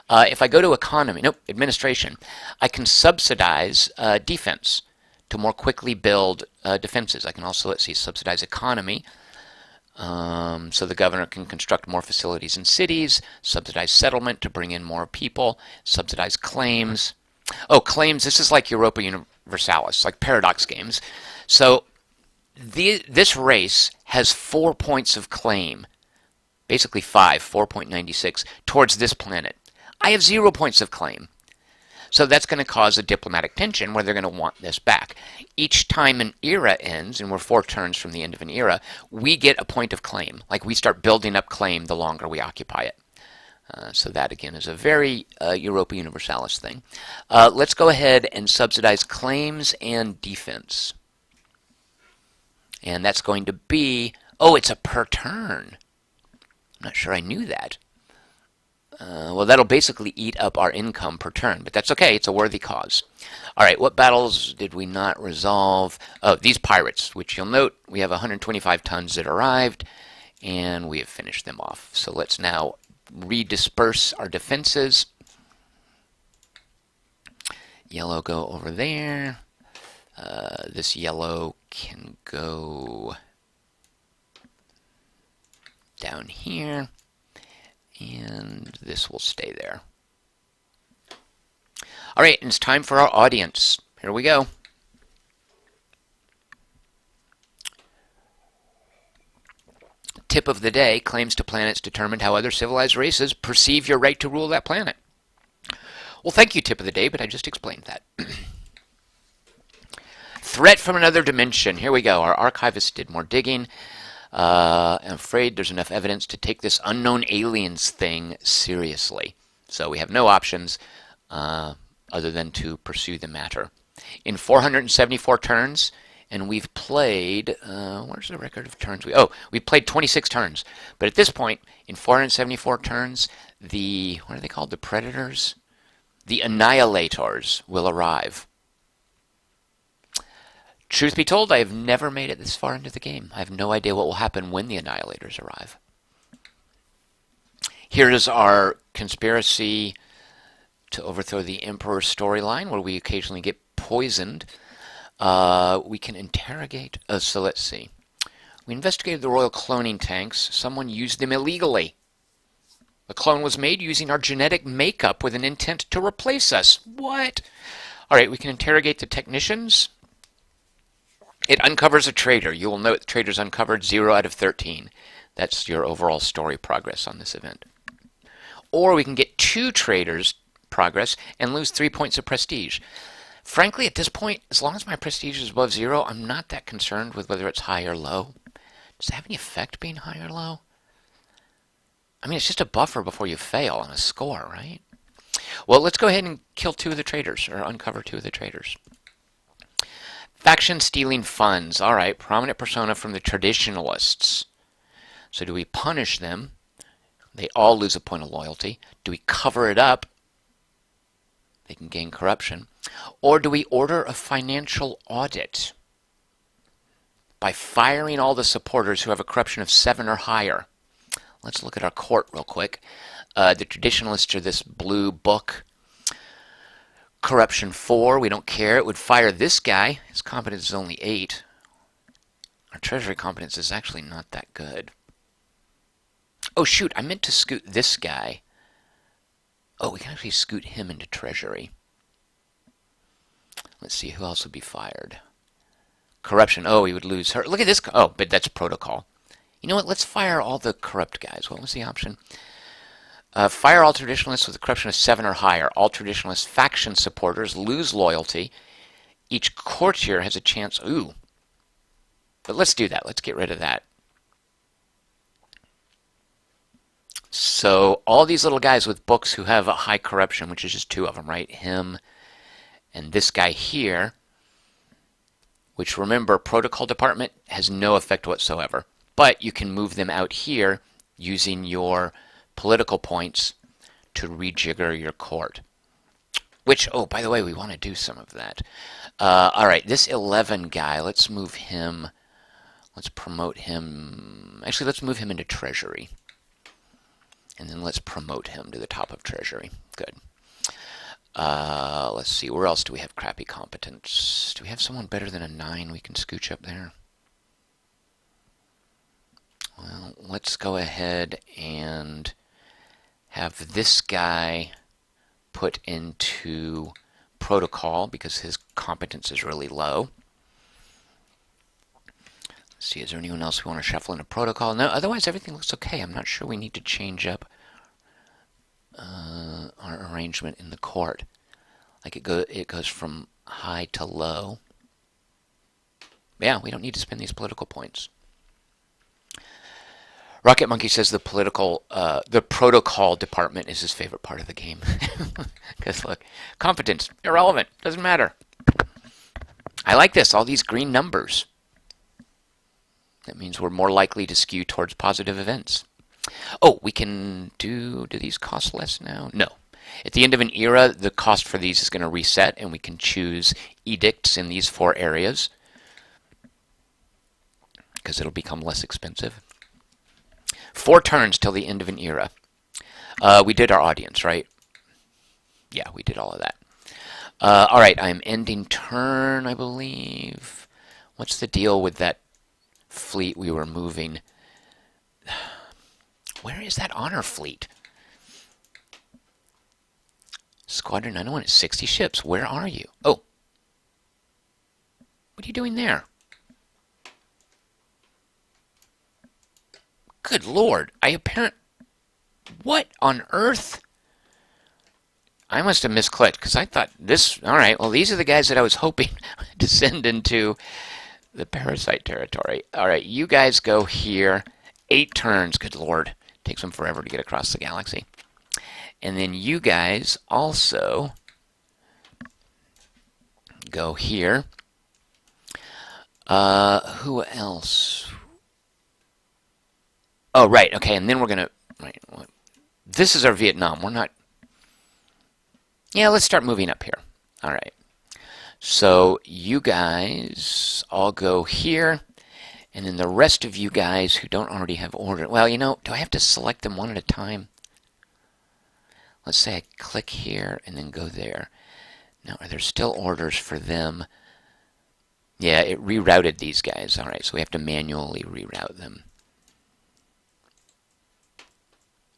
If I go to economy, nope, administration, I can subsidize defense to more quickly build defenses. I can also, let's see, subsidize economy. So the governor can construct more facilities in cities, subsidize settlement to bring in more people, subsidize claims. Oh, claims, this is like Europa Universalis, like Paradox games. So this race has 4 points of claim, basically 4.96, towards this planet. I have 0 points of claim. So that's going to cause a diplomatic tension where they're going to want this back. Each time an era ends, and we're 4 turns from the end of an era, we get a point of claim. Like we start building up claim the longer we occupy it. So that, again, is a very Europa Universalis thing. Let's go ahead and subsidize claims and defense. And that's going to be, oh, it's a per turn. I'm not sure I knew that. Well, that'll basically eat up our income per turn, but that's okay. It's a worthy cause. All right, what battles did we not resolve? Oh, these pirates, which you'll note we have 125 tons that arrived, and we have finished them off. So let's now redisperse our defenses. Yellow go over there. This yellow can go down here. And this will stay there. All right, and it's time for our audience. Here we go. Tip of the day, claims to planets determined how other civilized races perceive your right to rule that planet. Well, thank you, tip of the day, but I just explained that. Threat from another dimension. Here we go. Our archivist did more digging. I'm afraid there's enough evidence to take this unknown aliens thing seriously. So we have no options other than to pursue the matter. In 474 turns, and we've played, where's the record of turns? We played 26 turns. But at this point, in 474 turns, what are they called? The Predators? The Annihilators will arrive. Truth be told, I have never made it this far into the game. I have no idea what will happen when the Annihilators arrive. Here is our conspiracy to overthrow the Emperor storyline, where we occasionally get poisoned. We can interrogate... so let's see. We investigated the royal cloning tanks. Someone used them illegally. A clone was made using our genetic makeup with an intent to replace us. What? All right, we can interrogate the technicians. It uncovers a traitor. You will note the traitor's uncovered 0 out of 13. That's your overall story progress on this event. Or we can get 2 traitors progress and lose 3 points of prestige. Frankly, at this point, as long as my prestige is above 0, I'm not that concerned with whether it's high or low. Does it have any effect being high or low? I mean, it's just a buffer before you fail on a score, right? Well, let's go ahead and kill 2 of the traitors, or uncover 2 of the traitors. Faction stealing funds. All right, prominent persona from the traditionalists. So do we punish them? They all lose a point of loyalty. Do we cover it up? They can gain corruption. Or do we order a financial audit by firing all the supporters who have a corruption of 7 or higher? Let's look at our court real quick. The traditionalists are this blue book. Corruption 4, we don't care. It would fire this guy. His competence is only 8. Our treasury competence is actually not that good. Oh shoot, I meant to scoot this guy. Oh, we can actually scoot him into treasury. Let's see, who else would be fired? Corruption, oh, he would lose her. Look at this, oh, but that's protocol. You know what, let's fire all the corrupt guys. What was the option? Fire all traditionalists with a corruption of 7 or higher. All traditionalist faction supporters lose loyalty. Each courtier has a chance. Ooh. But let's do that. Let's get rid of that. So all these little guys with books who have a high corruption, which is just 2 of them, right? Him and this guy here, which remember, protocol department has no effect whatsoever. but you can move them out here using your political points to rejigger your court. Which, oh, by the way, we want to do some of that. All right, this 11 guy, let's move him. Let's promote him. Actually, let's move him into Treasury. And then let's promote him to the top of Treasury. Good. Let's see, where else do we have crappy competence? Do we have someone better than a 9 we can scooch up there? Well, let's go ahead and have this guy put into protocol because his competence is really low. Let's see, is there anyone else we want to shuffle into protocol? No, otherwise everything looks okay. I'm not sure we need to change up our arrangement in the court. Like it goes from high to low. Yeah, we don't need to spend these political points. Rocket Monkey says the protocol department is his favorite part of the game. Because look, competence, irrelevant, doesn't matter. I like this, all these green numbers. That means we're more likely to skew towards positive events. Oh, we can do these cost less now? No. At the end of an era, the cost for these is going to reset, and we can choose edicts in these 4 areas because it'll become less expensive. 4 turns till the end of an era. We did our audience, right? Yeah, we did all of that. All right, I'm ending turn, I believe. What's the deal with that fleet we were moving? Where is that honor fleet? Squadron 901 is 60 ships. Where are you? Oh. What are you doing there? Good Lord. What on earth? I must have misclicked because I thought this... All right, well, these are the guys that I was hoping to send into the parasite territory. All right, you guys go here. 8 turns. Good Lord. Takes them forever to get across the galaxy. And then you guys also go here. Who else? Oh, right. Okay, and then we're going to... Right, this is our Vietnam. We're not... Yeah, let's start moving up here. All right. So you guys all go here. And then the rest of you guys who don't already have order... Well, you know, do I have to select them one at a time? Let's say I click here and then go there. Now, are there still orders for them? Yeah, it rerouted these guys. All right, so we have to manually reroute them.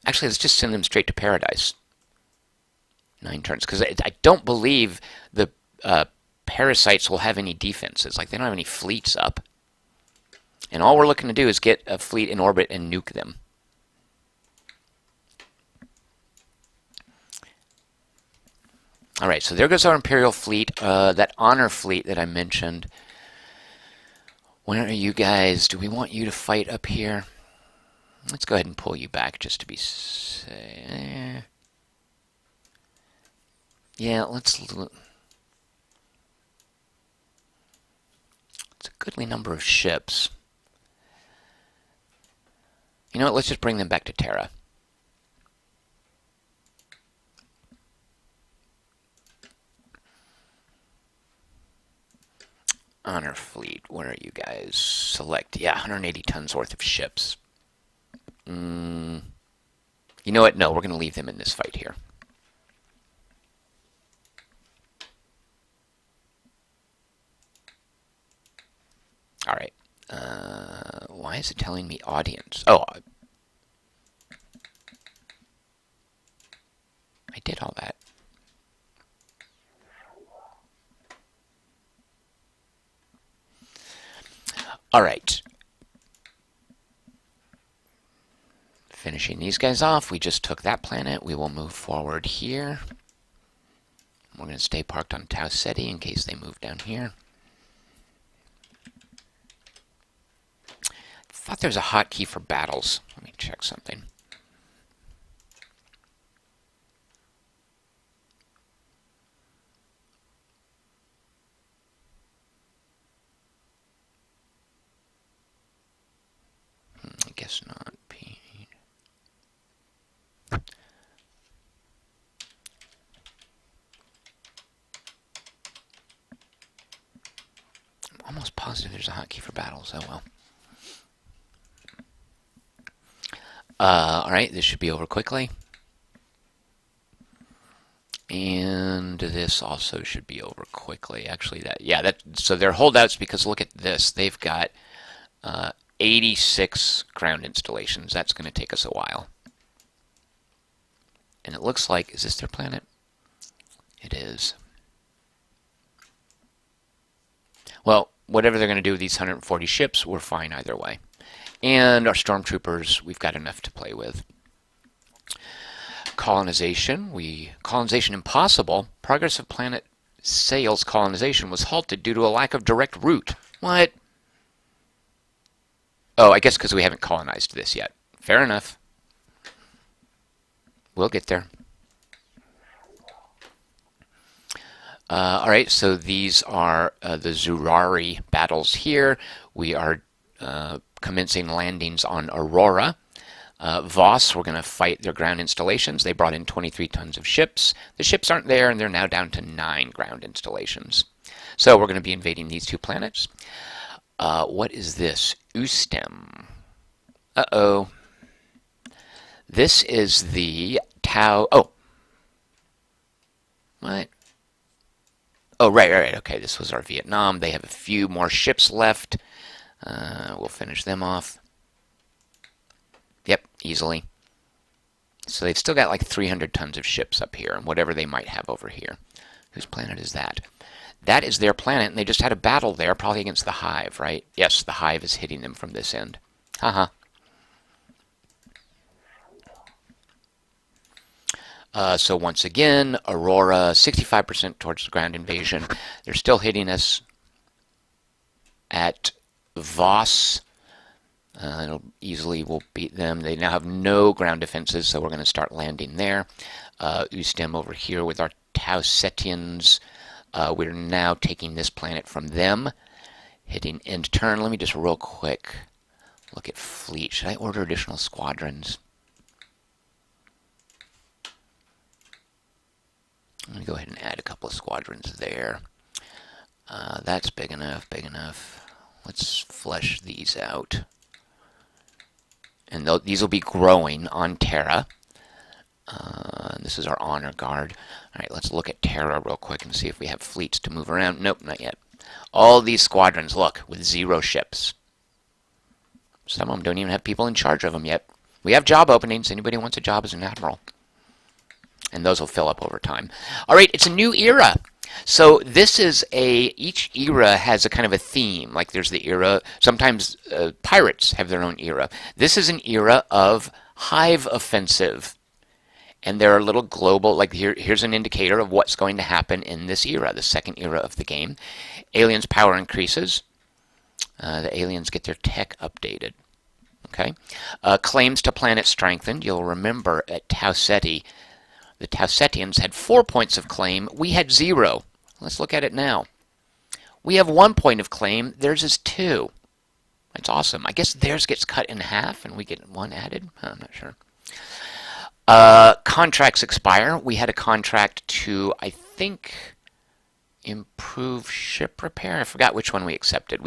Actually, let's just send them straight to Paradise. 9 turns, because I don't believe the parasites will have any defenses. Like, they don't have any fleets up. And all we're looking to do is get a fleet in orbit and nuke them. All right, so there goes our Imperial fleet. That honor fleet that I mentioned. Where are you guys? Do we want you to fight up here? Let's go ahead and pull you back just to be safe. Yeah, let's... It's a goodly number of ships. You know what? Let's just bring them back to Terra. Honor fleet. Where are you guys? Select. Yeah, 180 tons worth of ships. You know what? No, we're going to leave them in this fight here. All right. Why is it telling me audience? Oh, I did all that. All right. Finishing these guys off, we just took that planet. We will move forward here. We're going to stay parked on Tau Ceti in case they move down here. I thought there was a hotkey for battles. Let me check something. guess not. P. I'm almost positive there's a hotkey for battles. Oh well. All right, this should be over quickly. And this also should be over quickly. Actually, so they're holdouts because look at this. They've got 86 ground installations. That's going to take us a while. And it looks like, is this their planet? It is. Well, whatever they're going to do with these 140 ships, we're fine either way. And our stormtroopers, we've got enough to play with. Colonization. Colonization impossible. Progress of planet sales colonization was halted due to a lack of direct route. What? Oh, I guess because we haven't colonized this yet. Fair enough. We'll get there. All right, so these are the Zurari battles here. We are commencing landings on Aurora. Voss, we're going to fight their ground installations. They brought in 23 tons of ships. The ships aren't there, and they're now down to 9 ground installations. So we're going to be invading these 2 planets. What is this? Ustem. Uh-oh. This is the Tau... Oh. What? Oh, right. Okay, this was our Vietnam. They have a few more ships left. We'll finish them off. Yep, easily. So they've still got like 300 tons of ships up here, and whatever they might have over here. Whose planet is that? That is their planet, and they just had a battle there, probably against the Hive, right? Yes, the Hive is hitting them from this end. Haha. So once again, Aurora, 65% towards the ground invasion. They're still hitting us at Voss. We'll beat them. They now have no ground defenses, so we're going to start landing there. Ustem over here with our Tau Setians. We're now taking this planet from them, hitting end turn. Let me just real quick look at fleet. Should I order additional squadrons? I'm going to go ahead and add a couple of squadrons there. That's big enough, big enough. Let's flesh these out. And these will be growing on Terra. This is our honor guard. All right, let's look at Terra real quick and see if we have fleets to move around. Nope, not yet. All these squadrons, look, with 0 ships. Some of them don't even have people in charge of them yet. We have job openings. Anybody who wants a job as an admiral. And those will fill up over time. All right, it's a new era. So this is each era has a kind of a theme. Like there's the era, sometimes pirates have their own era. This is an era of Hive offensive. And there are little global, like here's an indicator of what's going to happen in this era, the second era of the game. Aliens' power increases. The aliens get their tech updated. Okay. Claims to planet strengthened. You'll remember at Tau Ceti, the Tau Cetians had 4 points of claim. We had 0. Let's look at it now. We have 1 point of claim. Theirs is 2. That's awesome. I guess theirs gets cut in half and we get 1 added. I'm not sure. Contracts expire. We had a contract to, I think, improve ship repair. I forgot which one we accepted.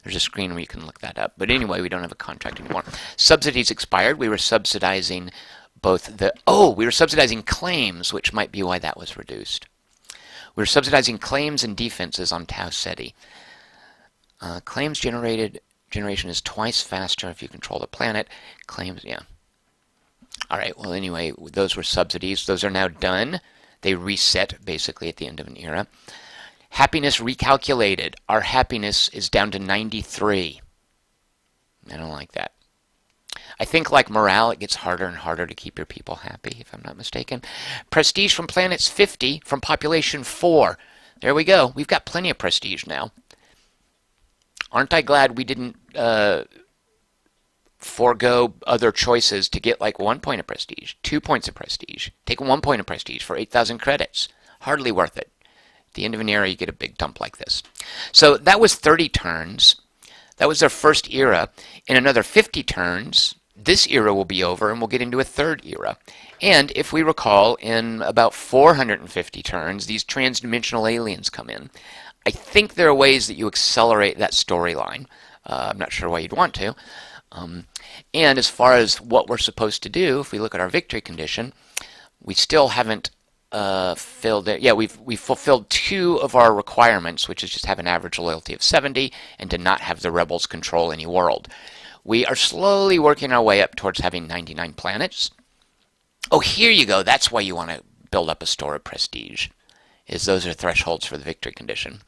There's a screen where you can look that up. But anyway, we don't have a contract anymore. Subsidies expired. We were subsidizing we were subsidizing claims, which might be why that was reduced. We were subsidizing claims and defenses on Tau Ceti. Claims generation is twice faster if you control the planet. Claims, yeah. All right, well, anyway, those were subsidies. Those are now done. They reset, basically, at the end of an era. Happiness recalculated. Our happiness is down to 93. I don't like that. I think, like morale, it gets harder and harder to keep your people happy, if I'm not mistaken. Prestige from planets 50, from population 4. There we go. We've got plenty of prestige now. Aren't I glad we didn't forego other choices to get like 1 point of prestige, 2 points of prestige. Take 1 point of prestige for 8,000 credits. Hardly worth it. At the end of an era, you get a big dump like this. So that was 30 turns. That was their first era. In another 50 turns, this era will be over and we'll get into a third era. And if we recall, in about 450 turns, these transdimensional aliens come in. I think there are ways that you accelerate that storyline. I'm not sure why you'd want to. And as far as what we're supposed to do, if we look at our victory condition, we still haven't filled it. Yeah, we've fulfilled 2 of our requirements, which is just have an average loyalty of 70 and to not have the rebels control any world. We are slowly working our way up towards having 99 planets. Oh, here you go. That's why you want to build up a store of prestige, is those are thresholds for the victory condition.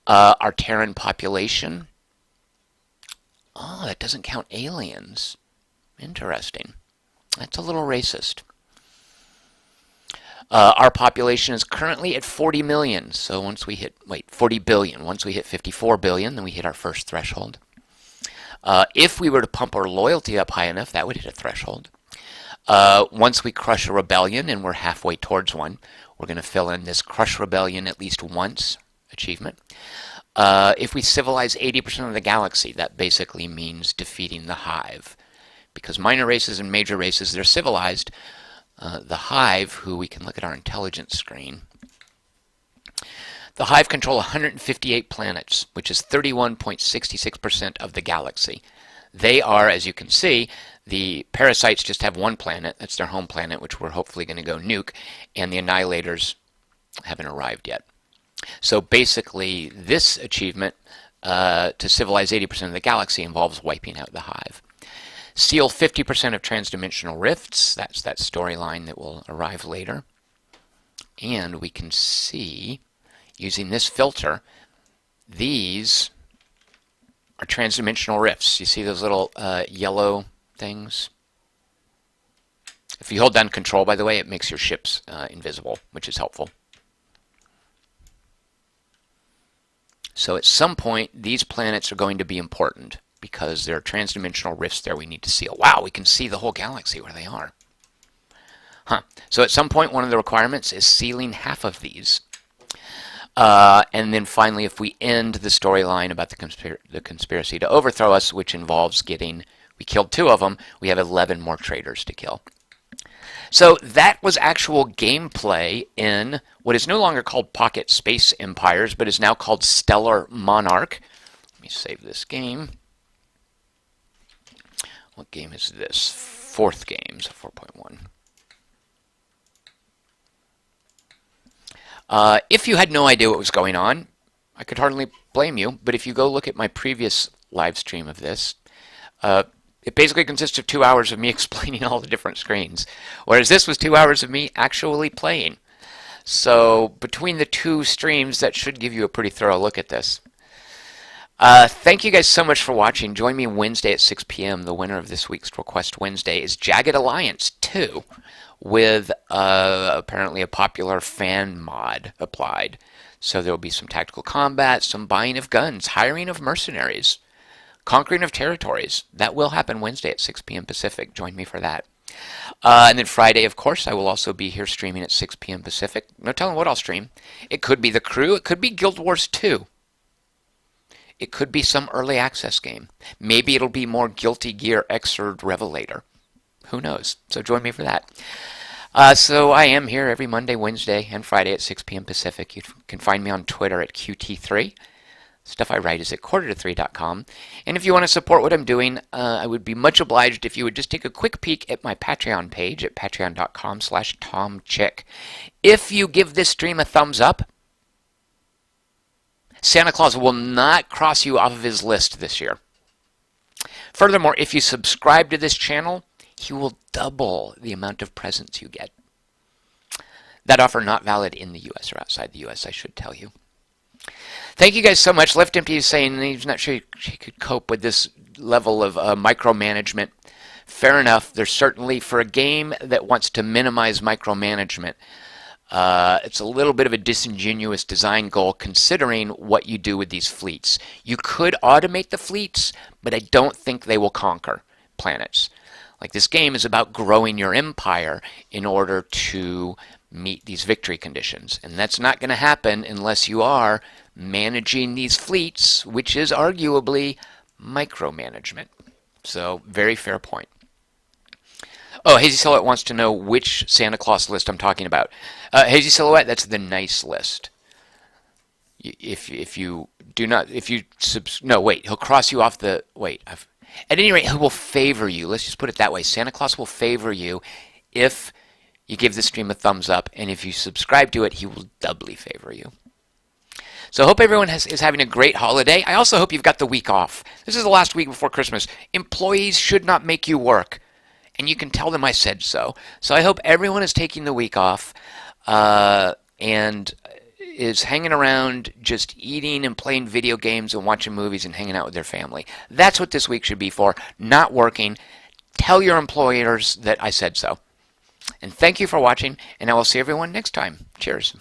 Our Terran population. Oh, that doesn't count aliens. Interesting. That's a little racist. Our population is currently at 40 million. So once we hit, 40 billion. Once we hit 54 billion, then we hit our first threshold. If we were to pump our loyalty up high enough, that would hit a threshold. Once we crush a rebellion, and we're halfway towards one, we're going to fill in this crush rebellion at least once achievement. If we civilize 80% of the galaxy, that basically means defeating the Hive. Because minor races and major races, they're civilized. The Hive, who we can look at our intelligence screen, the Hive control 158 planets, which is 31.66% of the galaxy. They are, as you can see, the parasites just have 1 planet. That's their home planet, which we're hopefully going to go nuke, and the annihilators haven't arrived yet. So basically, this achievement to civilize 80% of the galaxy involves wiping out the Hive. Seal 50% of transdimensional rifts. That's that storyline that will arrive later. And we can see, using this filter, these are transdimensional rifts. You see those little yellow things? If you hold down control, by the way, it makes your ships invisible, which is helpful. So at some point, these planets are going to be important because there are transdimensional rifts there we need to seal. Wow, we can see the whole galaxy where they are. So at some point, one of the requirements is sealing half of these. And then finally, if we end the storyline about the conspiracy to overthrow us, which involves we killed 2 of them, we have 11 more traitors to kill. So that was actual gameplay in what is no longer called Pocket Space Empires, but is now called Stellar Monarch. Let me save this game. What game is this? 4th game, so 4.1. If you had no idea what was going on, I could hardly blame you, but if you go look at my previous live stream of this, it basically consists of 2 hours of me explaining all the different screens, whereas this was 2 hours of me actually playing. So between the 2 streams, that should give you a pretty thorough look at this. Thank you guys so much for watching. Join me Wednesday at 6 p.m. The winner of this week's Request Wednesday is Jagged Alliance 2, with apparently a popular fan mod applied. So there will be some tactical combat, some buying of guns, hiring of mercenaries, conquering of territories. That will happen Wednesday at 6 p.m. Pacific. Join me for that. And then Friday, of course, I will also be here streaming at 6 p.m. Pacific. No telling what I'll stream. It could be The Crew. It could be Guild Wars 2. It could be some early access game. Maybe it'll be more Guilty Gear Xrd Revelator. Who knows? So join me for that. So I am here every Monday, Wednesday, and Friday at 6 p.m. Pacific. You can find me on Twitter at QT3. Stuff I write is at quarter-to-3.com. And if you want to support what I'm doing, I would be much obliged if you would just take a quick peek at my Patreon page at patreon.com/TomChick. If you give this stream a thumbs up, Santa Claus will not cross you off of his list this year. Furthermore, if you subscribe to this channel, he will double the amount of presents you get. That offer not valid in the U.S. or outside the U.S., I should tell you. Thank you guys so much. Left Empty is saying he's not sure he could cope with this level of micromanagement. Fair enough. There's certainly, for a game that wants to minimize micromanagement, it's a little bit of a disingenuous design goal considering what you do with these fleets. You could automate the fleets, but I don't think they will conquer planets. Like, this game is about growing your empire in order to meet these victory conditions. And that's not going to happen unless you are managing these fleets, which is arguably micromanagement. So, very fair point. Oh, Hazy Silhouette wants to know which Santa Claus list I'm talking about. Hazy Silhouette, that's the nice list. If you do not, if you no, wait, he'll cross you off the wait. At any rate, he will favor you. Let's just put it that way. Santa Claus will favor you if you give the stream a thumbs up, and if you subscribe to it, he will doubly favor you. So I hope everyone is having a great holiday. I also hope you've got the week off. This is the last week before Christmas. Employees should not make you work, and you can tell them I said so. So I hope everyone is taking the week off and is hanging around just eating and playing video games and watching movies and hanging out with their family. That's what this week should be for, not working. Tell your employers that I said so. And thank you for watching, and I will see everyone next time. Cheers.